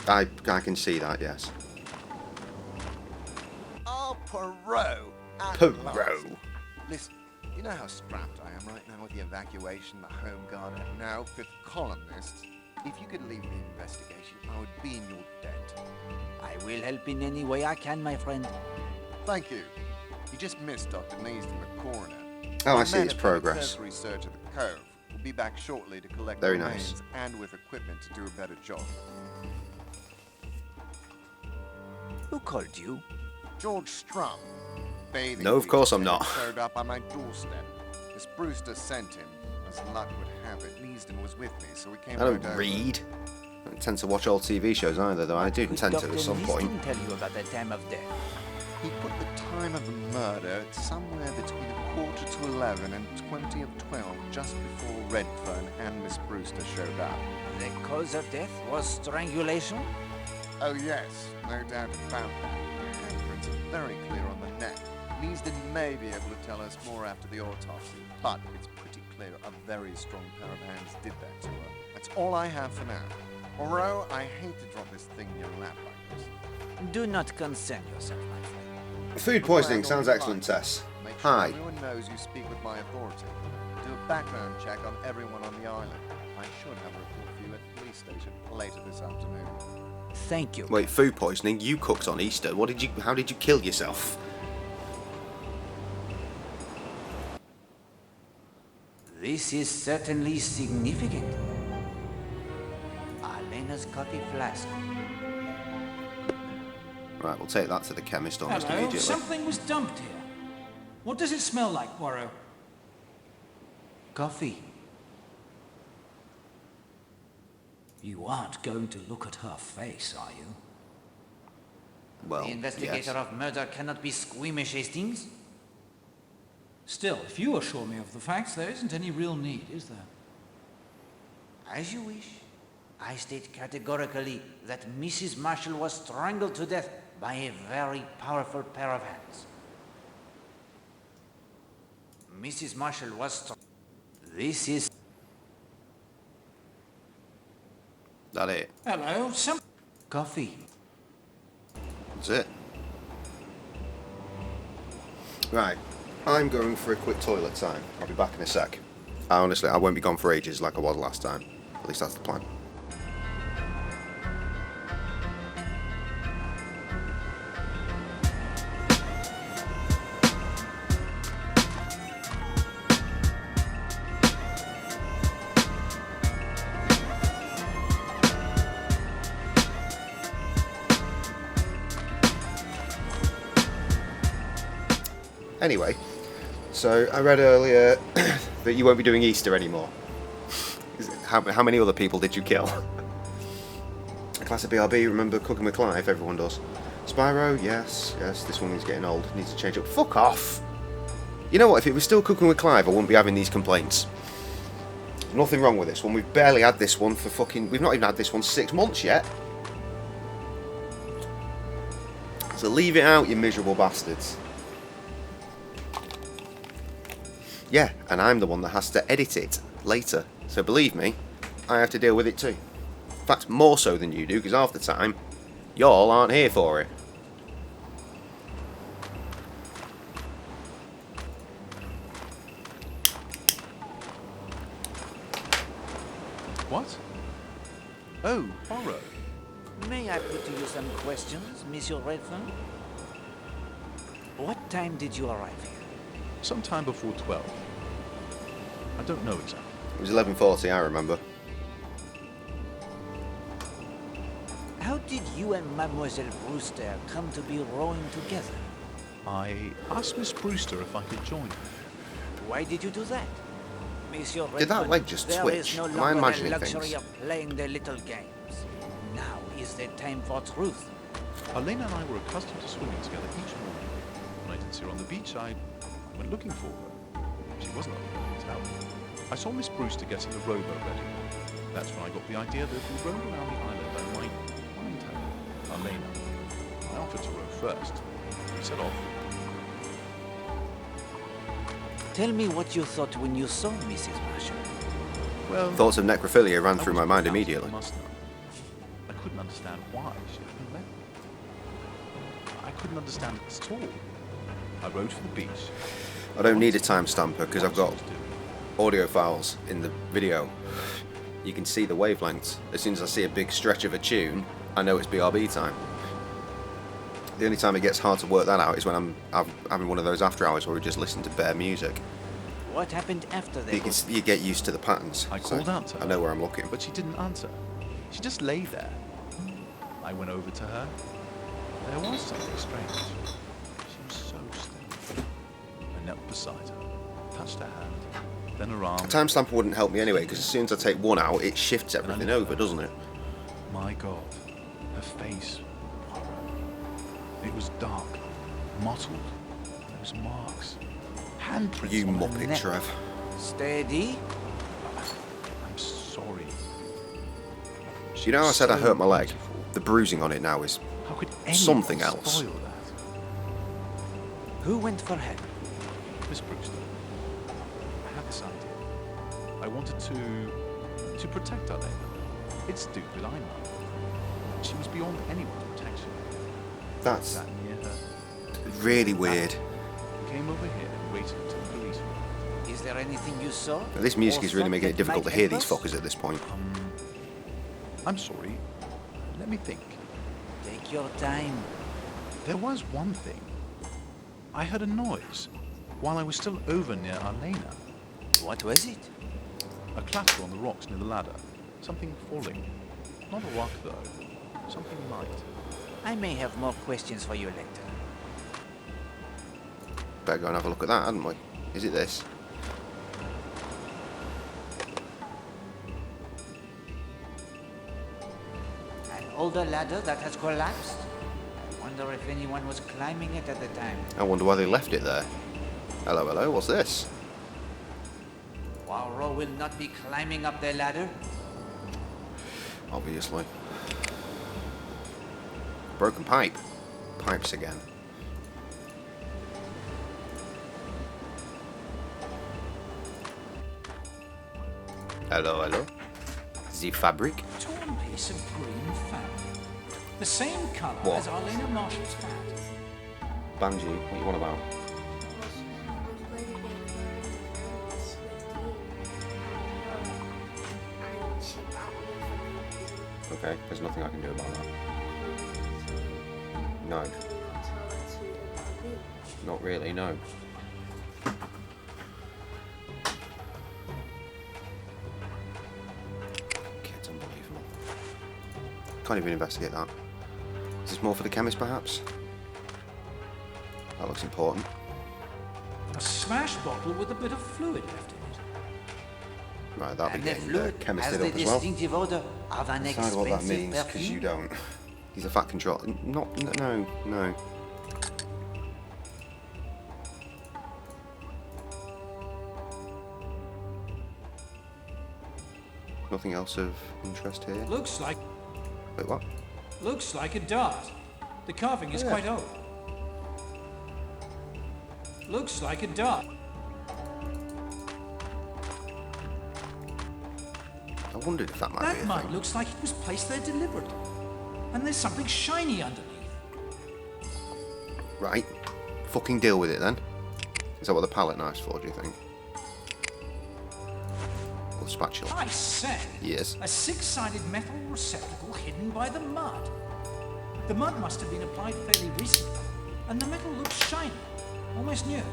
I can see that, yes. Oh, Perot! Perot! Listen, you know how strapped I am right now with the evacuation, the Home Guard, and now fifth columnists? If you could leave the investigation, I would be in your debt. I will help in any way I can, my friend. Thank you. You just missed Dr. Neaston, the coroner. Oh, I My see, men it's have done a progress. cursory search of the cove. We'll be back shortly to collect Very the nice. remains and with equipment to do a better job. Who called you? George Strum. Bathing No, of course I'm not. showed up on my doorstep. Miss Brewster sent him. As luck would have it, Neaston was with me, so we came I don't right over. read. I don't tend to watch old TV shows either, though I do intend to at some point. Dr. Neaston tell you about the time of death? He put the time of the murder at somewhere between 11:15 and 12:20, just before Redfern and Miss Brewster showed up. The cause of death was strangulation? Oh yes, no doubt about that. The handprints are very clear on the neck. Neaston may be able to tell us more after the autopsy, but it's pretty clear a very strong pair of hands did that to her. That's all I have for now. Poirot, I hate to drop this thing in your lap like this. Do not concern yourself, my friend. Food poisoning sounds excellent, Tess. Make sure Hi. everyone knows you speak with my authority. Do a background check on everyone on the island. I should have a report for you at the police station later this afternoon. Thank you. Wait, food poisoning? You cooked on Easter. How did you kill yourself? This is certainly significant. Elena's coffee flask. Right, we'll take that to the chemist almost Hello, immediately. something was dumped here. What does it smell like, Poirot? Coffee. You aren't going to look at her face, are you? Well, The investigator yes. of murder cannot be squeamish, Hastings. Still, if you assure me of the facts, there isn't any real need, is there? As you wish. I state categorically that Mrs. Marshall was strangled to death by a very powerful pair of hands. Mrs. Marshall was This is... That it? Hello, some... Coffee. That's it. Right. I'm going for a quick toilet time. I'll be back in a sec. Honestly, I won't be gone for ages like I was last time. At least that's the plan. Anyway, so I read earlier that you won't be doing Easter anymore. How many other people did you kill? Class of BRB, remember Cooking with Clive? Everyone does. Spyro, yes, this one is getting old. Needs to change up. Fuck off! You know what, if it was still Cooking with Clive, I wouldn't be having these complaints. Nothing wrong with this one. We've barely had this one for fucking... We've not even had this one 6 months yet. So leave it out, you miserable bastards. Yeah, and I'm the one that has to edit it later. So believe me, I have to deal with it too. In fact, more so than you do, because half the time, y'all aren't here for it. What? Oh, Poirot. May I put to you some questions, Monsieur Redfern? What time did you arrive here? Sometime before 12. I don't know exactly. It was 11:40, I remember. How did you and Mademoiselle Brewster come to be rowing together? I asked Miss Brewster if I could join her. Why did you do that? Monsieur Did that Redfern, leg just there twitch? is no Am I longer imagining the luxury things? of playing their little games. Now is the time for truth. Elena and I were accustomed to swimming together each morning. When I didn't see her on the beach, I went looking for her. She wasn't on the hotel. I saw Miss Brewster getting a rowboat ready. That's when I got the idea that if we rowed around the island, I might find her, Elena. I offered to row first. We set off. Tell me what you thought when you saw Mrs. Marshall. Well, Thoughts of necrophilia ran I through was my mind put out, immediately. I must know. I couldn't understand why she hadn't met me. I couldn't understand it at all. I rowed for the beach. I don't need a timestamper because I've got audio files in the video. You can see the wavelengths. As soon as I see a big stretch of a tune, I know it's BRB time. The only time it gets hard to work that out is when I'm having one of those after hours where we just listen to bare music. What happened after that? You get used to the patterns. I called out to her. I know where I'm looking. But she didn't answer. She just lay there. I went over to her. There was something strange. She was so still. I knelt beside her, touched her hand, then her arm. A timestamper wouldn't help me anyway, because as soon as I take one out, it shifts everything over, doesn't it? My God, her face. It was dark, mottled. Those marks. Handprints You on her muppet, neck. Trev. Steady. I'm sorry. You know how I said I hurt my leg? The bruising on it now is How could anyone something else. spoil that? Who went for help? Miss Brewster. I had this idea. I wanted to protect Elena. It's stupid, I know. She was beyond anyone's protection. That's Sat near her. really weird. came over here and waited until the police arrived. Is there anything you saw? This music is really Or making it thought difficult to might hear help these us? fuckers at this point. I'm sorry. Let me think. Take your time. There was one thing. I heard a noise while I was still over near Arlena. What was it? A clatter on the rocks near the ladder. Something falling. Not a rock, though. Something light. I may have more questions for you later. Better go and have a look at that, hadn't we? Is it this? An older ladder that has collapsed? I wonder if anyone was climbing it at the time. I wonder why they left it there. Hello, hello, what's this? Poirot will not be climbing up the ladder. Obviously. Broken pipe. Pipes again. Hello, hello. The fabric. Torn piece of green fabric. The same colour What? as Arlena Marshall's hat. Banji, what you want about? Okay, there's nothing I can do about that. No. Not really, no. It's unbelievable. Can't even investigate that. Is this more for the chemist, perhaps? That looks important. A smashed bottle with a bit of fluid left in it. Right, that'll And be the getting fluid chemist has it the up as well. distinctive odor of an Decide what that expensive means, because perfume. you don't. He's a fat control. No. Nothing else of interest here. Looks like Wait, what? a dart. The carving is Yeah. quite old. Looks like a dart. I wondered if that might be That a mud thing. looks like it was placed there deliberately. And there's something shiny underneath. Right. Fucking deal with it then. Is that what the palette knife's for, do you think? Or the spatula? I say, Yes. a six-sided metal receptacle hidden by the mud. The mud must have been applied fairly recently, and the metal looks shiny, almost new. More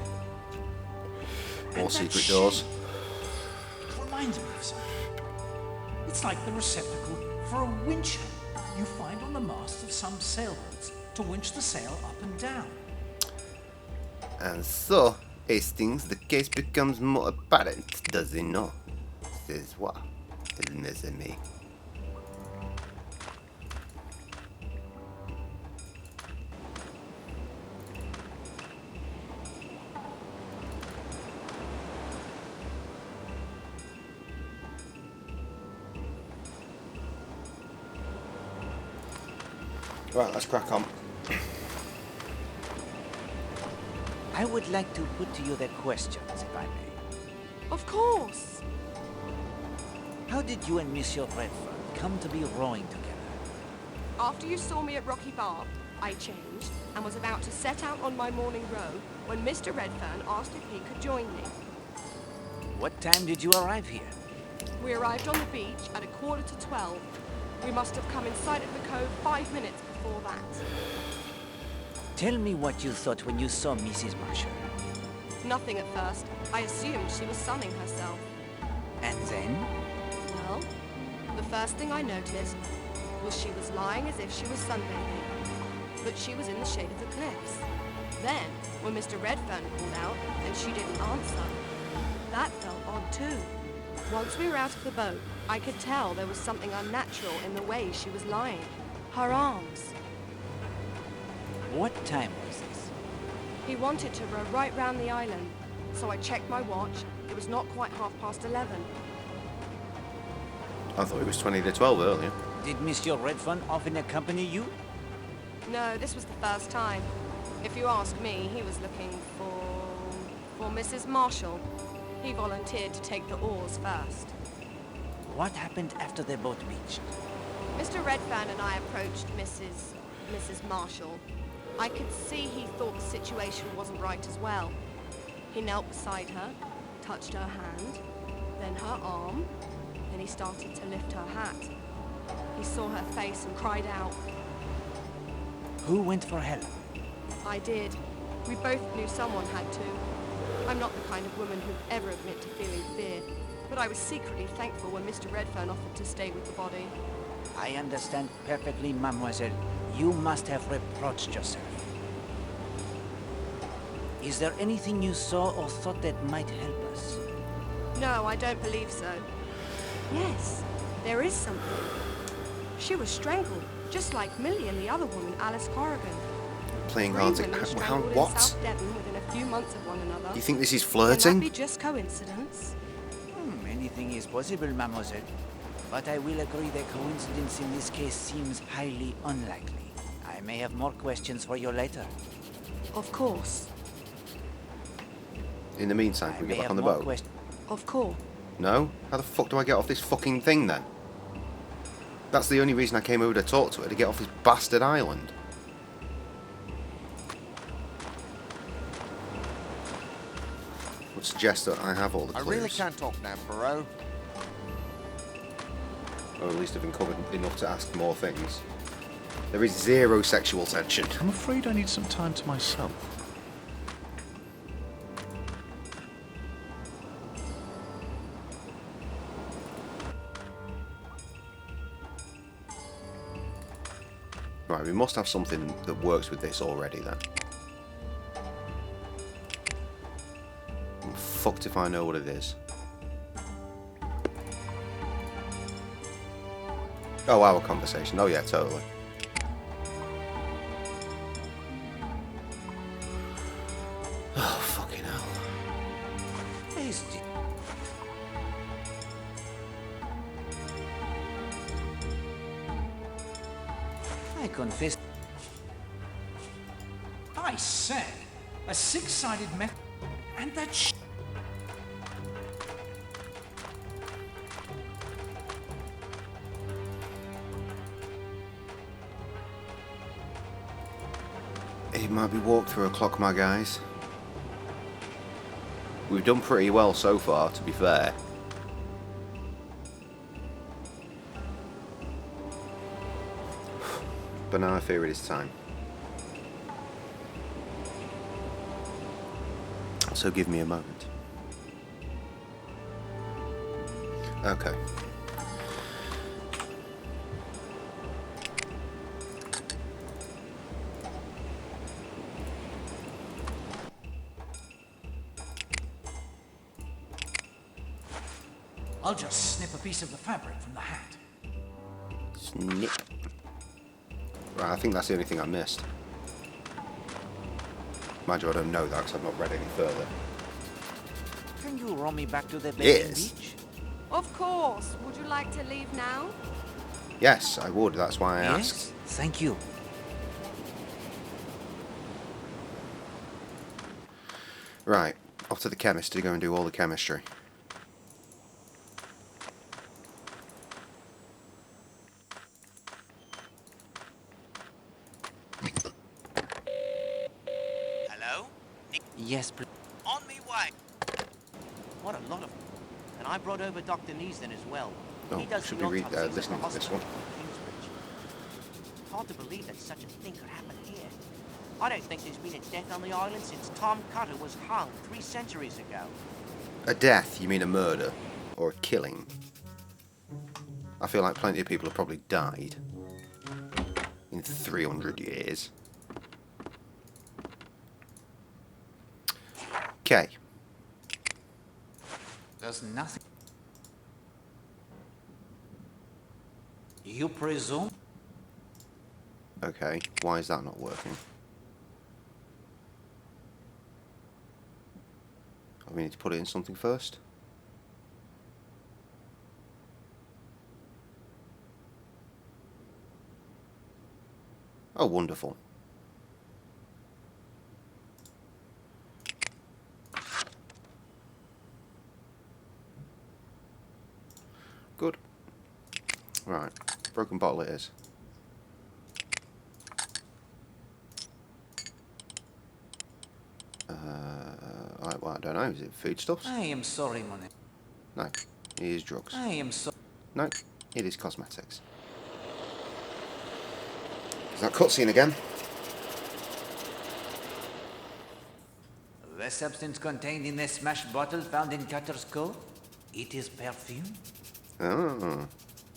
And that secret shape, doors. It reminds me of something. It's like the receptacle for a winch handle you find on the masts of some sailboats to winch the sail up and down. And so, Hastings, the case becomes more apparent, does it not? C'est what, mes amis. Right, let's crack on. I would like to put to you the questions, if I may. Of course. How did you and Monsieur Redfern come to be rowing together? After you saw me at Rocky Bar, I changed and was about to set out on my morning row when Mr. Redfern asked if he could join me. What time did you arrive here? We arrived on the beach at 11:45. We must have come in sight of the cove 5 minutes before that. Tell me what you thought when you saw Mrs. Marshall. Nothing at first. I assumed she was sunning herself. And then? Well, the first thing I noticed was she was lying as if she was sunbathing, but she was in the shade of the cliffs. Then, when Mr. Redfern called out and she didn't answer, that felt odd too. Once we were out of the boat, I could tell there was something unnatural in the way she was lying. Her arms. What time was this? He wanted to row right round the island, so I checked my watch. It was not quite 11:30. I thought it was 20 to 12 earlier. Did Monsieur Redfern often accompany you? No, this was the first time. If you ask me, he was looking for Mrs. Marshall. He volunteered to take the oars first. What happened after the boat beached? Mr. Redfern and I approached Mrs. Marshall. I could see he thought the situation wasn't right as well. He knelt beside her, touched her hand, then her arm, then he started to lift her hat. He saw her face and cried out. Who went for help? I did. We both knew someone had to. I'm not the kind of woman who'd ever admit to feeling fear, but I was secretly thankful when Mr. Redfern offered to stay with the body. I understand perfectly, mademoiselle. You must have reproached yourself. Is there anything you saw or thought that might help us? No, I don't believe so. Yes, there is something. She was strangled, just like Millie and the other woman, Alice Corrigan. Playing Three hard to... women strangled in What? South Devon within a few months of one another. Do you think this is Can flirting? that be just coincidence? Anything is possible, mademoiselle. But I will agree that coincidence in this case seems highly unlikely. I may have more questions for you later. Of course. In the meantime, can we get back on the boat? Of course. No? How the fuck do I get off this fucking thing then? That's the only reason I came over to talk to her, to get off this bastard island. Would suggest that I have all the clues. I really can't talk now, Poirot. Or at least have uncovered enough to ask more things. There is zero sexual tension. I'm afraid I need some time to myself. Right, we must have something that works with this already then. I'm fucked if I know what it is. Oh, our conversation. Oh yeah, totally. Oh, fucking hell. I confess. I say, a six-sided method, and that It might be walkthrough o'clock, my guys. We've done pretty well so far, to be fair. But now I fear it is time. So give me a moment. Okay. I'll just snip a piece of the fabric from the hat. Snip. Right, I think that's the only thing I missed. Mind you, I don't know that because I've not read any further. Can you row me back to the bathing Yes. beach? Of course. Would you like to leave now? Yes, I would. That's why I asked. Yes, thank you. Right, off to the chemist to go and do all the chemistry. Hello? Yes, please. On me way. What a lot of... And I brought over Dr. Neasden as well. Oh, He does should the we autopsies listening at the to this hospital one? in Kingsbridge. It's hard to believe that such a thing could happen here. I don't think there's been a death on the island since Tom Cutter was hung 3 centuries ago. A death? You mean a murder? Or a killing? I feel like plenty of people have probably died in 300 years. Okay. There's nothing. You presume? Okay, why is that not working? We need to put it in something first. Oh, wonderful. Good. Right, broken bottle it is. Well, I don't know. Is it foodstuffs? I am sorry, Monet. No, it is drugs. I am so... No, it is cosmetics. Is that cutscene again? The substance contained in the smashed bottle found in Cutter's Cove? It is perfume? Oh,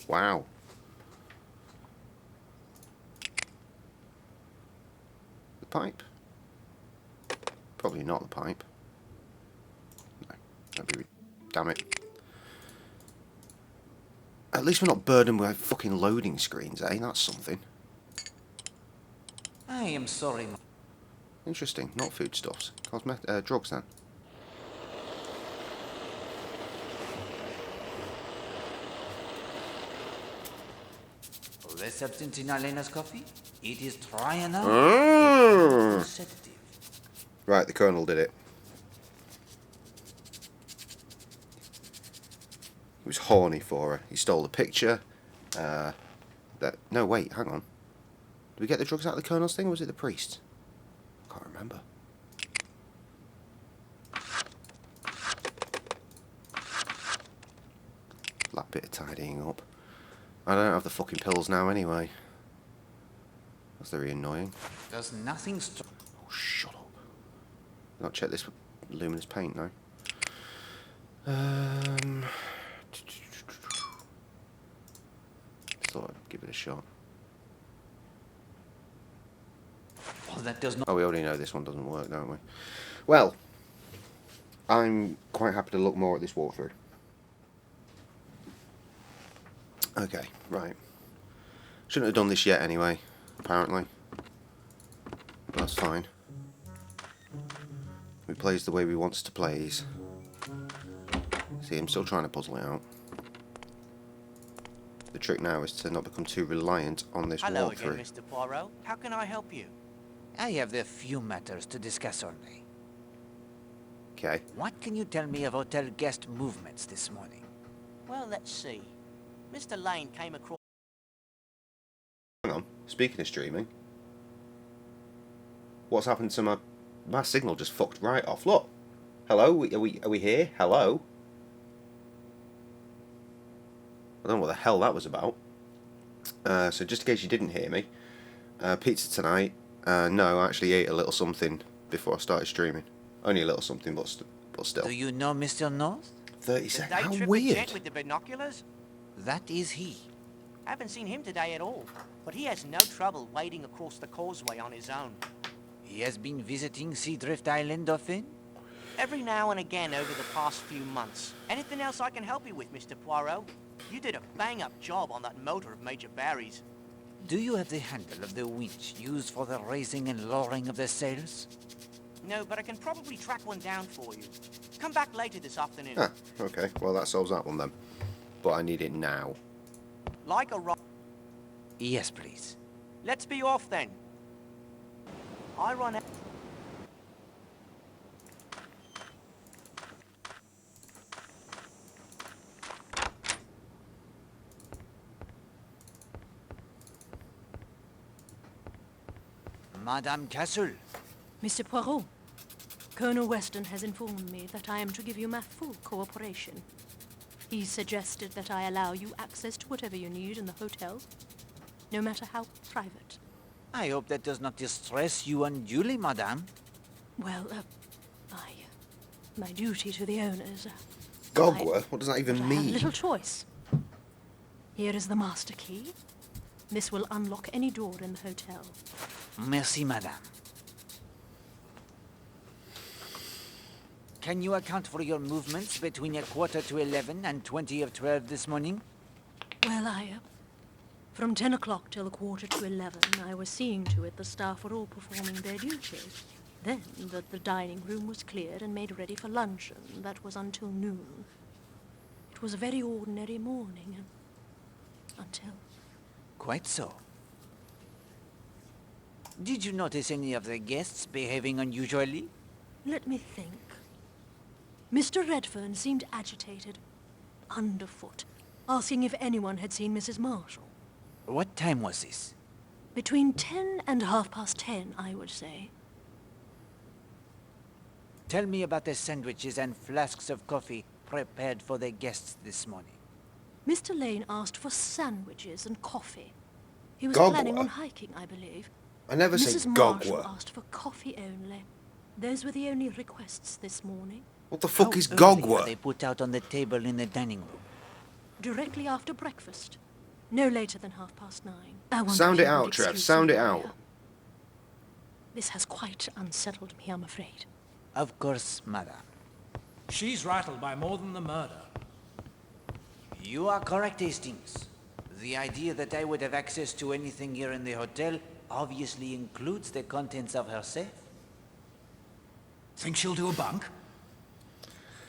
wow. The pipe? Probably not the pipe. No, that'd be... Damn it. At least we're not burdened with fucking loading screens, eh? That's something. I am sorry. Interesting. Not foodstuffs. Drugs then. The substance in Elena's coffee? It is trianol. Oh. Sedative. Right, the Colonel did it. He was horny for her. He stole the picture. No, wait, hang on. Did we get the drugs out of the Colonel's thing, or was it the priest? I can't remember. That bit of tidying up. I don't have the fucking pills now anyway. That's very annoying. Does nothing Oh, shut up. Not check this luminous paint now. Thought I'd give it a shot. Well, that does not... Oh, we already know this one doesn't work, don't we? Well, I'm quite happy to look more at this walkthrough. Okay, right. Shouldn't have done this yet anyway, apparently. But that's fine. He plays the way we wants to plays. See, I'm still trying to puzzle it out. The trick now is to not become too reliant on this Hello walkthrough. again, Mr. Poirot. How can I help you? I have a few matters to discuss only. Okay. What can you tell me of hotel guest movements this morning? Well, let's see. Mr. Lane came across... Hang on. Speaking of streaming, what's happened to my signal? Just fucked right off. Look. Hello. Are we here? Hello. I don't know what the hell that was about. So just in case you didn't hear me, pizza tonight. No, I actually ate a little something before I started streaming. Only a little something, but still. Do you know Mr. North? 30 seconds. How The weird. gent with the binoculars? That is he. Haven't seen him today at all, but he has no trouble wading across the causeway on his own. He has been visiting Seadrift Island often? Every now and again over the past few months. Anything else I can help you with, Mr. Poirot? You did a bang-up job on that motor of Major Barry's. Do you have the handle of the winch used for the raising and lowering of the sails? No, but I can probably track one down for you. Come back later this afternoon. Ah, okay. Well, that solves that one then. But I need it now. Like a rock. Yes, please. Let's be off then. I run out. Madame Castle. Mr. Poirot, Colonel Weston has informed me that I am to give you my full cooperation. He suggested that I allow you access to whatever you need in the hotel, no matter how private. I hope that does not distress you unduly, madame. Well, my duty to the owners... Gogwa? What does that even I have mean? little choice. Here is the master key. This will unlock any door in the hotel. Merci, madame. Can you account for your movements between 11:15 and 12 this morning? Well, from 10 o'clock till 11:15, I was seeing to it the staff were all performing their duties. Then the dining room was cleared and made ready for luncheon. That was until noon. It was a very ordinary morning, until... Quite so. Did you notice any of the guests behaving unusually? Let me think. Mr. Redfern seemed agitated, underfoot, asking if anyone had seen Mrs. Marshall. What time was this? Between 10 and 10:30, I would say. Tell me about the sandwiches and flasks of coffee prepared for the guests this morning. Mr. Lane asked for sandwiches and coffee. He was Gogwa? planning on hiking, I believe. I never say Mrs. Marshall gogwa. asked for coffee only. Those were the only requests this morning. What the fuck is How early gogwa? are they put out on the table in the dining room? Directly after breakfast. No later than 9:30. I wonder Sound if it you would out, Trev. excuse Sound me, it out. Maria. This has quite unsettled me, I'm afraid. Of course, madam. She's rattled by more than the murder. You are correct, Hastings. The idea that I would have access to anything here in the hotel obviously includes the contents of her safe. Think she'll do a bunk?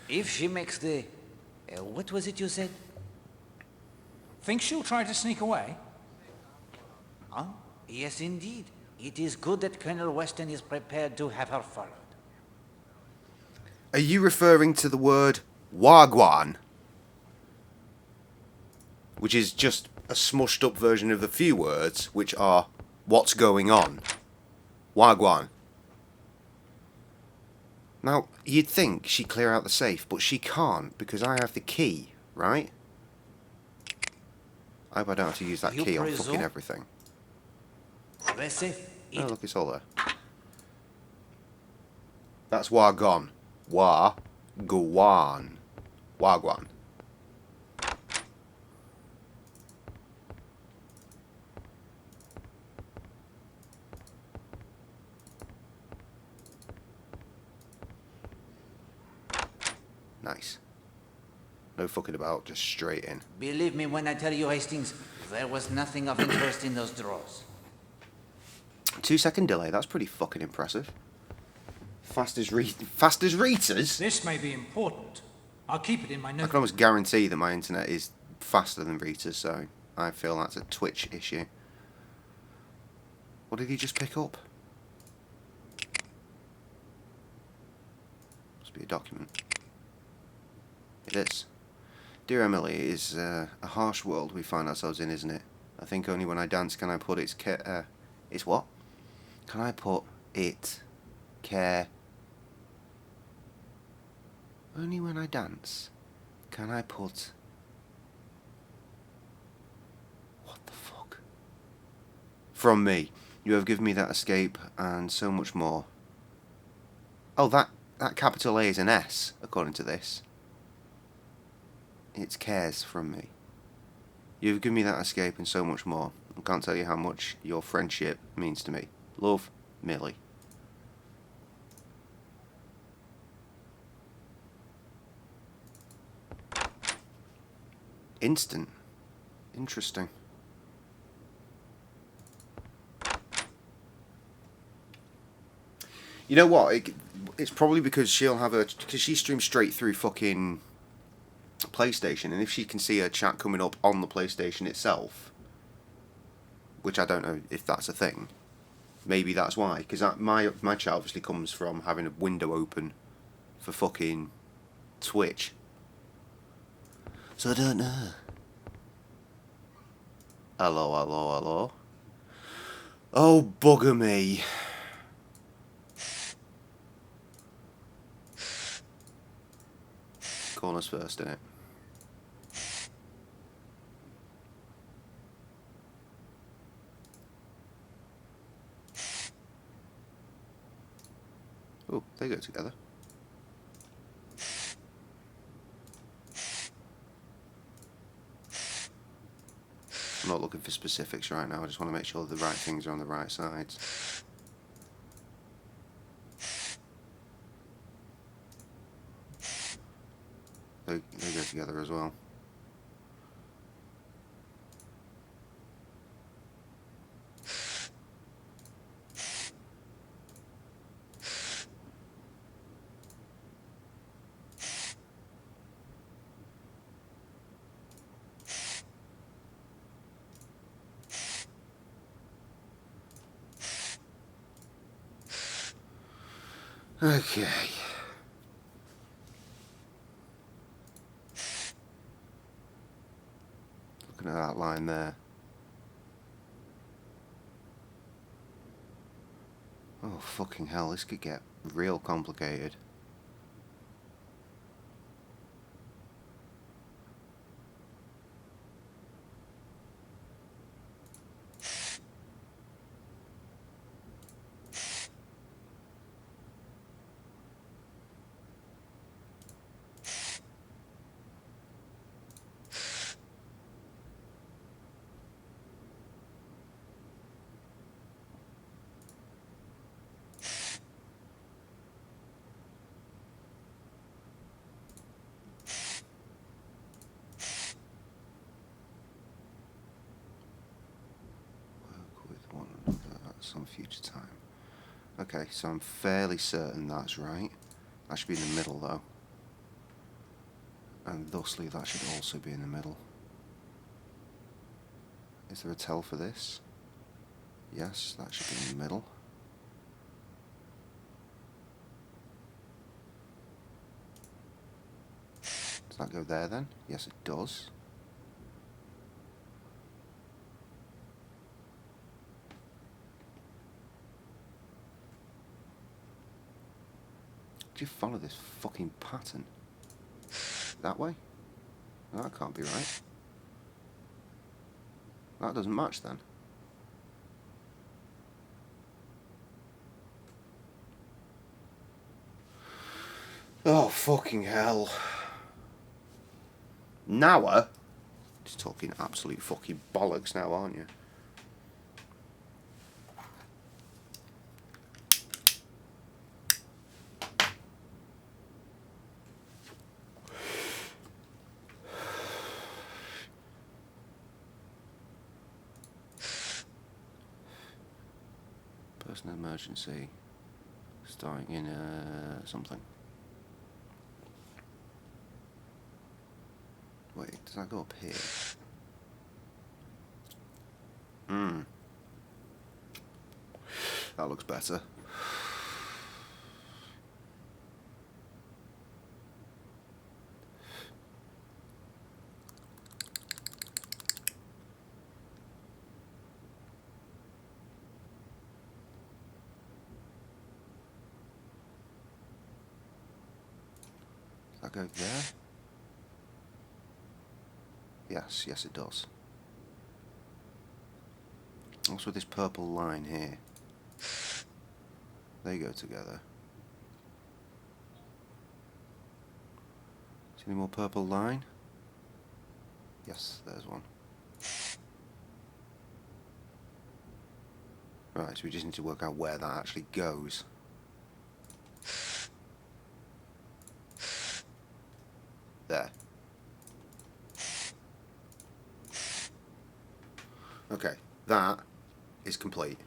If she makes the... what was it you said? Think she'll try to sneak away? Oh, yes indeed. It is good that Colonel Weston is prepared to have her followed. Are you referring to the word wagwan? Which is just a smushed up version of the few words which are what's going on. Wagwan. Now, you'd think she'd clear out the safe, but she can't because I have the key, right? I hope I don't have to use that You key on presume? fucking everything. The safe... Oh, look, it's all there. That's Wagon. Wa-gwan. Wagwan. Nice. No fucking about, just straight in. Believe me when I tell you, Hastings, there was nothing of interest in those drawers. 2-second delay, that's pretty fucking impressive. Fast as Rita's? This may be important. I'll keep it in my I notebook. can almost guarantee that my internet is faster than Rita's, so I feel that's a Twitch issue. What did he just pick up? Must be a document. It is. Dear Emily, it is a harsh world we find ourselves in, isn't it? I think only when I dance can I put its care... It's what? Can I put it... care... Only when I dance can I put... What the fuck? From me. You have given me that escape and so much more. Oh, that capital A is an S, according to this. It's cares from me. You've given me that escape and so much more. I can't tell you how much your friendship means to me. Love, Millie. Instant. Interesting. You know what? It's probably because she'll have a... Because she streams straight through fucking PlayStation, and if she can see her chat coming up on the PlayStation itself, which I don't know if that's a thing, maybe that's why. Because my chat obviously comes from having a window open for fucking Twitch. So I don't know. Hello, hello, hello. Oh, bugger me. Corners first, innit? Oh, they go together. I'm not looking for specifics right now, I just want to make sure the right things are on the right sides. They go together as well. Okay. Looking at that line there. Oh, fucking hell, this could get real complicated. some future time. Okay, so I'm fairly certain that's right. That should be in the middle though. And thusly that should also be in the middle. Is there a tell for this? Yes, that should be in the middle. Does that go there then? Yes, it does. Do you follow this fucking pattern? That way? No, that can't be right. That doesn't match then. Oh, fucking hell. Now, just talking absolute fucking bollocks now, aren't you? Personal emergency. Starting in something. Wait, does that go up here? That looks better. Does that go there? Yes, yes it does. What's with this purple line here? They go together. See any more purple line? Yes, there's one. Right, so we just need to work out where that actually goes. There. Okay, that is complete.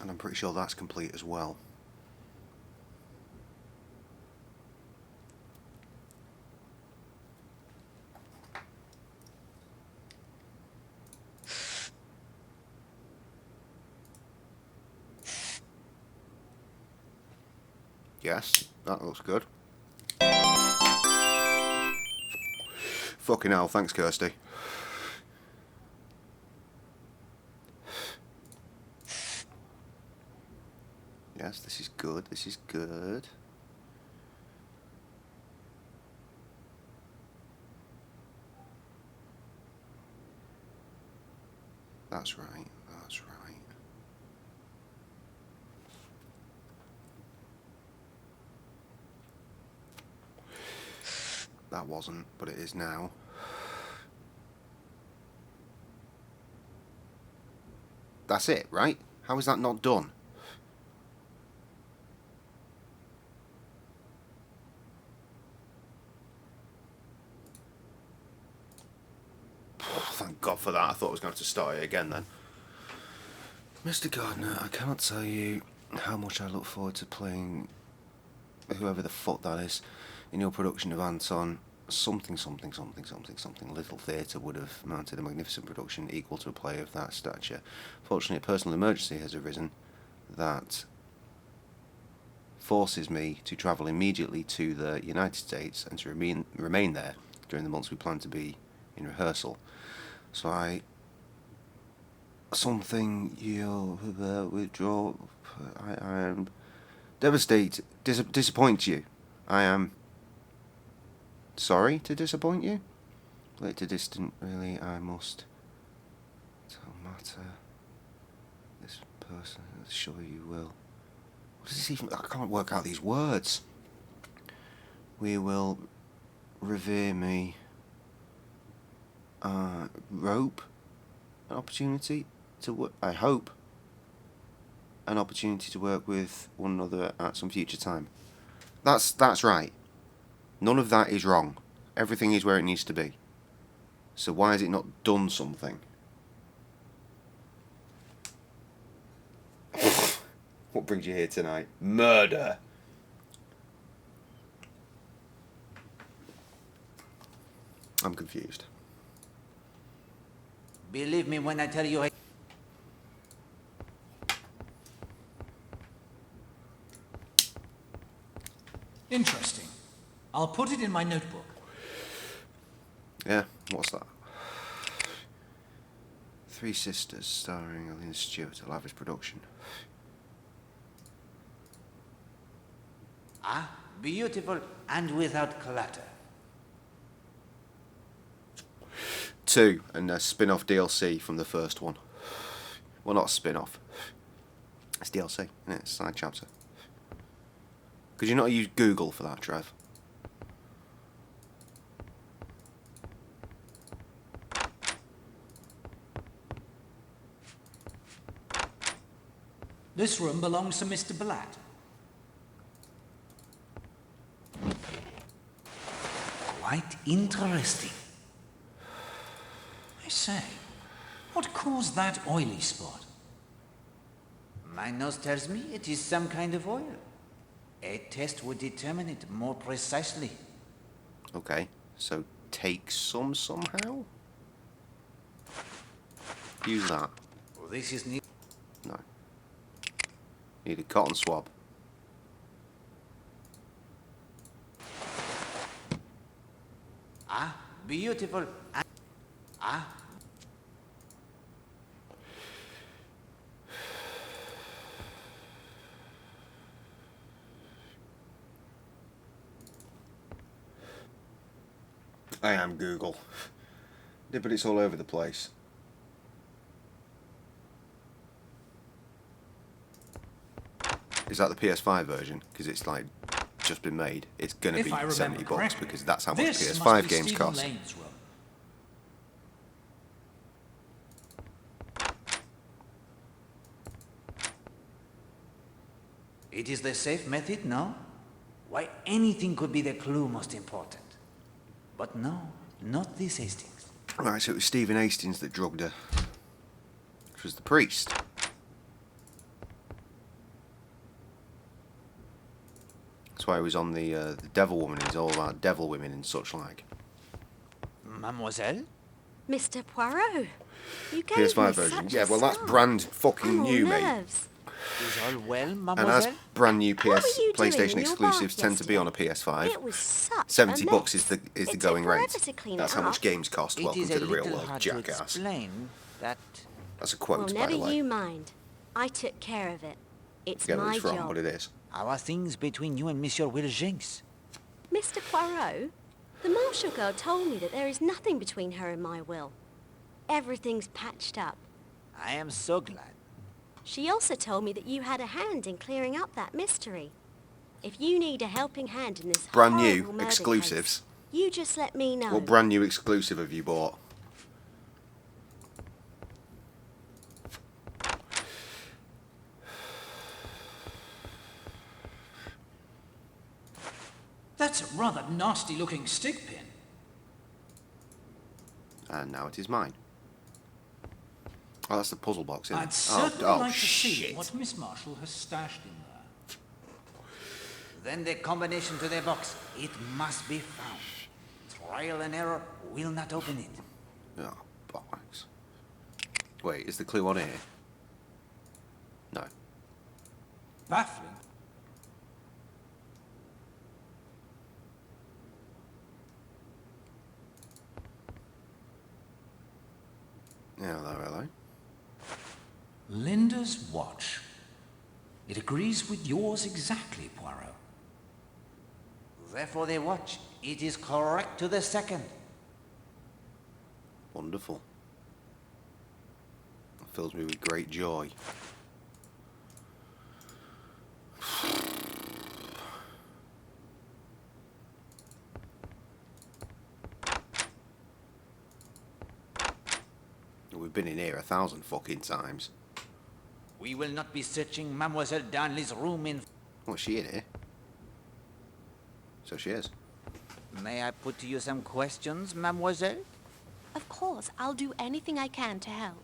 And I'm pretty sure that's complete as well. Yes, that looks good. Fucking hell, thanks Kirsty. Yes, this is good, this is good. That's right, that's right. That wasn't, but it is now. That's it, right? How is that not done? Thank God for that. I thought I was going to have to start it again then. Mr. Gardner, I cannot tell you how much I look forward to playing whoever the fuck that is in your production of Anton. Something Little Theatre would have mounted a magnificent production equal to a play of that stature. Fortunately, a personal emergency has arisen that forces me to travel immediately to the United States and to remain there during the months we plan to be in rehearsal. So something you'll withdraw. I am devastated, disappoint you. I am sorry to disappoint you. Late to distant, really, I must. It don't matter. This person, sure you will. What does this even? I can't work out these words. We will revere me. Rope. An opportunity to work. I hope. An opportunity to work with one another at some future time. That's right. None of that is wrong. Everything is where it needs to be. So why has it not done something? What brings you here tonight? Murder! I'm confused. Believe me when I tell you Interesting. I'll put it in my notebook. Yeah, what's that? Three Sisters, starring Eileen Stewart, a lavish production. Ah, beautiful and without clutter. 2, and a spin-off DLC from the first one. Well, not a spin-off. It's DLC, isn't it? It's a side chapter. Could you not use Google for that, Trev? This room belongs to Mr. Blatt. Quite interesting. I say, what caused that oily spot? My nose tells me it is some kind of oil. A test would determine it more precisely. Okay, so take some somehow? Use that. Well, this is neat. No. Need a cotton swab. Ah, beautiful. Ah. I am Google. Yeah, but it's all over the place. Is that the PS5 version? Because it's like just been made. It's going to be $70 because that's how much PS5 games cost. It is the safe method, no? Why, anything could be the clue most important. But no, not this Hastings. Right, so it was Stephen Hastings that drugged her. Which was the priest. That's why he was on the Devil Woman. He's all about devil women and such like. Mademoiselle? Mr. Poirot, you gave PS5 me version. such Yeah, a well, that's start. brand fucking I'm all new, mate. nerves. Is all well, And mademoiselle? as brand new What were you doing PlayStation in your exclusives bath tend to be on a yesterday? PS5, It was such $70 a mess. is the It going took rate. forever to clean That's it how much up. games cost. It Welcome is to a the real little world, hard to jackass. explain that... That's a quote, Well, by never the way. you mind. I took care of it. It's Forget where my it's from, job. but it is. How are things between you and Monsieur Will Jinx? Mr. Poirot, the Marshall girl told me that there is nothing between her and my will. Everything's patched up. I am so glad. She also told me that you had a hand in clearing up that mystery. If you need a helping hand in this Brand horrible new murder exclusives. case, you just let me know. What brand new exclusive have you bought? That's a rather nasty-looking stick pin. And now it is mine. Oh, that's the puzzle box, isn't it? I'd certainly oh, like to see shit. what Miss Marshall has stashed in there. Then the combination to the box, it must be found. Trial and error will not open it. Oh, bollocks. Wait, is the clue on here? No. Baffling. Hello. Linda's watch. It agrees with yours exactly, Poirot. Therefore the watch, it is correct to the second. Wonderful. It fills me with great joy. We've been in here 1,000 fucking times. We will not be searching Mademoiselle Darnley's room in... What's she in here? So she is. May I put to you some questions, mademoiselle? Of course, I'll do anything I can to help.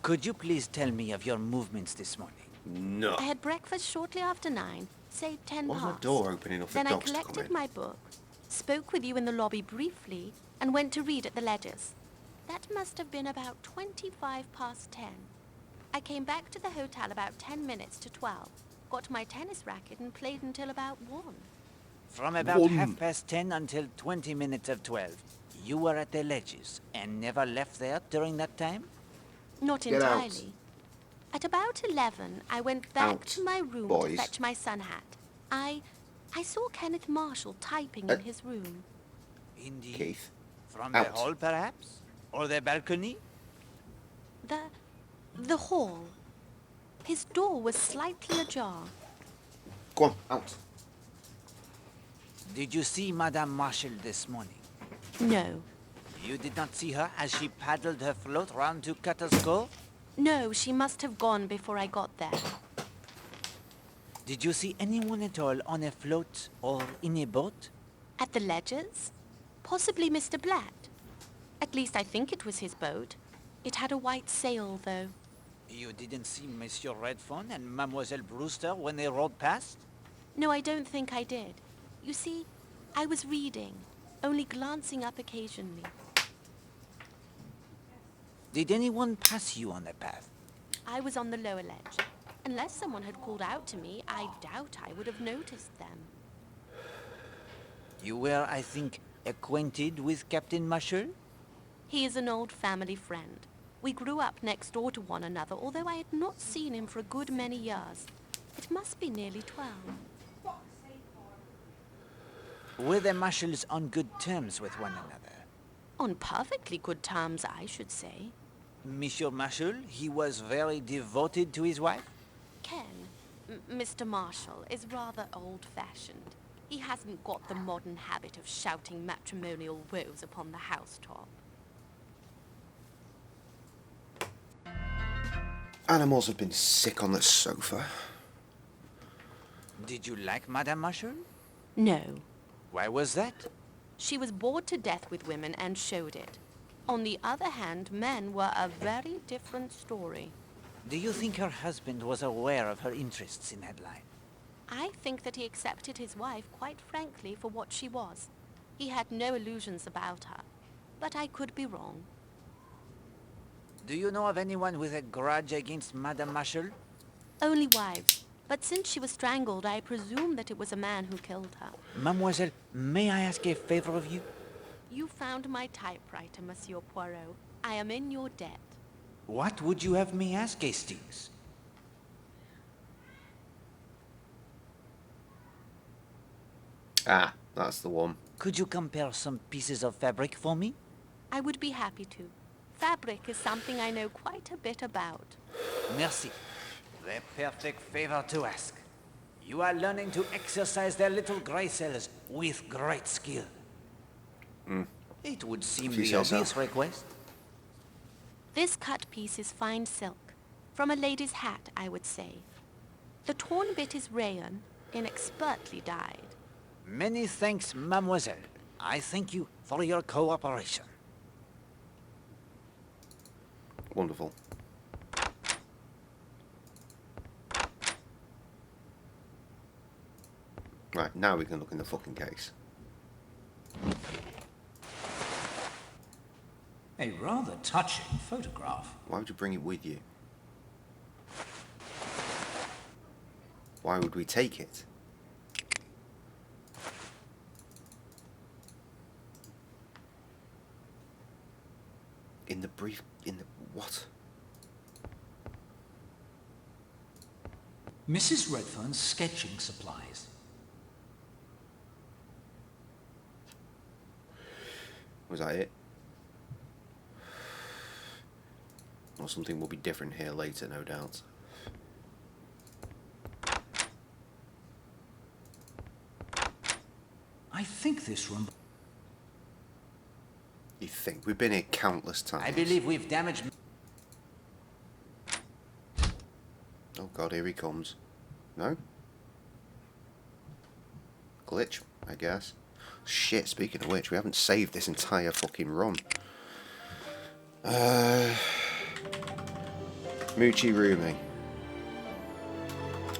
Could you please tell me of your movements this morning? No. I had breakfast shortly after 9, say 10 Wasn't past. the door open enough for Then I dogs to come collected in? my book, spoke with you in the lobby briefly, and went to read at the ledgers. That must have been about 25 past 10. I came back to the hotel about 10 minutes to 12, got my tennis racket and played until about 1. From about 10:30 until 20 minutes of 12, you were at the ledges and never left there during that time? Not Get out. entirely. At about 11, I went back Out, to my room boys. to fetch my sun hat. I saw Kenneth Marshall typing in his room. Indeed. Keith. From Out. the hall, perhaps? Or the balcony? The hall. His door was slightly ajar. Go on, out. Did you see Madame Marshall this morning? No. You did not see her as she paddled her float round to Cutter's Cove? No, she must have gone before I got there. Did you see anyone at all on a float or in a boat? At the ledgers? Possibly Mr. Blatt. At least I think it was his boat. It had a white sail, though. You didn't see Monsieur Redfern and Mademoiselle Brewster when they rode past? No, I don't think I did. You see, I was reading, only glancing up occasionally. Did anyone pass you on the path? I was on the lower ledge. Unless someone had called out to me, I doubt I would have noticed them. You were, I think, acquainted with Captain Marshall? He is an old family friend. We grew up next door to one another, although I had not seen him for a good many years. It must be nearly 12. Were the Marshalls on good terms with one another? On perfectly good terms, I should say. Monsieur Marshall, he was very devoted to his wife? Ken, Mr. Marshall, is rather old-fashioned. He hasn't got the modern habit of shouting matrimonial woes upon the housetop. Animals have been sick on the sofa. Did you like Madame Marshall? No. Why was that? She was bored to death with women and showed it. On the other hand, men were a very different story. Do you think her husband was aware of her interests in that line? I think that he accepted his wife, quite frankly, for what she was. He had no illusions about her. But I could be wrong. Do you know of anyone with a grudge against Madame Marshall? Only wives. But since she was strangled, I presume that it was a man who killed her. Mademoiselle, may I ask a favor of you? You found my typewriter, Monsieur Poirot. I am in your debt. What would you have me ask, Hastings? Ah, that's the one. Could you compare some pieces of fabric for me? I would be happy to. Fabric is something I know quite a bit about. Merci. The perfect favor to ask. You are learning to exercise their little grey cells with great skill. It would seem If you the say so. obvious request. This cut piece is fine silk. From a lady's hat, I would say. The torn bit is rayon, inexpertly dyed. Many thanks, mademoiselle. I thank you for your cooperation. Wonderful. Right, now we can look in the fucking case. A rather touching photograph. Why would you bring it with you? Why would we take it? In the brief... in the... what? Mrs. Redfern's sketching supplies. Was that it? Or something will be different here later, no doubt. I think this room... You think? We've been here countless times. I believe we've damaged... Oh god, here he comes. No? glitch, I guess. Shit, speaking of which, we haven't saved this entire fucking run. Moochie rooming.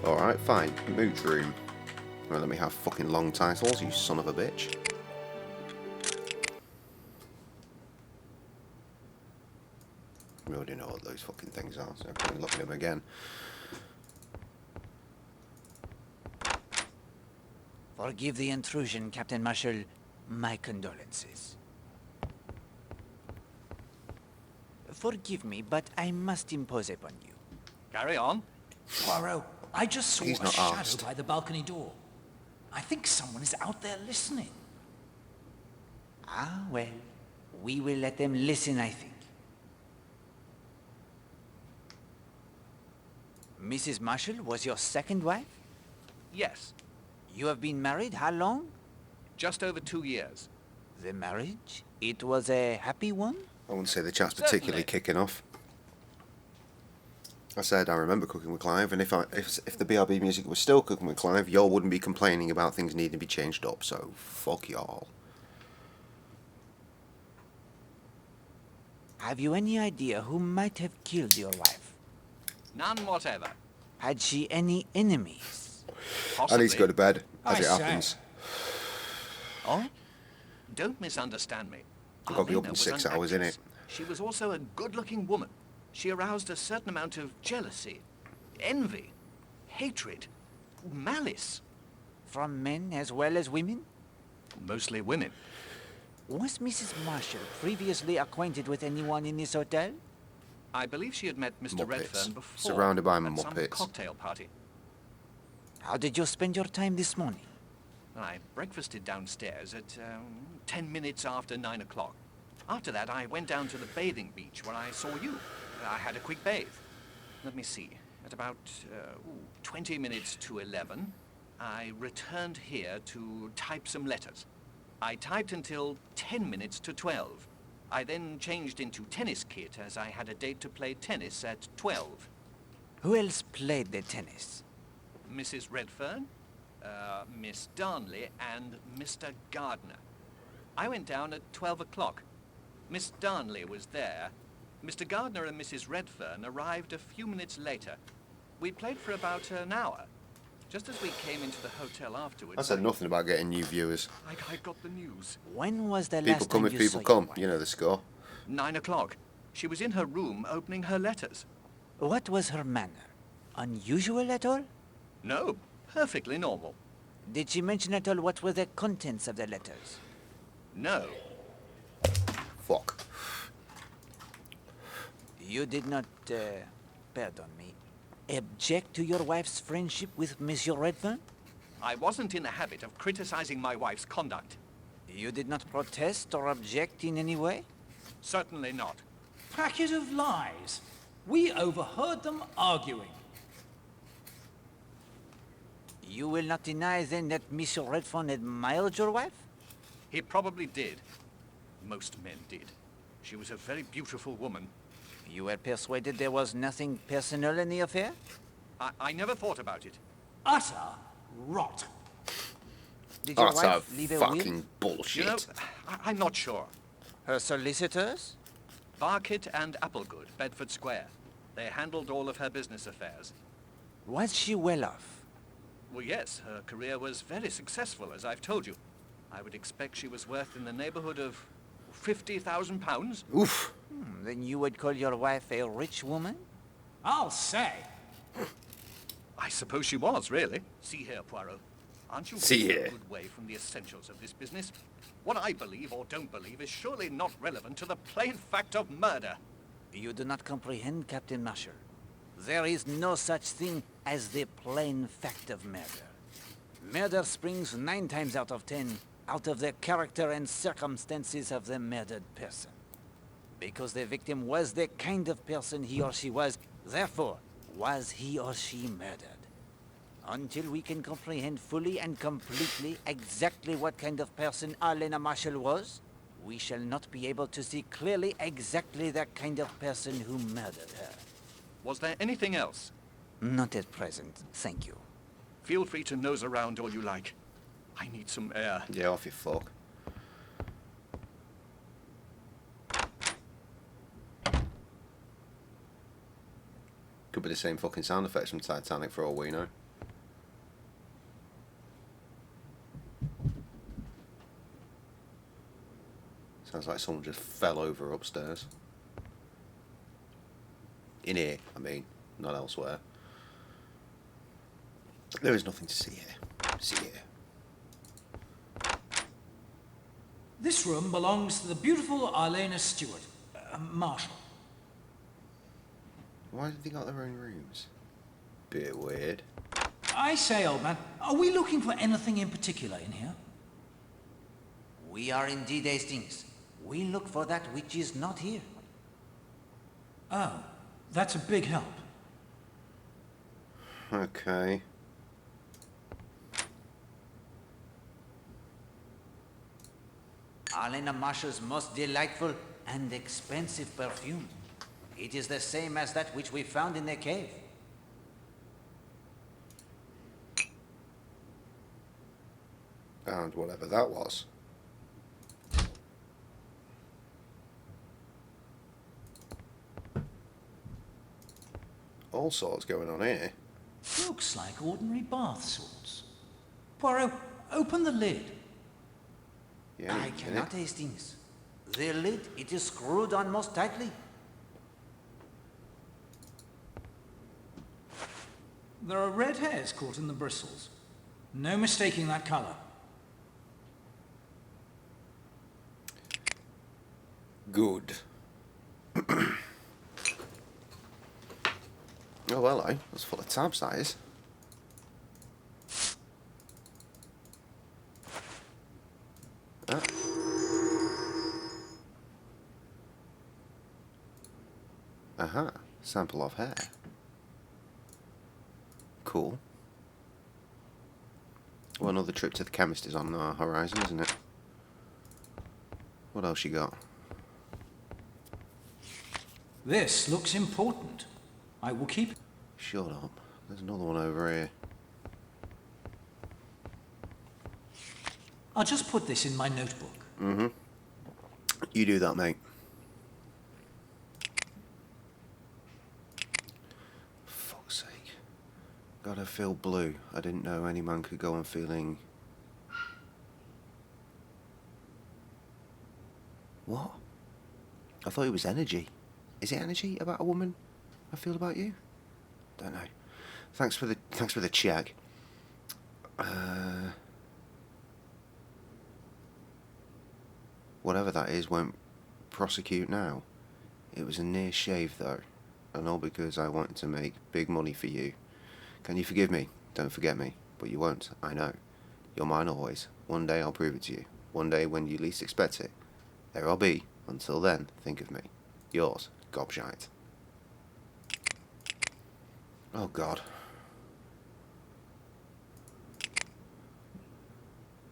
Alright, fine. Mooch room. Well, let me have fucking long titles, you son of a bitch. We already know what those fucking things are, so I'm probably looking at them again. Forgive the intrusion, Captain Marshall. My condolences. Forgive me, but I must impose upon you. Carry on. Poirot, I just saw He's a not shadow asked. by the balcony door. I think someone is out there listening. Ah, well, we will let them listen, I think. Mrs. Marshall was your second wife? Yes. You have been married how long? Just over 2 years. The marriage? It was a happy one? I wouldn't say the chat's particularly kicking off. I said I remember Cooking with Clive, and if the BRB music was still Cooking with Clive, y'all wouldn't be complaining about things needing to be changed up, so fuck y'all. Have you any idea who might have killed your wife? None whatever. Had she any enemies? I need to go to bed, as it say. happens. Oh? Don't misunderstand me. I've got to be up Arlena in was 6 an hours, actress. innit? She was also a good-looking woman. She aroused a certain amount of jealousy, envy, hatred, malice. From men as well as women? Mostly women. Was Mrs. Marshall previously acquainted with anyone in this hotel? I believe she had met Mr. Muppets. Redfern before. Surrounded by at some Muppets. cocktail party. How did you spend your time this morning? I breakfasted downstairs at 10 minutes after 9 o'clock. After that, I went down to the bathing beach where I saw you. I had a quick bathe. Let me see. At about 20 minutes to 11, I returned here to type some letters. I typed until 10 minutes to 12. I then changed into tennis kit as I had a date to play tennis at 12. Who else played the tennis? Mrs. Redfern, Miss Darnley, and Mr. Gardner. I went down at 12 o'clock. Miss Darnley was there. Mr. Gardner and Mrs. Redfern arrived a few minutes later. We played for about an hour. Just as we came into the hotel afterwards... I said nothing about getting new viewers. I got the news. When was the People last come time if you people saw come. your wife? You know the score. 9 o'clock. She was in her room opening her letters. What was her manner? Unusual at all? No, perfectly normal. Did she mention at all what were the contents of the letters? No. Fuck. You did not, pardon me, object to your wife's friendship with Monsieur Redfern? I wasn't in the habit of criticizing my wife's conduct. You did not protest or object in any way? Certainly not. Packet of lies. We overheard them arguing. You will not deny then that Monsieur Redfern admired your wife? He probably did. Most men did. She was a very beautiful woman. You were persuaded there was nothing personal in the affair? I never thought about it. Utter rot. Did your That's wife leave a will? fucking bullshit. You know, I'm not sure. Her solicitors? Barkett and Applegood, Bedford Square. They handled all of her business affairs. Was she well off? Well, yes, her career was very successful, as I've told you. I would expect she was worth in the neighborhood of £50,000. Oof. Then you would call your wife a rich woman? I'll say. I suppose she was, really. See here, Poirot. Aren't you See moving here. a good way from the essentials of this business? What I believe or don't believe is surely not relevant to the plain fact of murder. You do not comprehend, Captain Marshall. There is no such thing as the plain fact of murder. Murder springs 9 times out of 10 out of the character and circumstances of the murdered person. Because the victim was the kind of person he or she was, therefore was he or she murdered. Until we can comprehend fully and completely exactly what kind of person Arlena Marshall was, we shall not be able to see clearly exactly the kind of person who murdered her. Was there anything else? Not at present, thank you. Feel free to nose around all you like. I need some air. Yeah, off your fuck. Could be the same fucking sound effects from Titanic for all we know. Sounds like someone just fell over upstairs. In here, I mean, not elsewhere. There is nothing to see here. See here. This room belongs to the beautiful Arlena Stewart, Marshall. Why did they got their own rooms? Bit weird. I say, old man, are we looking for anything in particular in here? We are indeed Hastings. We look for that which is not here. Oh, that's a big help. Okay. Arlena Marshall's most delightful and expensive perfume. It is the same as that which we found in the cave. And whatever that was. All sorts going on here. Looks like ordinary bath salts. Poirot, open the lid. Yeah, I cannot, Hastings. The lid, it is screwed on most tightly. There are red hairs caught in the bristles. No mistaking that color. Good. Oh, well, that's full of tabs, that is. Ah. Aha, sample of hair. Cool. Well, another trip to the chemist is on our horizon, isn't it? What else you got? This looks important. I will keep it. Shut up. There's another one over here. I'll just put this in my notebook. Mm-hmm. You do that, mate. Fuck's sake. Gotta feel blue. I didn't know any man could go on feeling... What? I thought it was energy. Is it energy about a woman I feel about you? Don't know. Thanks for the check. Whatever that is won't prosecute now. It was a near shave though, and all because I wanted to make big money for you. Can you forgive me? Don't forget me. But you won't, I know. You're mine always. One day I'll prove it to you. One day when you least expect it. There I'll be. Until then, think of me. Yours, Gobshite. Oh God.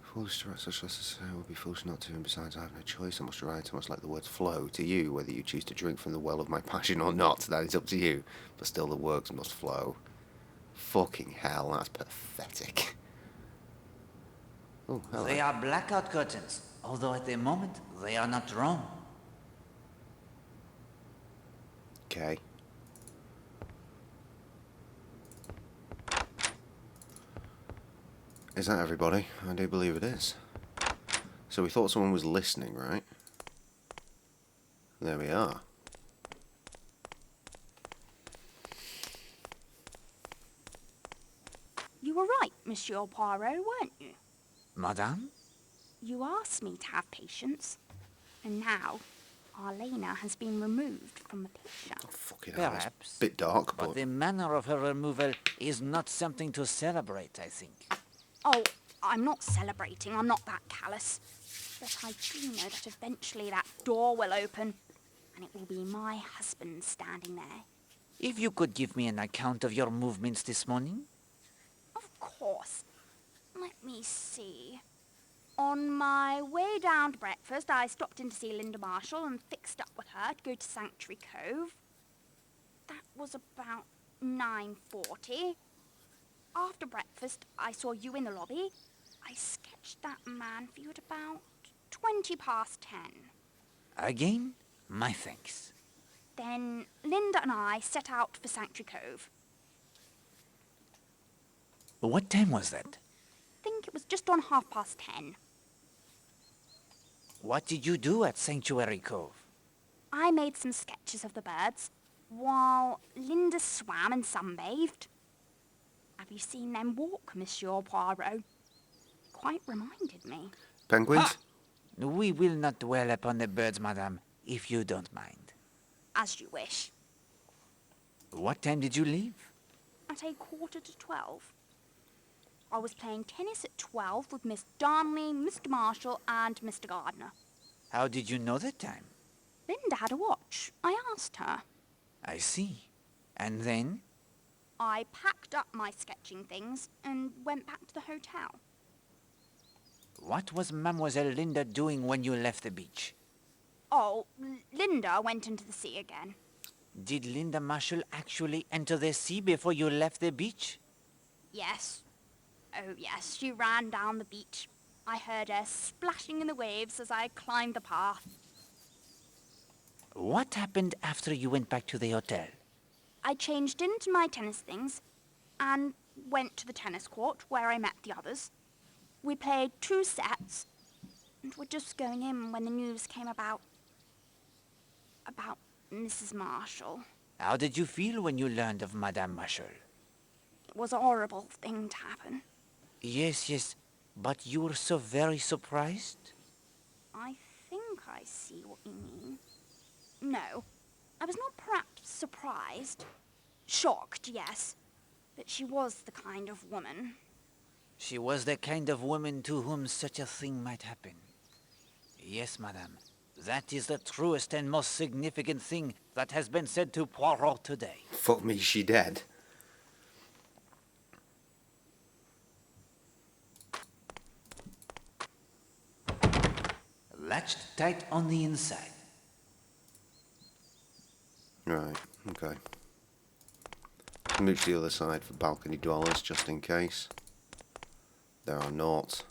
Foolish to write such letters to say I would be foolish not to, and besides I have no choice. I must write, I must let the words flow to you, whether you choose to drink from the well of my passion or not, that is up to you. But still the words must flow. Fucking hell, that's pathetic. Oh, hello. They are blackout curtains, although at the moment they are not drawn. Okay. Is that everybody? I do believe it is. So we thought someone was listening, right? There we are. You were right, Monsieur Poirot, weren't you? Madame? You asked me to have patience, and now Arlena has been removed from the picture. Oh, fucking hell, Perhaps. it's a bit dark, But the manner of her removal is not something to celebrate, I think. Oh, I'm not celebrating. I'm not that callous. But I do know that eventually that door will open, and it will be my husband standing there. If you could give me an account of your movements this morning? Of course. Let me see. On my way down to breakfast, I stopped in to see Linda Marshall and fixed up with her to go to Sanctuary Cove. That was about 9:40. After breakfast, I saw you in the lobby. I sketched that man for you at about 20 past 10. Again, my thanks. Then Linda and I set out for Sanctuary Cove. What time was that? I think it was just on 10:30. What did you do at Sanctuary Cove? I made some sketches of the birds, while Linda swam and sunbathed. Have you seen them walk, Monsieur Poirot? Quite reminded me. Penguins? Ha! We will not dwell upon the birds, madame, if you don't mind. As you wish. What time did you leave? At 11:45. I was playing tennis at 12 with Miss Darnley, Mr. Marshall, and Mr. Gardner. How did you know the time? Linda had a watch. I asked her. I see. And then? I packed up my sketching things and went back to the hotel. What was Mademoiselle Linda doing when you left the beach? Oh, Linda went into the sea again. Did Linda Marshall actually enter the sea before you left the beach? Yes. Oh, yes, she ran down the beach. I heard her splashing in the waves as I climbed the path. What happened after you went back to the hotel? I changed into my tennis things and went to the tennis court where I met the others. We played 2 sets and were just going in when the news came about Mrs. Marshall. How did you feel when you learned of Madame Marshall? It was a horrible thing to happen. Yes, but you were so very surprised? I think I see what you mean. No, I was not perhaps surprised. Shocked, yes. But she was the kind of woman. She was the kind of woman to whom such a thing might happen. Yes, madame. That is the truest and most significant thing that has been said to Poirot today. Fuck me, she dead. Latched tight on the inside. Right, okay. Move to the other side for balcony dwellers, just in case. There are not.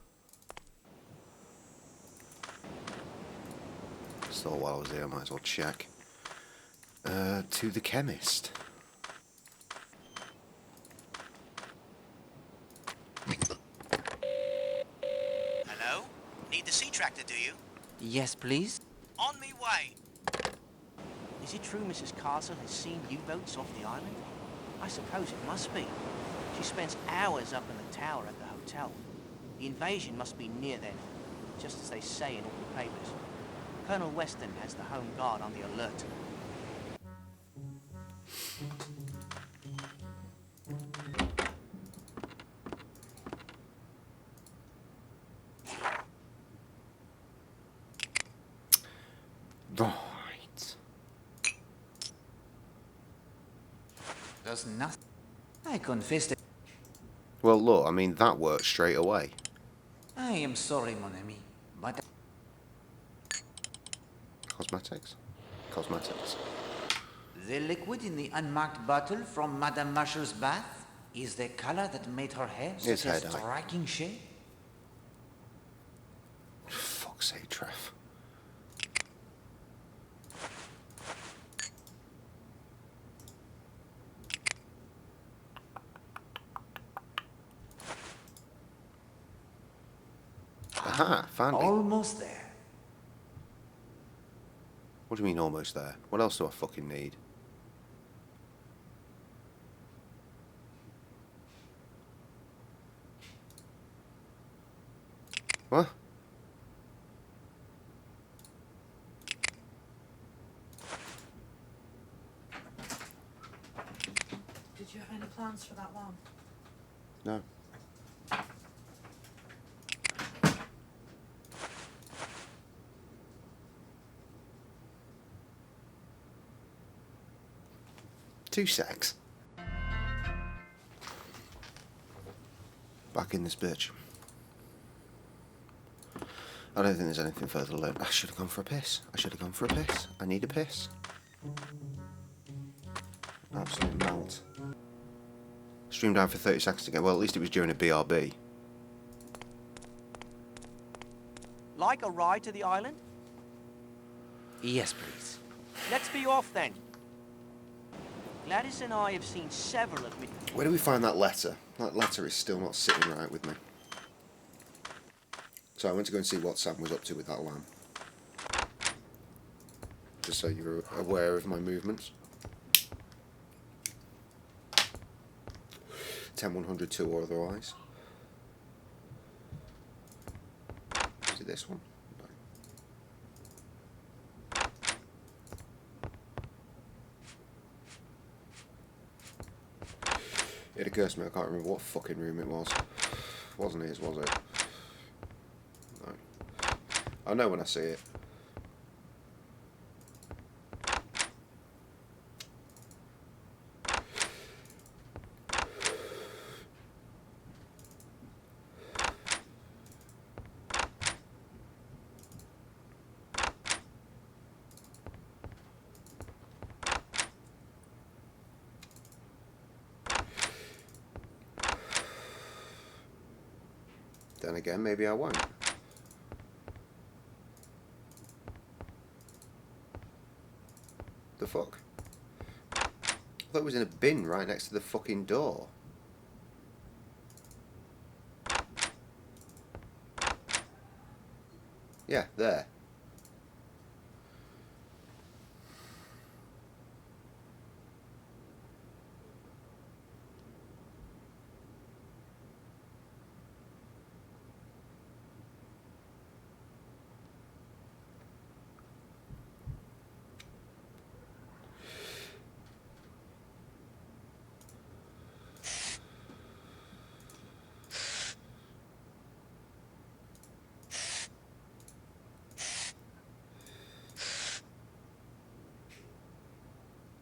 So while I was there, I might as well check. To the chemist. Hello? Need the sea tractor, do you? Yes, please. On me way. Is it true Mrs. Castle has seen U-boats off the island? I suppose it must be. She spends hours up in the tower at the hotel. The invasion must be near then, just as they say in all the papers. Colonel Weston has the Home Guard on the alert. Right. Does nothing. I confess that Well, look, I mean, that worked straight away. I am sorry, mon ami, but Cosmetics? Cosmetics. the liquid in the unmarked bottle from Madame Marshall's bath is the color that made her hair It's such a hair dye. striking shade. Fuck's sake, Trev. Aha, found it. Almost there. What do you mean almost there? What else do I fucking need? What? Did you have any plans for that one? No. Two secs. Back in this bitch. I don't think there's anything further to learn. I should have gone for a piss. I need a piss. Absolute melt. Streamed down for 30 seconds ago. Well, at least it was during a BRB. Like a ride to the island? Yes, please. Let's be off then. Gladys and I have seen several of me. Where do we find that letter? That letter is still not sitting right with me. So I went to go and see what Sam was up to with that lamb. Just so you're aware of my movements. 10-102 or otherwise. Is it this one? No. It occurs to me I can't remember what fucking room it was. Wasn't his, was it? No. I know when I see it. Then again, maybe I won't. The fuck? I thought it was in a bin right next to the fucking door. Yeah, there.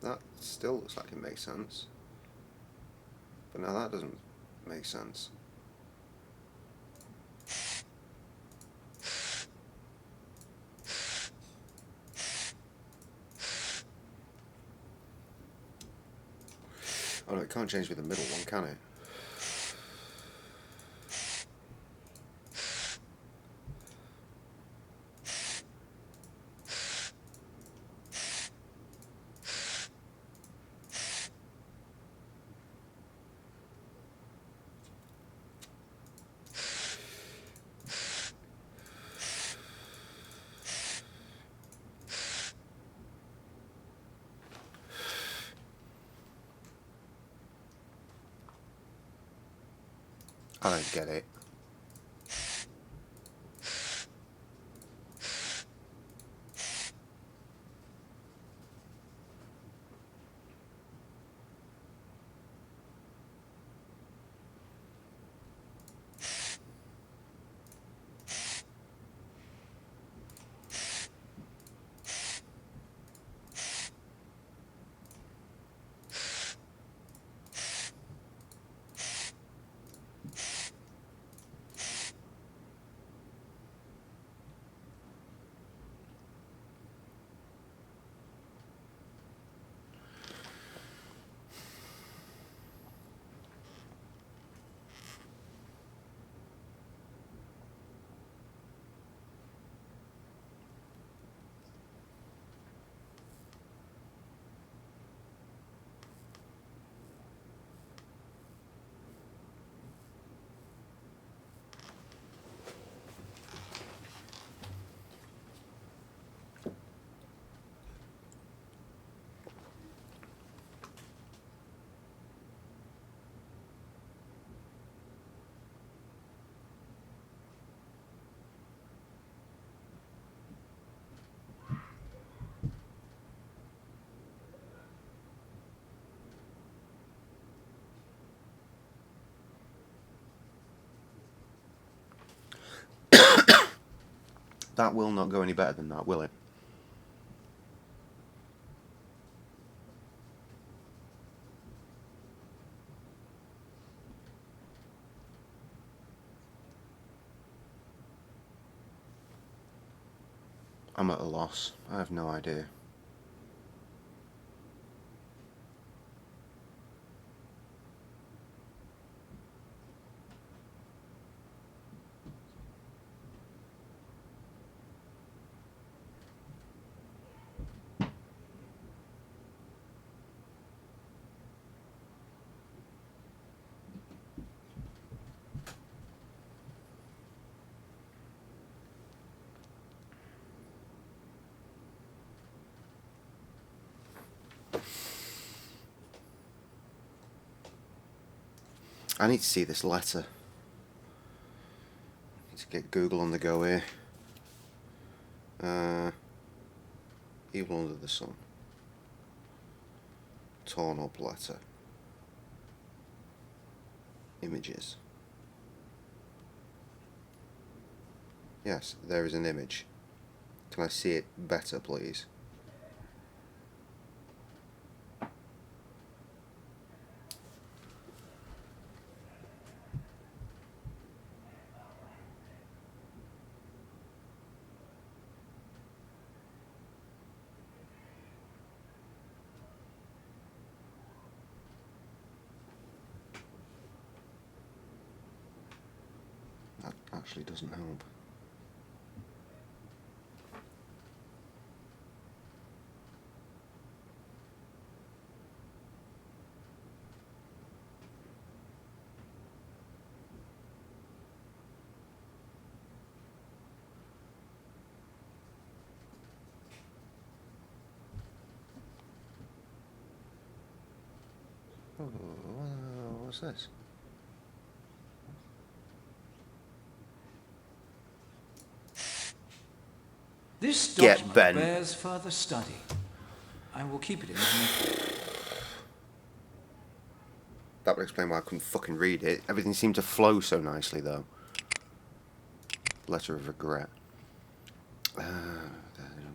That still looks like it makes sense. But now that doesn't make sense. Oh no, it can't change with the middle one, can it? I don't get it. That will not go any better than that, will it? I'm at a loss. I have no idea. I need to see this letter. I need to get Google on the go here. Evil under the sun. Torn up letter. Images. Yes, there is an image. Can I see it better, please? That actually doesn't help. Oh, what's this? This Get document Ben. bears further study. I will keep it in the... That would explain why I couldn't fucking read it. Everything seemed to flow so nicely, though. Letter of regret. There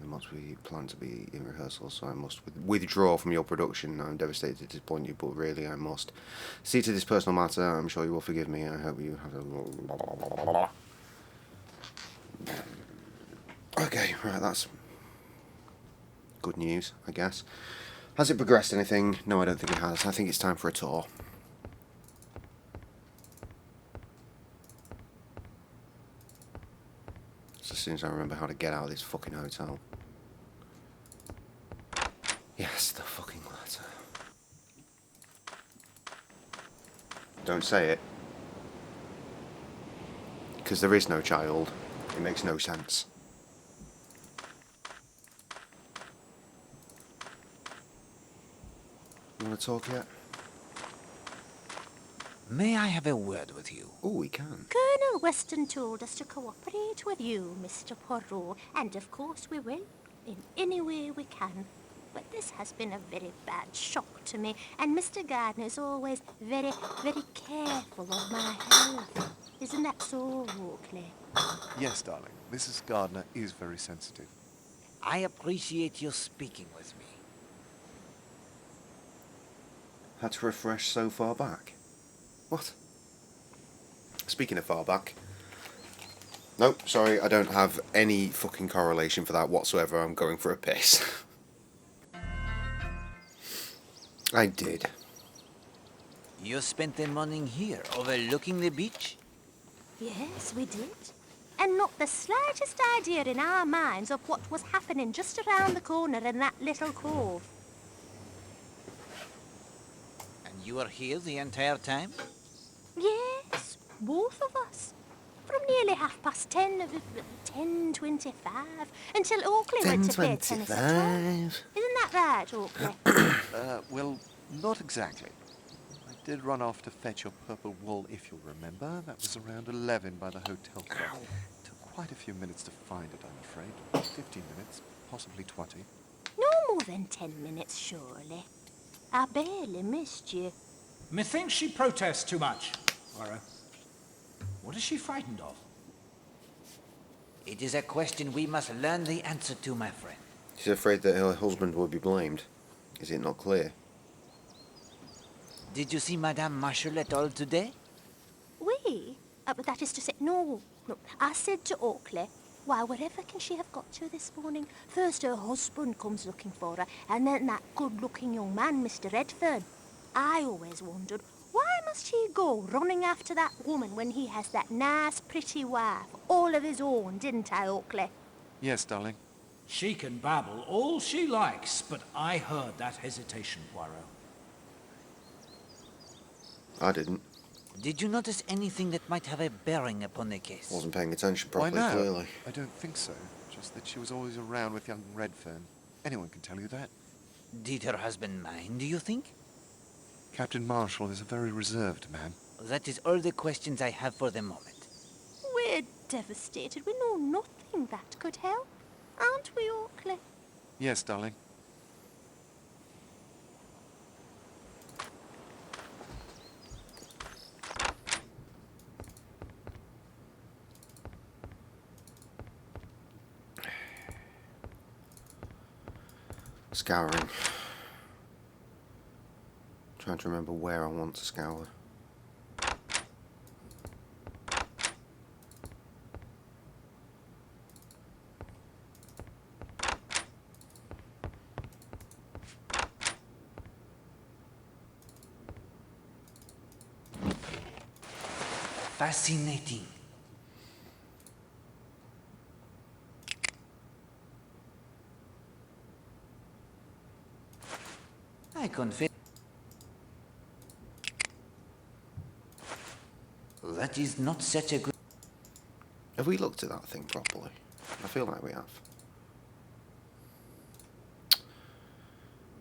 must be planned to be in rehearsal, so I must withdraw from your production. I'm devastated to disappoint you, but really I must. See to this personal matter. I'm sure you will forgive me. I hope you have a... Okay, right, that's good news, I guess. Has it progressed anything? No, I don't think it has. I think it's time for a tour. As soon as I remember how to get out of this fucking hotel. Yes, the fucking letter. Don't say it. Because there is no child. It makes no sense. You want to talk yet? May I have a word with you? Oh, we can. Colonel Weston told us to cooperate with you, Mr. Poirot, and of course we will, in any way we can. But this has been a very bad shock to me, and Mr. Gardner's always very, very careful of my health. Isn't that so, Oakley? Yes, darling. Mrs. Gardner is very sensitive. I appreciate you speaking with me. Had to refresh so far back. What? Speaking of far back. Nope, sorry, I don't have any fucking correlation for that whatsoever. I'm going for a piss. I did. You spent the morning here, overlooking the beach? Yes, we did. And not the slightest idea in our minds of what was happening just around the corner in that little cove. And you were here the entire time? Yes, both of us. From nearly 10:30, 10:25, until Oakley went to play tennis at 12. Isn't that right, Oakley? Well, not exactly. I did run off to fetch your purple wool, if you'll remember. That was around 11 by the hotel clock. Took quite a few minutes to find it, I'm afraid. 15 minutes, possibly 20. No more than 10 minutes, surely. I barely missed you. Methinks she protests too much, Poirot. What is she frightened of? It is a question we must learn the answer to, my friend. She's afraid that her husband will be blamed. Is it not clear? Did you see Madame Marshall at all today? We? But that is to say, no. I said to Oakley, why, wherever can she have got to this morning? First her husband comes looking for her, and then that good-looking young man, Mr. Redfern. I always wondered, why must he go running after that woman when he has that nice, pretty wife, all of his own, didn't I, Oakley? Yes, darling. She can babble all she likes, but I heard that hesitation, Poirot. I didn't. Did you notice anything that might have a bearing upon the case? Wasn't paying attention Why properly, no? clearly. I don't think so. Just that she was always around with young Redfern. Anyone can tell you that. Did her husband mind, do you think? Captain Marshall is a very reserved man. That is all the questions I have for the moment. We're devastated. We know nothing that could help. Aren't we, Oakley? Yes, darling. Scouring. Trying to remember where I want to scour. Fascinating. I confess. That is not such a good... Have we looked at that thing properly? I feel like we have.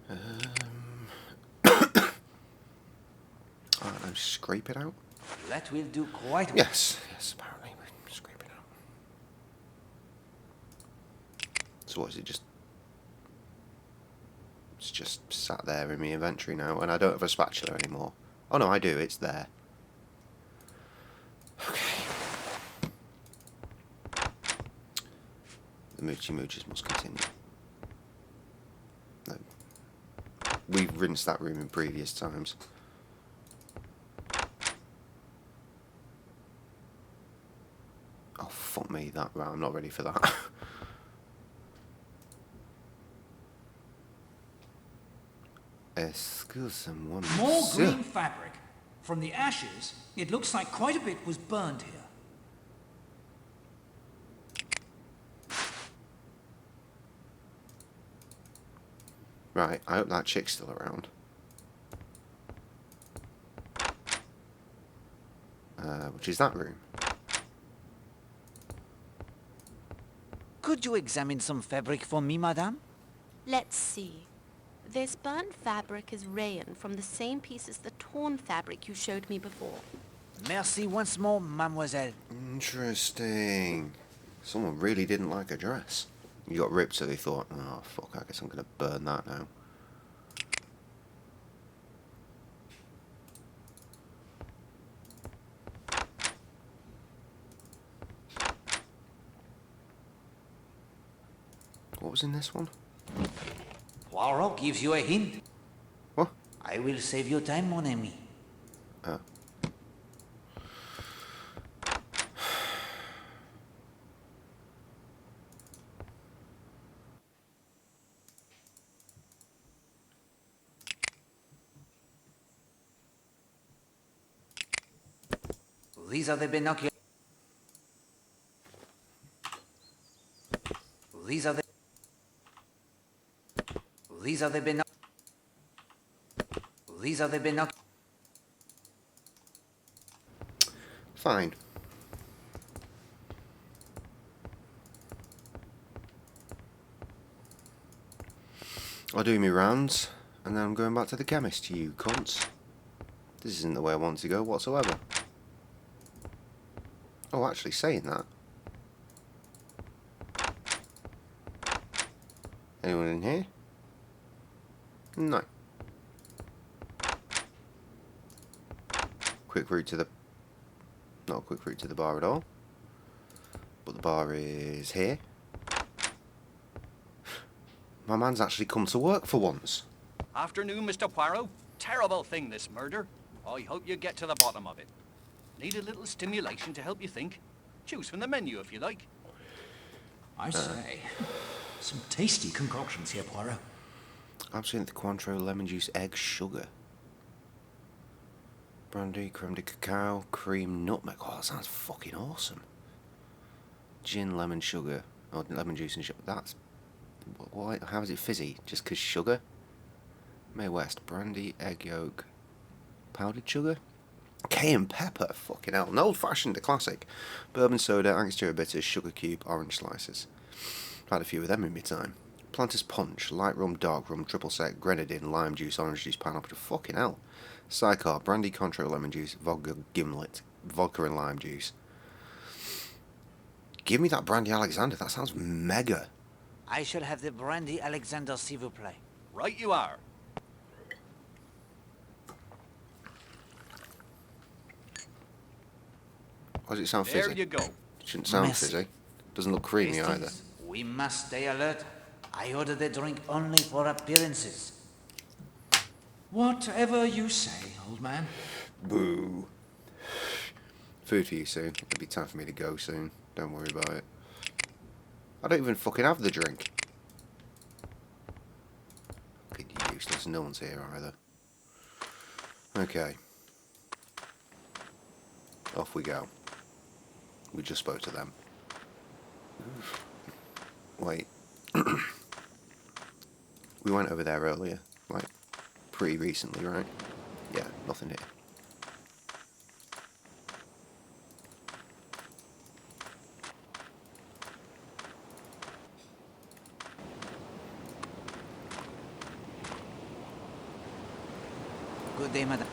I don't know, scrape it out? That will do quite well. Yes, apparently we scrape it out. So what is it, just... It's just sat there in my inventory now, and I don't have a spatula anymore. Oh no, I do, it's there. Okay. The Moochie Mooches must continue. No. We've rinsed that room in previous times. Oh, fuck me, that. Right, I'm not ready for that. Excuse me. More green fabric. From the ashes, it looks like quite a bit was burned here. Right, I hope that chick's still around. Which is that room? Could you examine some fabric for me, madame? Let's see. This burnt fabric is rayon from the same piece as the torn fabric you showed me before. Merci once more, mademoiselle. Interesting. Someone really didn't like a dress. You got ripped, so they thought, oh, fuck, I guess I'm going to burn that now. What was in this one? Poirot gives you a hint. What? I will save you time, mon ami. Oh. These are the binoculars. These are the binoculars. These are the binoculars. Fine. I'll do me rounds, and then I'm going back to the chemist, you cunts. This isn't the way I want to go whatsoever. Oh, actually, saying that. Anyone in here? No. Quick route to the... Not a quick route to the bar at all. But the bar is here. My man's actually come to work for once. Afternoon, Mr. Poirot. Terrible thing, this murder. I hope you get to the bottom of it. Need a little stimulation to help you think? Choose from the menu if you like. I say, some tasty concoctions here, Poirot. Absinthe, Cointreau, lemon juice, egg, sugar. Brandy, creme de cacao, cream, nutmeg. Oh, that sounds fucking awesome. Gin, lemon, sugar. Oh, lemon juice and sugar. That's... Why? How is it fizzy? Just 'cause sugar? Mae West, brandy, egg yolk, powdered sugar? Cayenne pepper, fucking hell. An old-fashioned, a classic. Bourbon soda, Angostura bitters, sugar cube, orange slices. I've had a few of them in my time. Planters punch, light rum, dark rum, triple sec, grenadine, lime juice, orange juice, pineapple. Fucking hell. Sidecar, brandy, Cointreau, lemon juice, vodka, gimlet, vodka and lime juice. Give me that brandy Alexander. That sounds mega. I shall have the brandy Alexander, s'il vous plaît. Right you are. Why does it sound There fizzy? you go. Shouldn't sound Messy. fizzy. Doesn't look creamy either. Hastings, we must stay alert. I ordered the drink only for appearances. Whatever you say, old man. Boo. Food for you soon. It'll be time for me to go soon. Don't worry about it. I don't even fucking have the drink. Fucking useless. No one's here either. Okay. Off we go. We just spoke to them. Wait. We went over there earlier. Like, pretty recently, right? Yeah, nothing here. Good day, madam.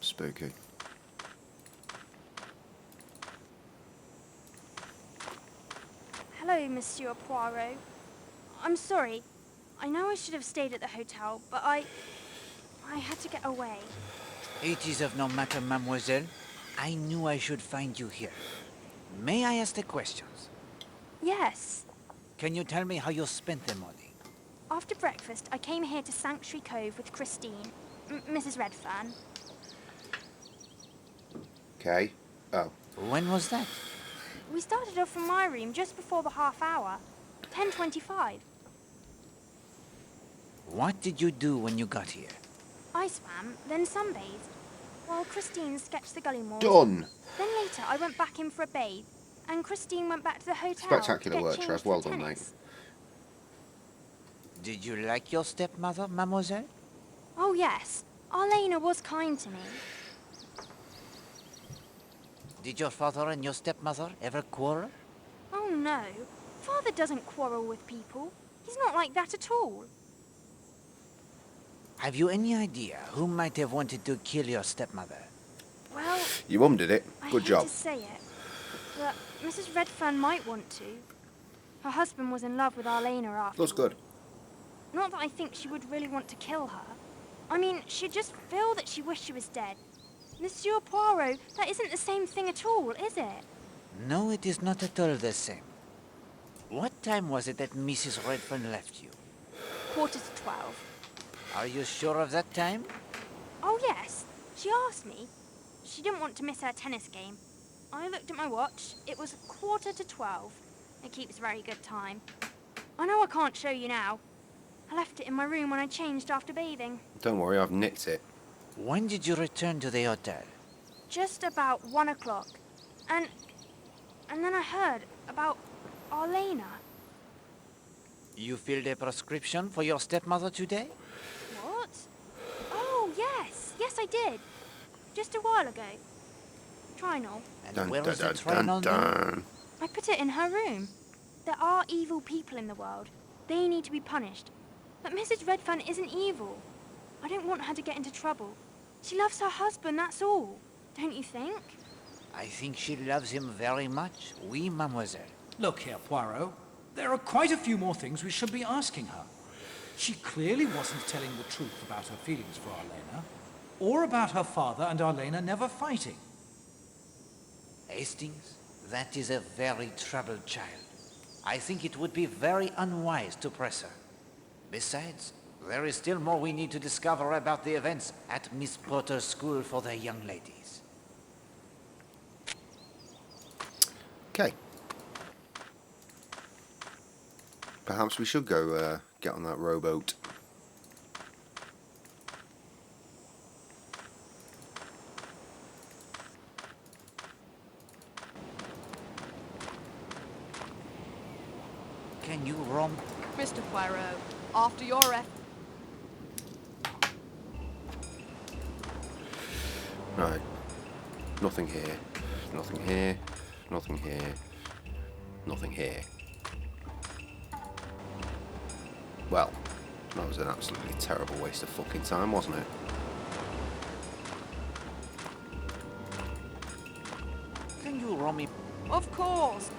Spooky. Hello, Monsieur Poirot. I'm sorry. I know I should have stayed at the hotel, but I had to get away. It is of no matter, mademoiselle. I knew I should find you here. May I ask the questions? Yes. Can you tell me how you spent the morning? After breakfast, I came here to Sanctuary Cove with Christine, Mrs. Redfern. Okay. Oh. When was that? We started off from my room just before the half hour. 10:25. What did you do when you got here? I swam, then sunbathed, while Christine sketched the gully moors. Done. Then later, I went back in for a bathe, and Christine went back to the hotel. Spectacular to get work, changed Trev. for Well done, mate. tennis. Did you like your stepmother, mademoiselle? Oh, yes. Arlena was kind to me. Did your father and your stepmother ever quarrel? Oh, no. Father doesn't quarrel with people. He's not like that at all. Have you any idea who might have wanted to kill your stepmother? Well, Your mum did it. I Good hate job. to say it, but Mrs. Redfern might want to. Her husband was in love with Arlena after. Looks good. Not that I think she would really want to kill her. I mean, she'd just feel that she wished she was dead. Monsieur Poirot, that isn't the same thing at all, is it? No, it is not at all the same. What time was it that Mrs. Redfern left you? 11:45. Are you sure of that time? Oh, yes. She asked me. She didn't want to miss her tennis game. I looked at my watch. It was 11:45. It keeps very good time. I know I can't show you now. I left it in my room when I changed after bathing. Don't worry, I've nicked it. When did you return to the hotel? Just about 1 o'clock. And then I heard about Arlena. You filled a prescription for your stepmother today? What? Oh, yes. Yes, I did. Just a while ago. Trinol. And where is the Trinol now? I put it in her room. There are evil people in the world. They need to be punished. But Mrs. Redfern isn't evil. I don't want her to get into trouble. She loves her husband, that's all. Don't you think? I think she loves him very much. Oui, mademoiselle. Look here, Poirot. There are quite a few more things we should be asking her. She clearly wasn't telling the truth about her feelings for Arlena, or about her father and Arlena never fighting. Hastings, that is a very troubled child. I think it would be very unwise to press her. Besides, there is still more we need to discover about the events at Miss Potter's school for the young ladies. Okay. Perhaps we should go get on that rowboat. Can you rom? Mr. Poirot, after your effort. Right. Nothing here. Nothing here. Nothing here. Nothing here. Well, that was an absolutely terrible waste of fucking time, wasn't it? Can you rom me? Of course.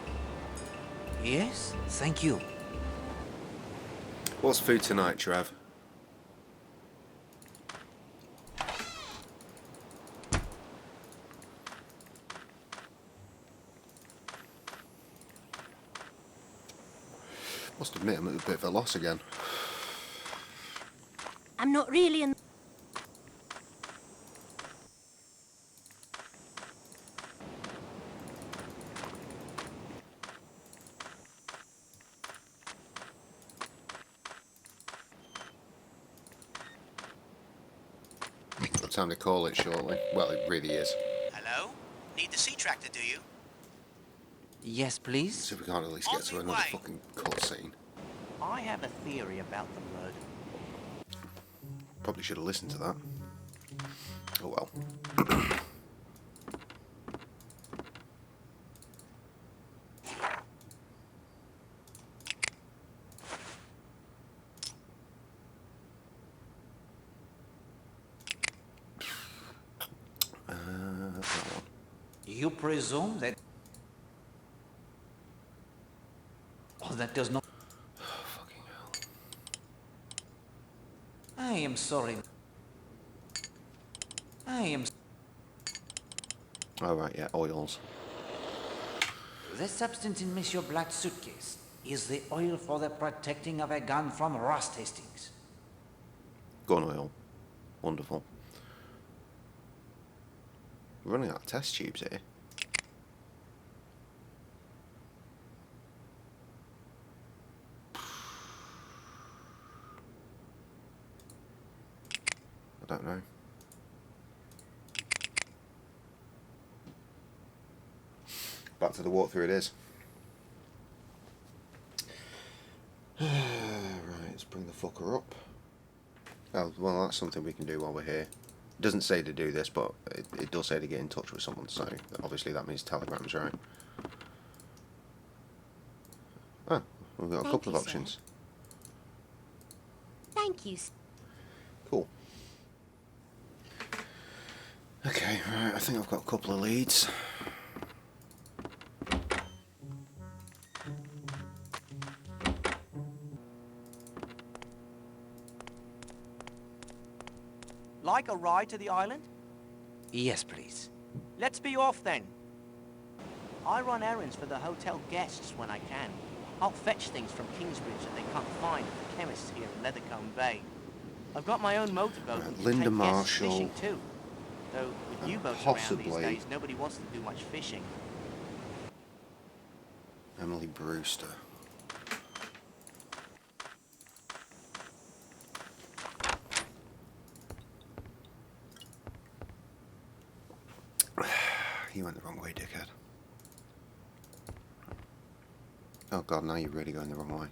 Yes, thank you. What's food tonight, Trev? Must admit, I'm at a bit of a loss again. I'm not really in... Time to call it shortly. Well, it really is. Hello? Need the sea tractor, do you? Yes, please. So we can't at least get to another fucking cutscene. I have a theory about the murder. Probably should have listened to that. Oh well. You presume that... Oh, that does not... Fucking hell. I am sorry. I am... Oh right, yeah, oils. The substance in Monsieur Black's suitcase is the oil for the protecting of a gun from rust, Hastings. Gun oil. Wonderful. We're running out of test tubes here. I don't know. Back to the walkthrough it is. Right, let's bring the fucker up. Oh, well, that's something we can do while we're here. It doesn't say to do this, but it does say to get in touch with someone, so obviously that means telegrams, right? Oh, we've got a couple of options. Thank you. Cool. Okay, right, I think I've got a couple of leads. Like a ride to the island? Yes, please. Let's be off then. I run errands for the hotel guests when I can. I'll fetch things from Kingsbridge that they can't find at the chemists here in Leathercombe Bay. I've got my own motorboat and can Linda take guests Marshall. fishing too. Though with U-boats around these days, nobody wants to do much fishing. Emily Brewster. You went the wrong way, dickhead. Oh god, now you're really going the wrong way.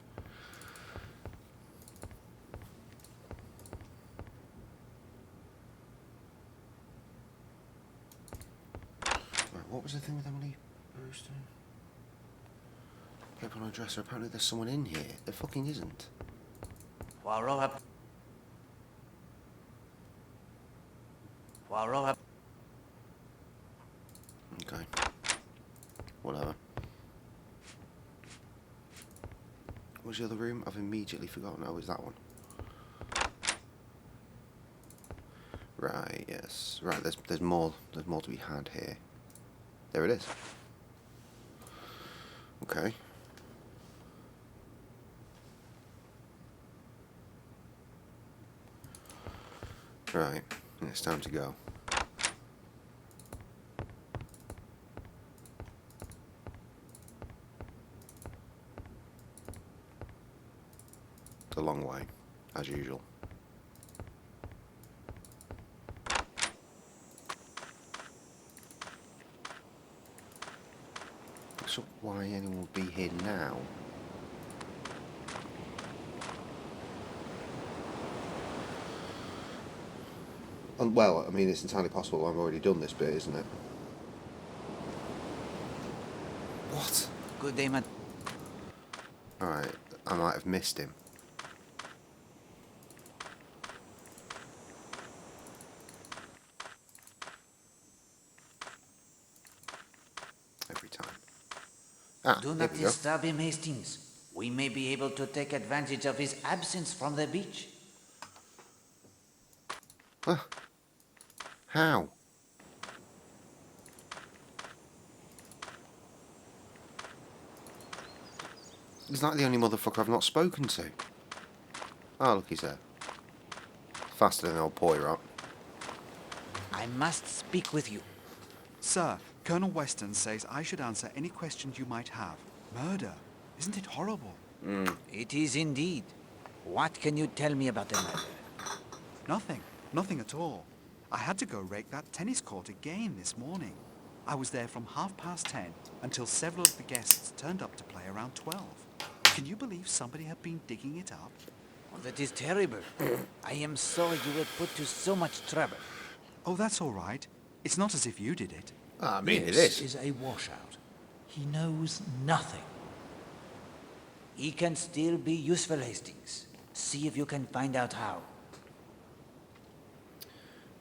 Right, what was the thing with Emily Brewster? Kept on a dresser. Apparently there's someone in here. There fucking isn't. Poirot. Okay. Whatever. What was the other room? I've immediately forgotten. Oh, is that one? Right, yes. Right, there's more to be had here. There it is. Okay. Right, it's time to go. as usual. So why anyone would be here now? Well, I mean, it's entirely possible I've already done this bit, isn't it? What? Good day, man. Alright, I might have missed him. Every time. Ah, Do here not we go. disturb him, Hastings. We may be able to take advantage of his absence from the beach. Huh. How? He's like the only motherfucker I've not spoken to. Oh, look, he's there. Faster than old Poirot. I must speak with you. Sir, Colonel Weston says I should answer any questions you might have. Murder. Isn't it horrible? It is indeed. What can you tell me about the murder? Nothing. Nothing at all. I had to go rake that tennis court again this morning. I was there from 10:30 until several of the guests turned up to play around 12. Can you believe somebody had been digging it up? Oh, that is terrible. I am sorry you were put to so much trouble. Oh, that's all right. It's not as if you did it. I mean, This is a washout. He knows nothing. He can still be useful, Hastings. See if you can find out how.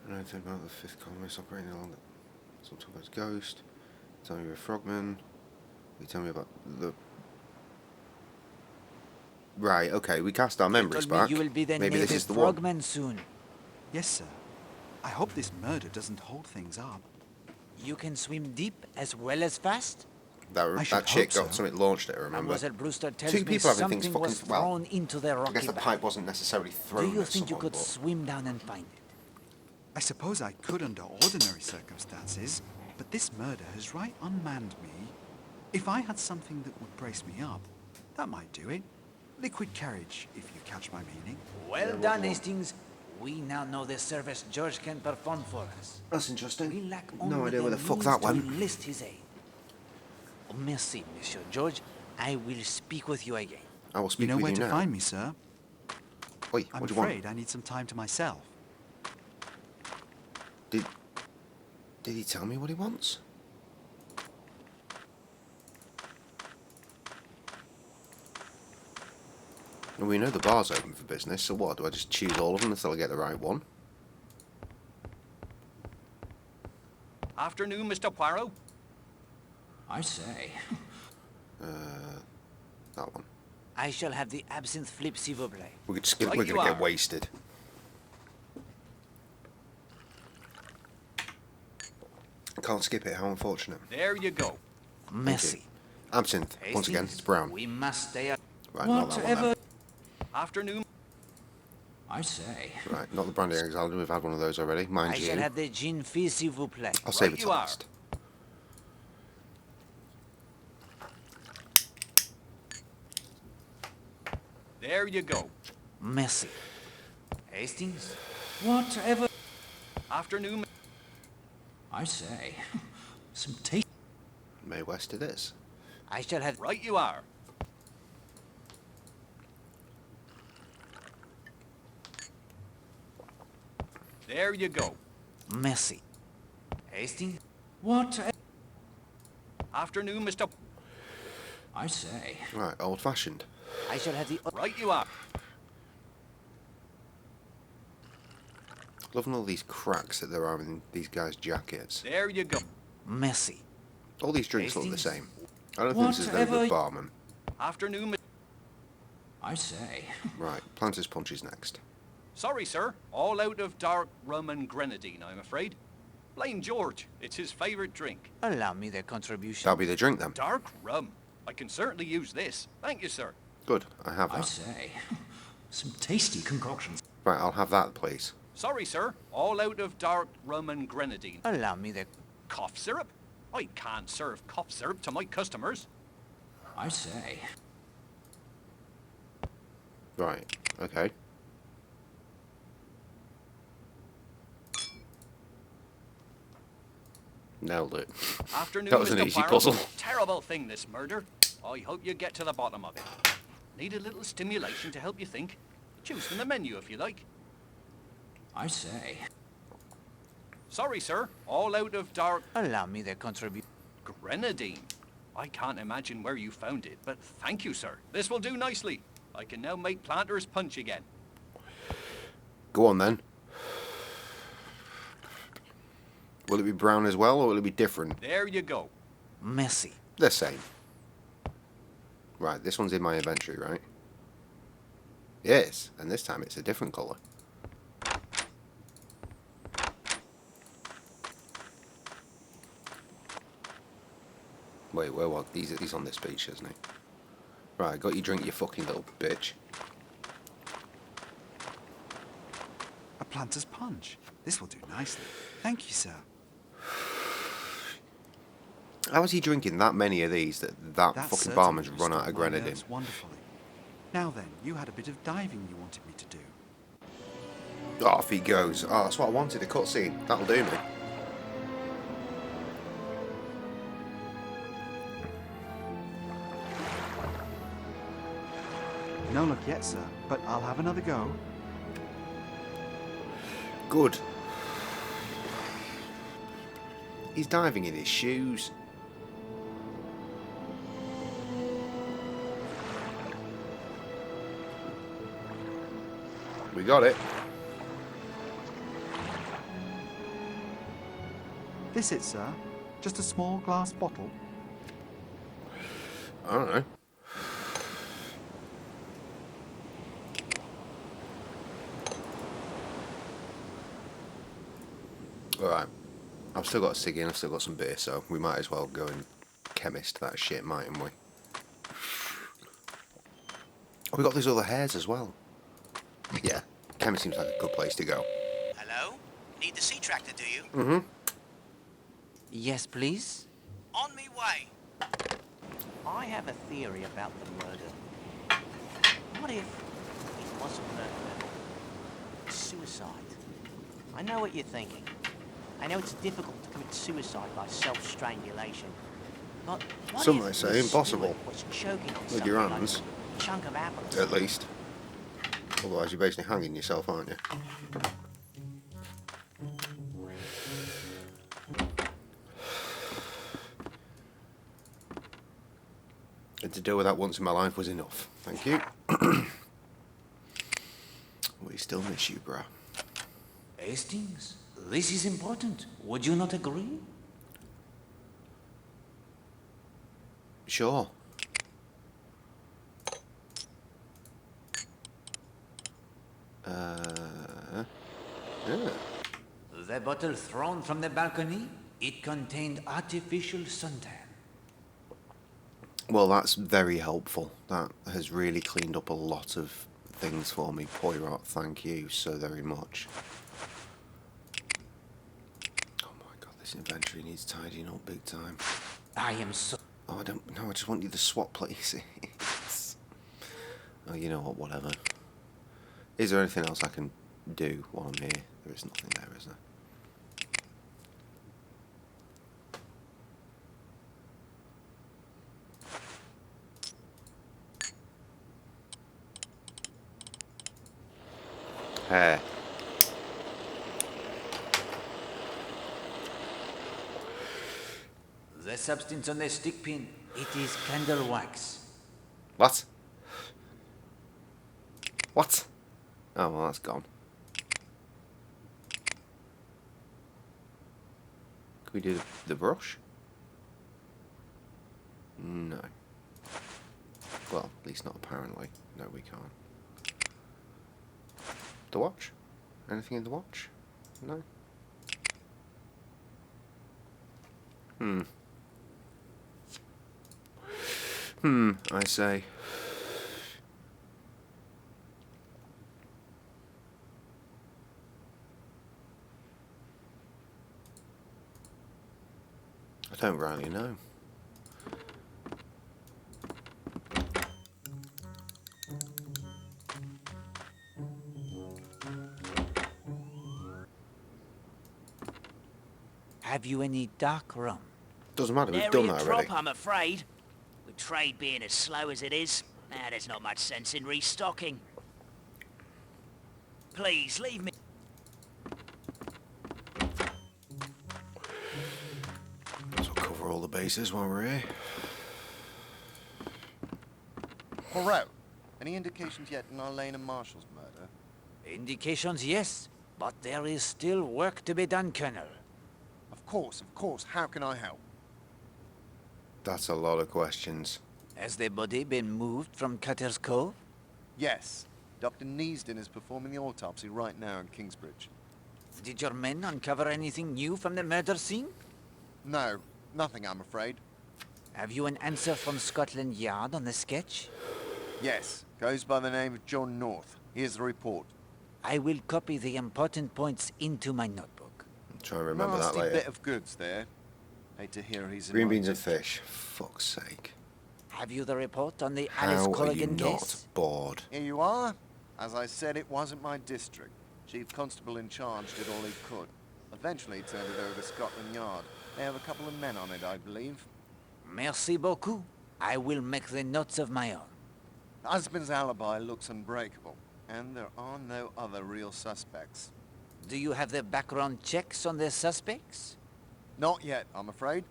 I know anything about the fifth columnist operating along the... So talk about Ghost. Tell me you're a frogman. You tell me about the... Right, okay, we cast our memories Told me back. you will be the Maybe this native is the one. frogman soon. Yes, sir. I hope this murder doesn't hold things up. You can swim deep as well as fast? That chick got something launched at her, remember? Mademoiselle Brewster tells Two me people having things something fucking... was thrown Well, into the I rocky guess the bed. pipe wasn't necessarily thrown Do you at think you someone, could but... swim down and find it? I suppose I could under ordinary circumstances, but this murder has right unmanned me. If I had something that would brace me up, that might do it. Liquid carriage, if you catch my meaning. Well done, Hastings. We now know the service George can perform for us. That's interesting. We lack No only idea where the fuck means that to went. enlist his aid. Oh, merci, Monsieur George. I will speak with you again. I will speak You know with where you to now. find me, sir? Oi, I'm what do you want? afraid I need some time to myself. Did he tell me what he wants? We know the bar's open for business, so what? Do I just choose all of them until I get the right one? Afternoon, Mr. Poirot. I say. That one. I shall have the absinthe flip, s'il vous plaît. We're just gonna, Right we're you gonna get are. wasted. Can't skip it, how unfortunate. There you go. Merci. Absinthe, once again, it's brown. We must stay up. Right, not that one Whatever. then. Afternoon. I say. Right, not the brandy exalted, we've had one of those already, I mind shall you. have the gin fizz, s'il vous plaît. I'll save Right it you to are. last. There you go. Merci. Hastings? Whatever. Afternoon. I say. Some taste. May West it is. I shall have... Right you are. There you go. Merci. Hastings? Whatever. Afternoon, Mr. I say. Right, old fashioned. I shall have the... Right you are. Loving all these cracks that there are in these guys' jackets. There you go. Merci. All these drinks look the Hastings? same. I don't think this is a very Whatever- good barman. Afternoon. I say. Right, Planters Punch is next. Sorry, sir. All out of dark rum and grenadine, I'm afraid. Blame George. It's his favorite drink. Allow me the contribution. That'll be the drink then. Dark rum. I can certainly use this. Thank you, sir. Good, I have I that. say. Some tasty concoctions. Right, I'll have that, please. Sorry, sir. All out of dark rum and grenadine. Allow me the... Cough syrup? I can't serve cough syrup to my customers. I say. Right, okay. Nailed it. Afternoon, That was an Mr. easy Poirot. puzzle. Terrible thing, this murder. I hope you get to the bottom of it. Need a little stimulation to help you think? Choose from the menu if you like. I say. Sorry, sir. All out of dark... Allow me to contribute. Grenadine. I can't imagine where you found it, but thank you, sir. This will do nicely. I can now make Planter's Punch again. Go on then. Will it be brown as well, or will it be different? There you go. Messy. The same. Right, this one's in my inventory, right? Yes, and this time it's a different colour. Wait, where what? He's on this beach, isn't he? Right, got you drink, you fucking little bitch. A planter's punch. This will do nicely. Thank you, sir. How is he drinking that many of these that fucking certainly barman's run out of restored my grenadine? nerves wonderfully. Now then, you had a bit of diving you wanted me to do. Off he goes. Oh, that's what I wanted, a cutscene. That'll do me. No luck yet, sir, but I'll have another go. Good. He's diving in his shoes. We got it. This it, sir? Just a small glass bottle? I don't know. Alright. I've still got a cig in, I've still got some beer, so we might as well go and chemist that shit, mightn't we? Oh, we got these other hairs as well. Yeah, chemist seems like a good place to go. Hello? Need the sea tractor, do you? Mm-hmm. Yes, please? On me way. I have a theory about the murder. What if it wasn't murder? It's suicide. I know what you're thinking. I know it's difficult to commit suicide by self-strangulation. But what Some if might say the impossible. steward was choking on With your something hands. like a chunk of apple or At something? least. Otherwise you're basically hanging yourself, aren't you? And to deal with that once in my life was enough. Thank you. We still miss you, bruh. Hastings, this is important. Would you not agree? Sure. Yeah. The bottle thrown from the balcony, it contained artificial suntan. Well, that's very helpful. That has really cleaned up a lot of things for me, Poirot. Thank you so very much. Oh my god, this inventory needs tidying up big time. I am so... Oh, I don't... No, I just want you to swap places. Oh, you know what, whatever. Is there anything else I can do while I'm here? There is nothing there, is there? Hair. The substance on the stick pin, it is candle wax. What? What? Oh, well, that's gone. Can we do the brush? No. Well, at least not apparently. No, we can't. The watch? Anything in the watch? No. I say. I don't really know. Have you any dark rum? Doesn't matter, we've Nary done a that drop, already. I'm afraid. With trade being as slow as it is, there's not much sense in restocking. Please, leave me... So cover all the bases while we're here. Poirot, any indications yet in Arlene Marshall's murder? Indications, yes. But there is still work to be done, Colonel. Of course. How can I help? That's a lot of questions. Has the body been moved from Cutter's Cove? Yes. Dr. Neasden is performing the autopsy right now in Kingsbridge. Did your men uncover anything new from the murder scene? No, nothing, I'm afraid. Have you an answer from Scotland Yard on the sketch? Yes, goes by the name of John North. Here's the report. I will copy the important points into my notebook. I'll try and remember that Nasty later. bit of goods there. Hate to hear he's in Green my beans and district. fish. Fuck's sake. Have you the report on the How Alice are you Colligan not case? bored? Here you are. As I said, it wasn't my district. Chief Constable in charge did all he could. Eventually turned it over to Scotland Yard. They have a couple of men on it, I believe. Merci beaucoup. I will make the notes of my own. The husband's alibi looks unbreakable, and there are no other real suspects. Do you have the background checks on the suspects? Not yet, I'm afraid.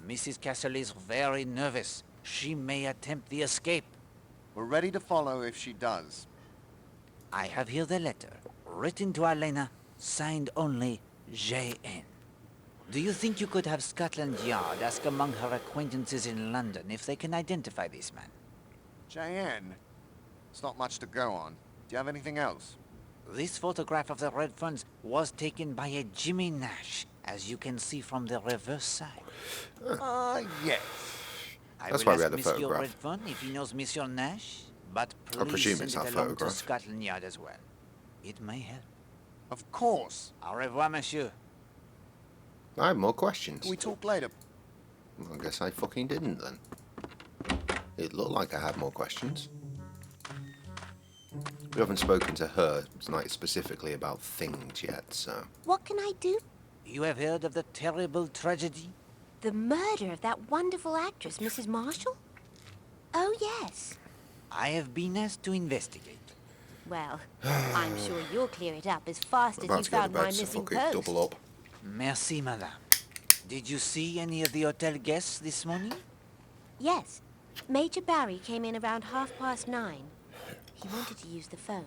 Mrs. Castle is very nervous. She may attempt the escape. We're ready to follow if she does. I have here the letter, written to Elena, signed only J.N. Do you think you could have Scotland Yard ask among her acquaintances in London if they can identify this man? J.N.? It's not much to go on. Do you have anything else? This photograph of the red funds was taken by a Jimmy Nash, as you can see from the reverse side. Yes. That's I why will we had ask the Monsieur photograph. Redfern if he knows Monsieur Nash, but I please presume send it's it that along to photograph. Scotland Yard as well. It may help. Of course. Au revoir, monsieur. I have more questions. Can we talk later? I guess I fucking didn't then. It looked like I had more questions. We haven't spoken to her tonight specifically about things yet, so... What can I do? You have heard of the terrible tragedy? The murder of that wonderful actress, Mrs. Marshall? Oh, yes. I have been asked to investigate. Well, I'm sure you'll clear it up as fast as About you to go to found my bed, so missing fuck it, post. double up. Merci, madame. Did you see any of the hotel guests this morning? Yes. Major Barry came in around 9:30. He wanted to use the phone.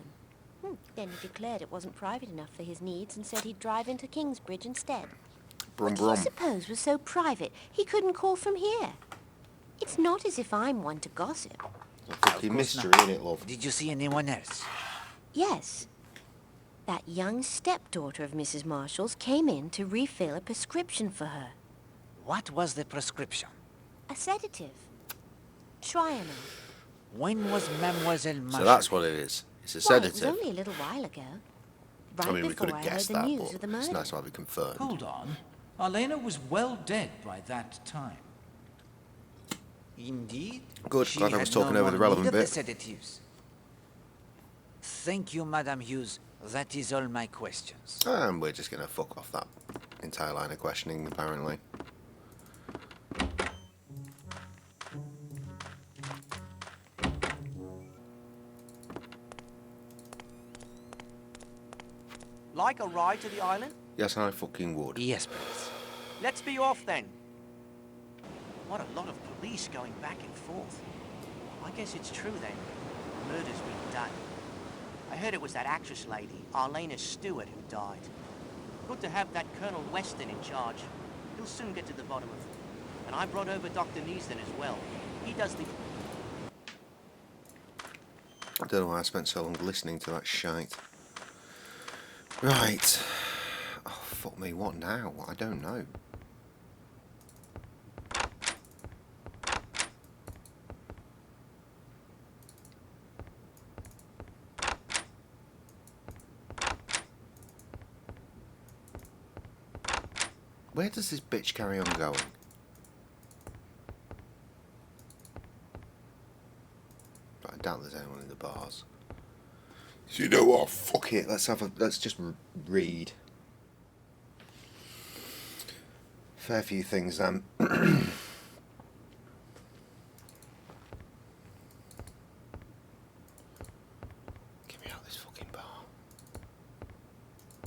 Then he declared it wasn't private enough for his needs and said he'd drive into Kingsbridge instead. Brum What do you brum. suppose was so private he couldn't call from here? It's not as if I'm one to gossip. A fucking mystery, innit, love? Did you see anyone else? Yes. That young stepdaughter of Mrs. Marshall's came in to refill a prescription for her. What was the prescription? A sedative. Trianol. When was Mademoiselle Marshall? So that's what it is. It's a Well, it was sedative. only a little while ago. Right I mean, we before could I have heard guessed the that, news but of the it's murder. nice to have it confirmed. Hold on. Elena was well dead by that time. Indeed. Good, She glad I had was talking no over the more relevant need of the bit. sedatives. Thank you, Madame Hughes. That is all my questions. And we're just going to fuck off that entire line of questioning, apparently. Like a ride to the island? Yes, I fucking would. Yes, please. Let's be off then. What a lot of police going back and forth. I guess it's true then. Murder's been done. I heard it was that actress lady, Arlena Stewart, who died. Good to have that Colonel Weston in charge. He'll soon get to the bottom of it. And I brought over Dr. Neasden as well. He does the... I don't know why I spent so long listening to that shite. Right. Oh, fuck me, what now? I don't know. Where does this bitch carry on going? But I doubt there's anyone in the bars. So you know what? Fuck it. Let's just read. Fair few things then. Give me out this fucking bar.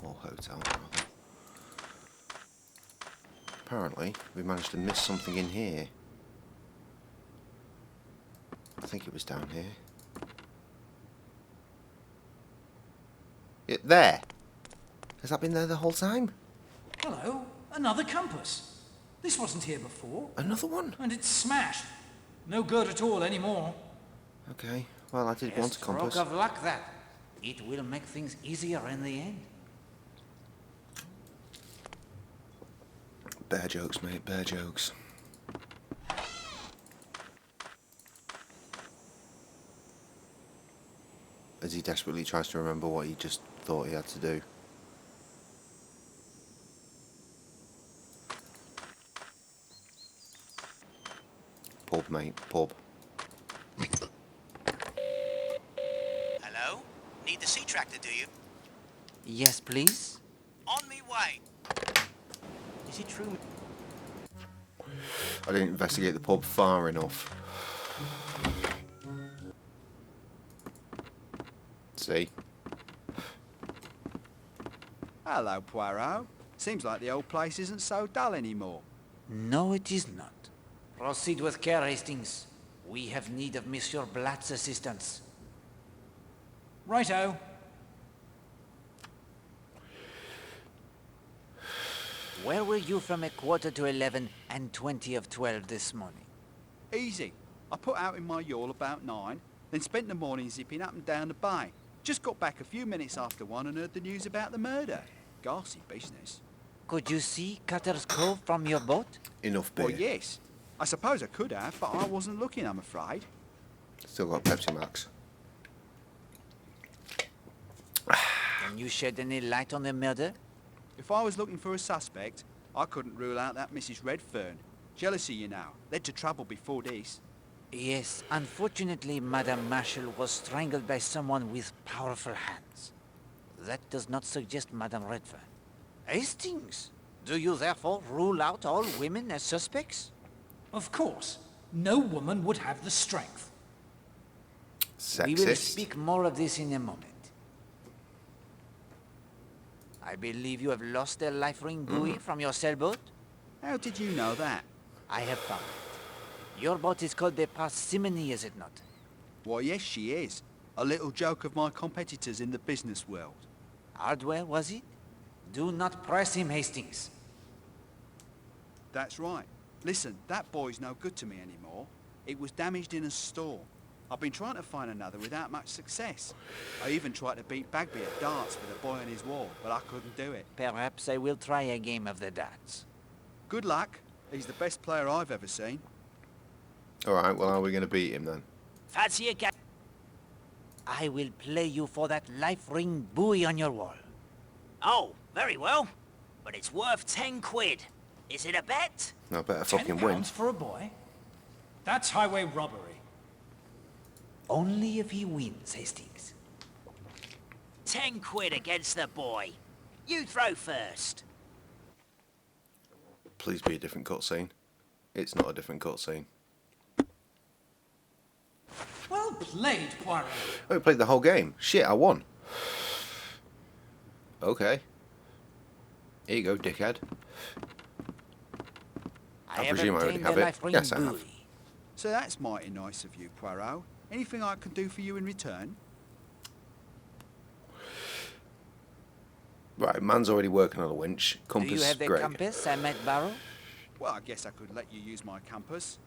Or hotel, rather. Apparently, we managed to miss something in here. I think it was down here. There! Has that been there the whole time? Hello, another compass. This wasn't here before. Another one? And it's smashed. No good at all anymore. Okay, well I did want a compass. Stroke of luck, that. It will make things easier in the end. Bear jokes, mate, bear jokes. As he desperately tries to remember what he just thought he had to do. Pub, mate, pub. Hello? Need the sea tractor, do you? Yes, please? On me way. Is it true? I didn't investigate the pub far enough. See? Hello, Poirot. Seems like the old place isn't so dull anymore. No, it is not. Proceed with care, Hastings. We have need of Monsieur Blatt's assistance. Righto. Where were you from 11:15 and 20 of 12 this morning? Easy. I put out in my yawl about 9, then spent the morning zipping up and down the bay. Just got back a few minutes after 1 and heard the news about the murder. Ghastly business. Could you see Cutter's Cove from your boat? Enough beer. Well, yes. I suppose I could have, but I wasn't looking, I'm afraid. Still got Pepsi Max. Can you shed any light on the murder? If I was looking for a suspect, I couldn't rule out that Mrs. Redfern. Jealousy, you know, led to trouble before this. Yes, unfortunately, Madame Marshall was strangled by someone with powerful hands. That does not suggest Madame Redfern. Hastings, do you therefore rule out all women as suspects? Of course. No woman would have the strength. Sexist. We will speak more of this in a moment. I believe you have lost a life ring buoy from your sailboat? How did you know that? I have found it. Your boat is called the Parsimony, is it not? Why, yes, she is. A little joke of my competitors in the business world. Hardware, was it? Do not press him, Hastings. That's right. Listen, that boy's no good to me anymore. It was damaged in a storm. I've been trying to find another without much success. I even tried to beat Bagby at darts with a boy on his wall, but I couldn't do it. Perhaps I will try a game of the darts. Good luck. He's the best player I've ever seen. Alright, well, how are we going to beat him then? Fancy a game? I will play you for that life ring buoy on your wall. Oh, very well. But it's worth 10 quid. Is it a bet? I better fucking win. £10 for a boy? That's highway robbery. Only if he wins, Hastings. 10 quid against the boy. You throw first. Please be a different cutscene. It's not a different cutscene. Well played, Poirot. Oh, we played the whole game. Shit, I won. Okay. Here you go, dickhead. I presume I already have it. Yes, I have. So that's mighty nice of you, Poirot. Anything I can do for you in return? Right, man's already working on a winch. Compass, Do you have the great. compass I might borrow? Well, I guess I could let you use my compass.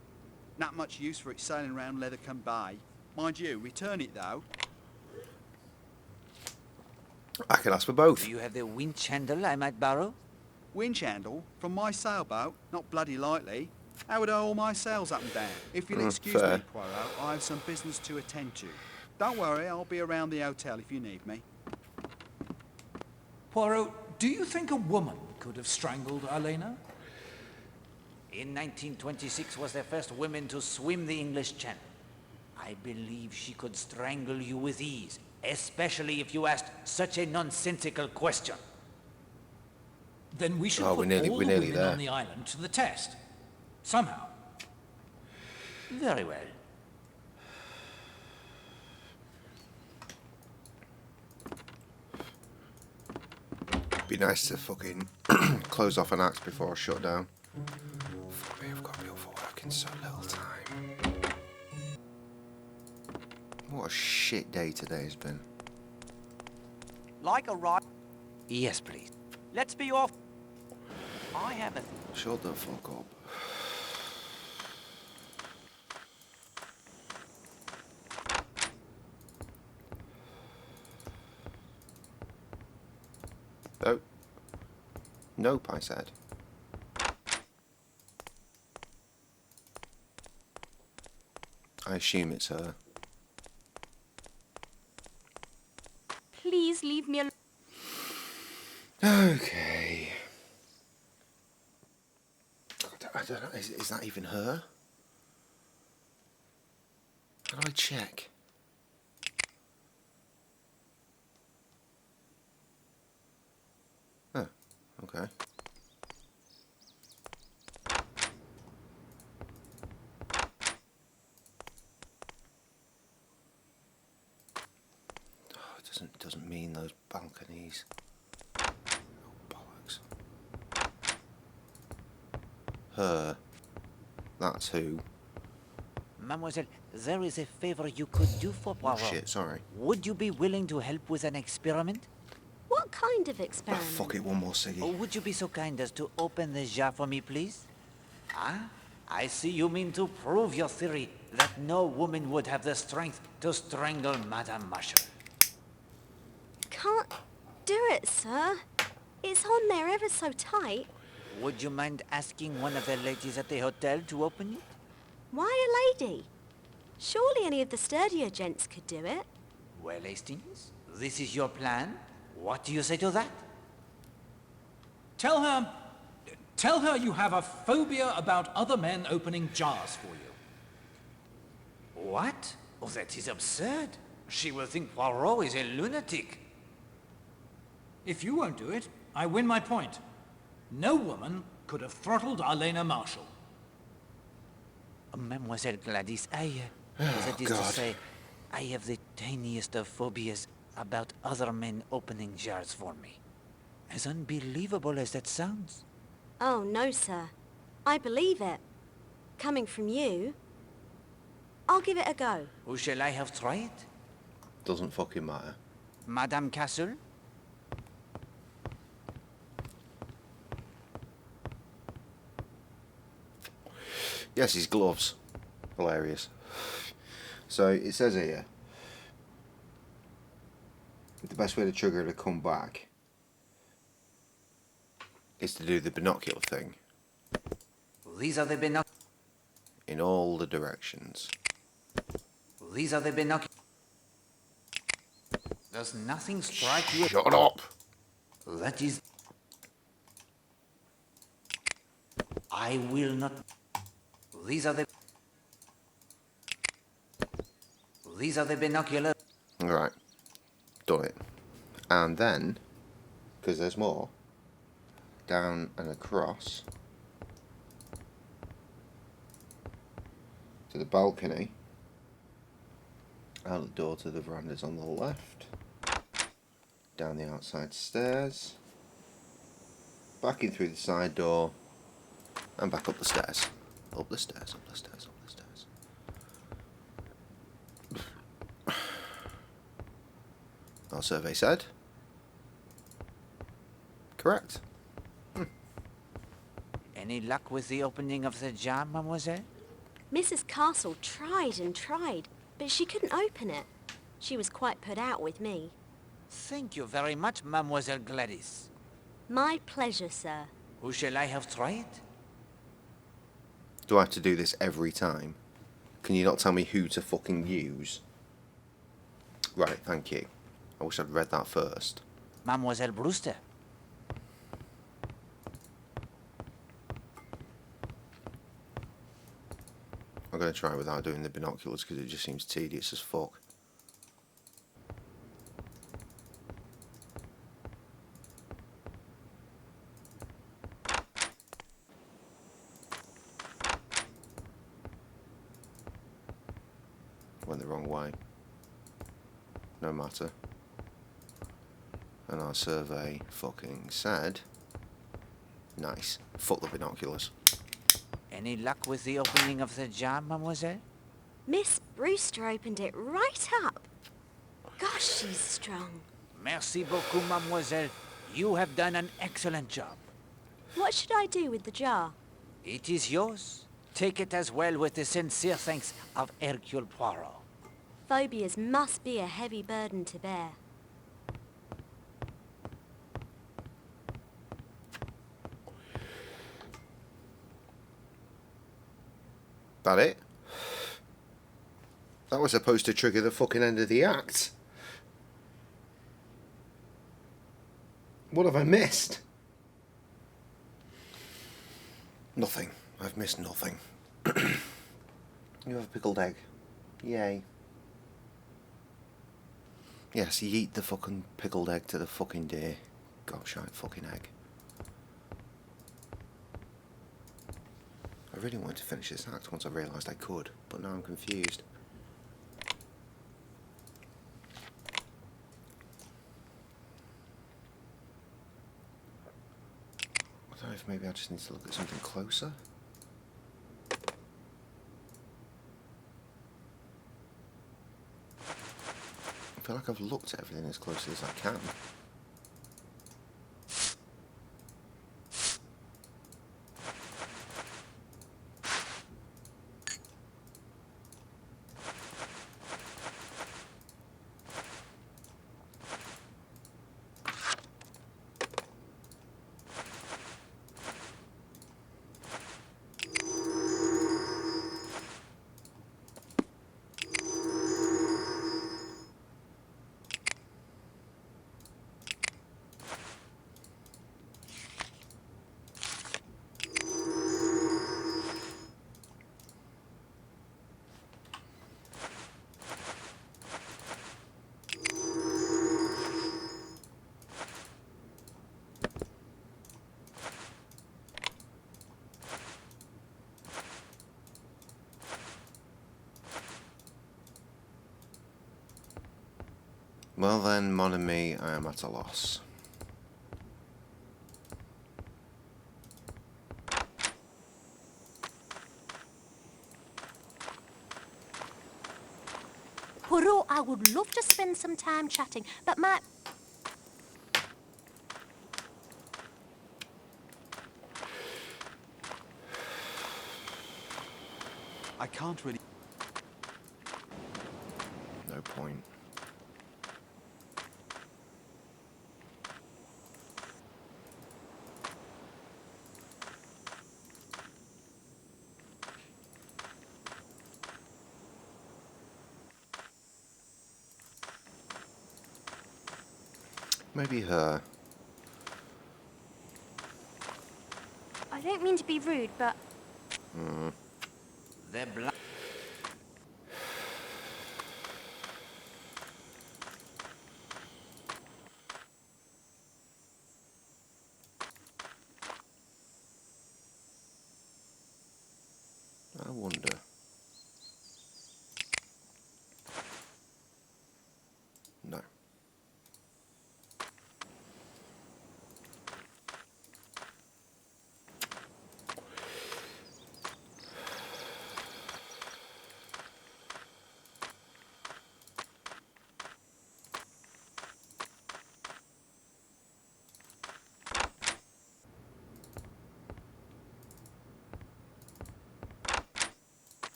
Not much use for it sailing around Leathercombe Bay. Mind you, return it though. I can ask for both. Do you have the winch handle I might borrow? Winch handle? From my sailboat? Not bloody likely. How would I haul my sails up and down? If you'll excuse fair. me, Poirot, I have some business to attend to. Don't worry, I'll be around the hotel if you need me. Poirot, do you think a woman could have strangled Elena? In 1926 was the first woman to swim the English Channel. I believe she could strangle you with ease, especially if you asked such a nonsensical question. Then we should Oh, put we're nearly all the there. women on the island to the test. Somehow. Very well. Be nice to fucking close off an act before I shut down. Fuck me, I've got to be up for work in so little time. What a shit day today has been. Like a ride. Yes, please. Let's be off. I have a... Shut the fuck up. Oh. Nope, I said. I assume it's her. Please leave me alone. Okay. I don't know, is that even her? How do I check? Oh, okay. Oh, it doesn't mean those balconies. Oh, bollocks. Her. That's who. Mademoiselle, there is a favor you could do for Poirot. Oh shit, sorry. Would you be willing to help with an experiment? What kind of Oh, experiment? fuck it, one more ciggy. Oh, would you be so kind as to open the jar for me, please? Ah, I see you mean to prove your theory that no woman would have the strength to strangle Madame Marshall. Can't do it, sir. It's on there ever so tight. Would you mind asking one of the ladies at the hotel to open it? Why a lady? Surely any of the sturdier gents could do it. Well, Hastings, this is your plan. What do you say to that? Tell her you have a phobia about other men opening jars for you. What? Oh, that is absurd. She will think Poirot is a lunatic. If you won't do it, I win my point. No woman could have throttled Arlena Marshall. Mademoiselle Gladys, that is to say, I have the tiniest of phobias about other men opening jars for me. As unbelievable as that sounds. Oh, no, sir. I believe it. Coming from you, I'll give it a go. Who shall I have try it? Doesn't fucking matter. Madame Castle? Yes, his gloves. Hilarious. So it says here, the best way to trigger her to come back is to do the binocular thing. These are the binoculars. In all the directions. These are the binoculars. Does nothing strike you? Shut up! That is... I will not... These are the binoculars. Right. Done it. And then, because there's more, down and across to the balcony. Out the door to the veranda's on the left. Down the outside stairs. Back in through the side door. And back up the stairs. Up the stairs, up the stairs, up the stairs. Our survey said correct. Any luck with the opening of the jar, mademoiselle? Mrs. Castle tried and tried, but she couldn't open it. She was quite put out with me. Thank you very much, Mademoiselle Gladys. My pleasure, sir. Who shall I have try it? Do I have to do this every time? Can you not tell me who to fucking use? Right, thank you. I wish I'd read that first. Mademoiselle Brewster. I'm going to try it without doing the binoculars because it just seems tedious as fuck. went the wrong way. No matter. And our survey fucking said... Nice. Fuck the binoculars. Any luck with the opening of the jar, mademoiselle? Miss Brewster opened it right up. Gosh, she's strong. Merci beaucoup, mademoiselle. You have done an excellent job. What should I do with the jar? It is yours. Take it as well with the sincere thanks of Hercule Poirot. Phobias must be a heavy burden to bear. That it? That was supposed to trigger the fucking end of the act. What have I missed? Nothing. I've missed nothing. You have a pickled egg. Yay. Yes, you eat the fucking pickled egg to the fucking deer. Gosh, I fucking egg. I really wanted to finish this act once I realised I could, but now I'm confused. I don't know if maybe I just need to look at something closer. I feel like I've looked at everything as closely as I can. Well then, mon ami, I am at a loss. Poirot, I would love to spend some time chatting, but my... I can't really... No point. Maybe her. I don't mean to be rude, but... They're blind. I wonder. No.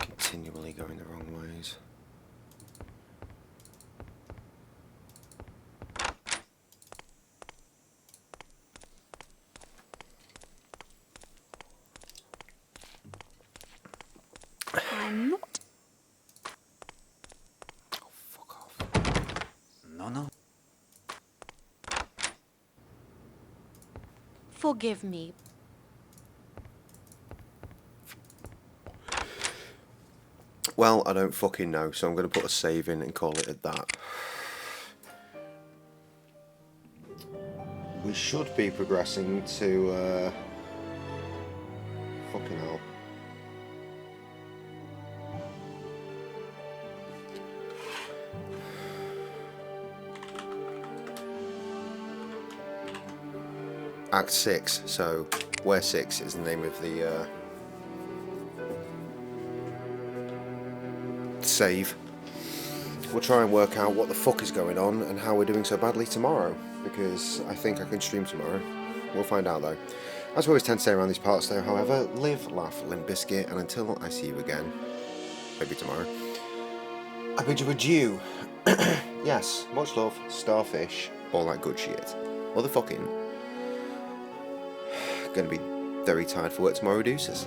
Continually going the wrong ways. I'm not. Oh, fuck off. No. Forgive me. Well, I don't fucking know, so I'm going to put a save in and call it at that. We should be progressing to, fucking hell. Act 6, so Where 6 is the name of the save. We'll try and work out what the fuck is going on and how we're doing so badly tomorrow, because I think I can stream tomorrow. We'll find out though. As we always tend to say around these parts though, however, live, laugh, limp biscuit, and until I see you again, maybe tomorrow, I bid you adieu. Yes, much love, starfish, all that good shit. Motherfucking gonna be very tired for work tomorrow, deuces.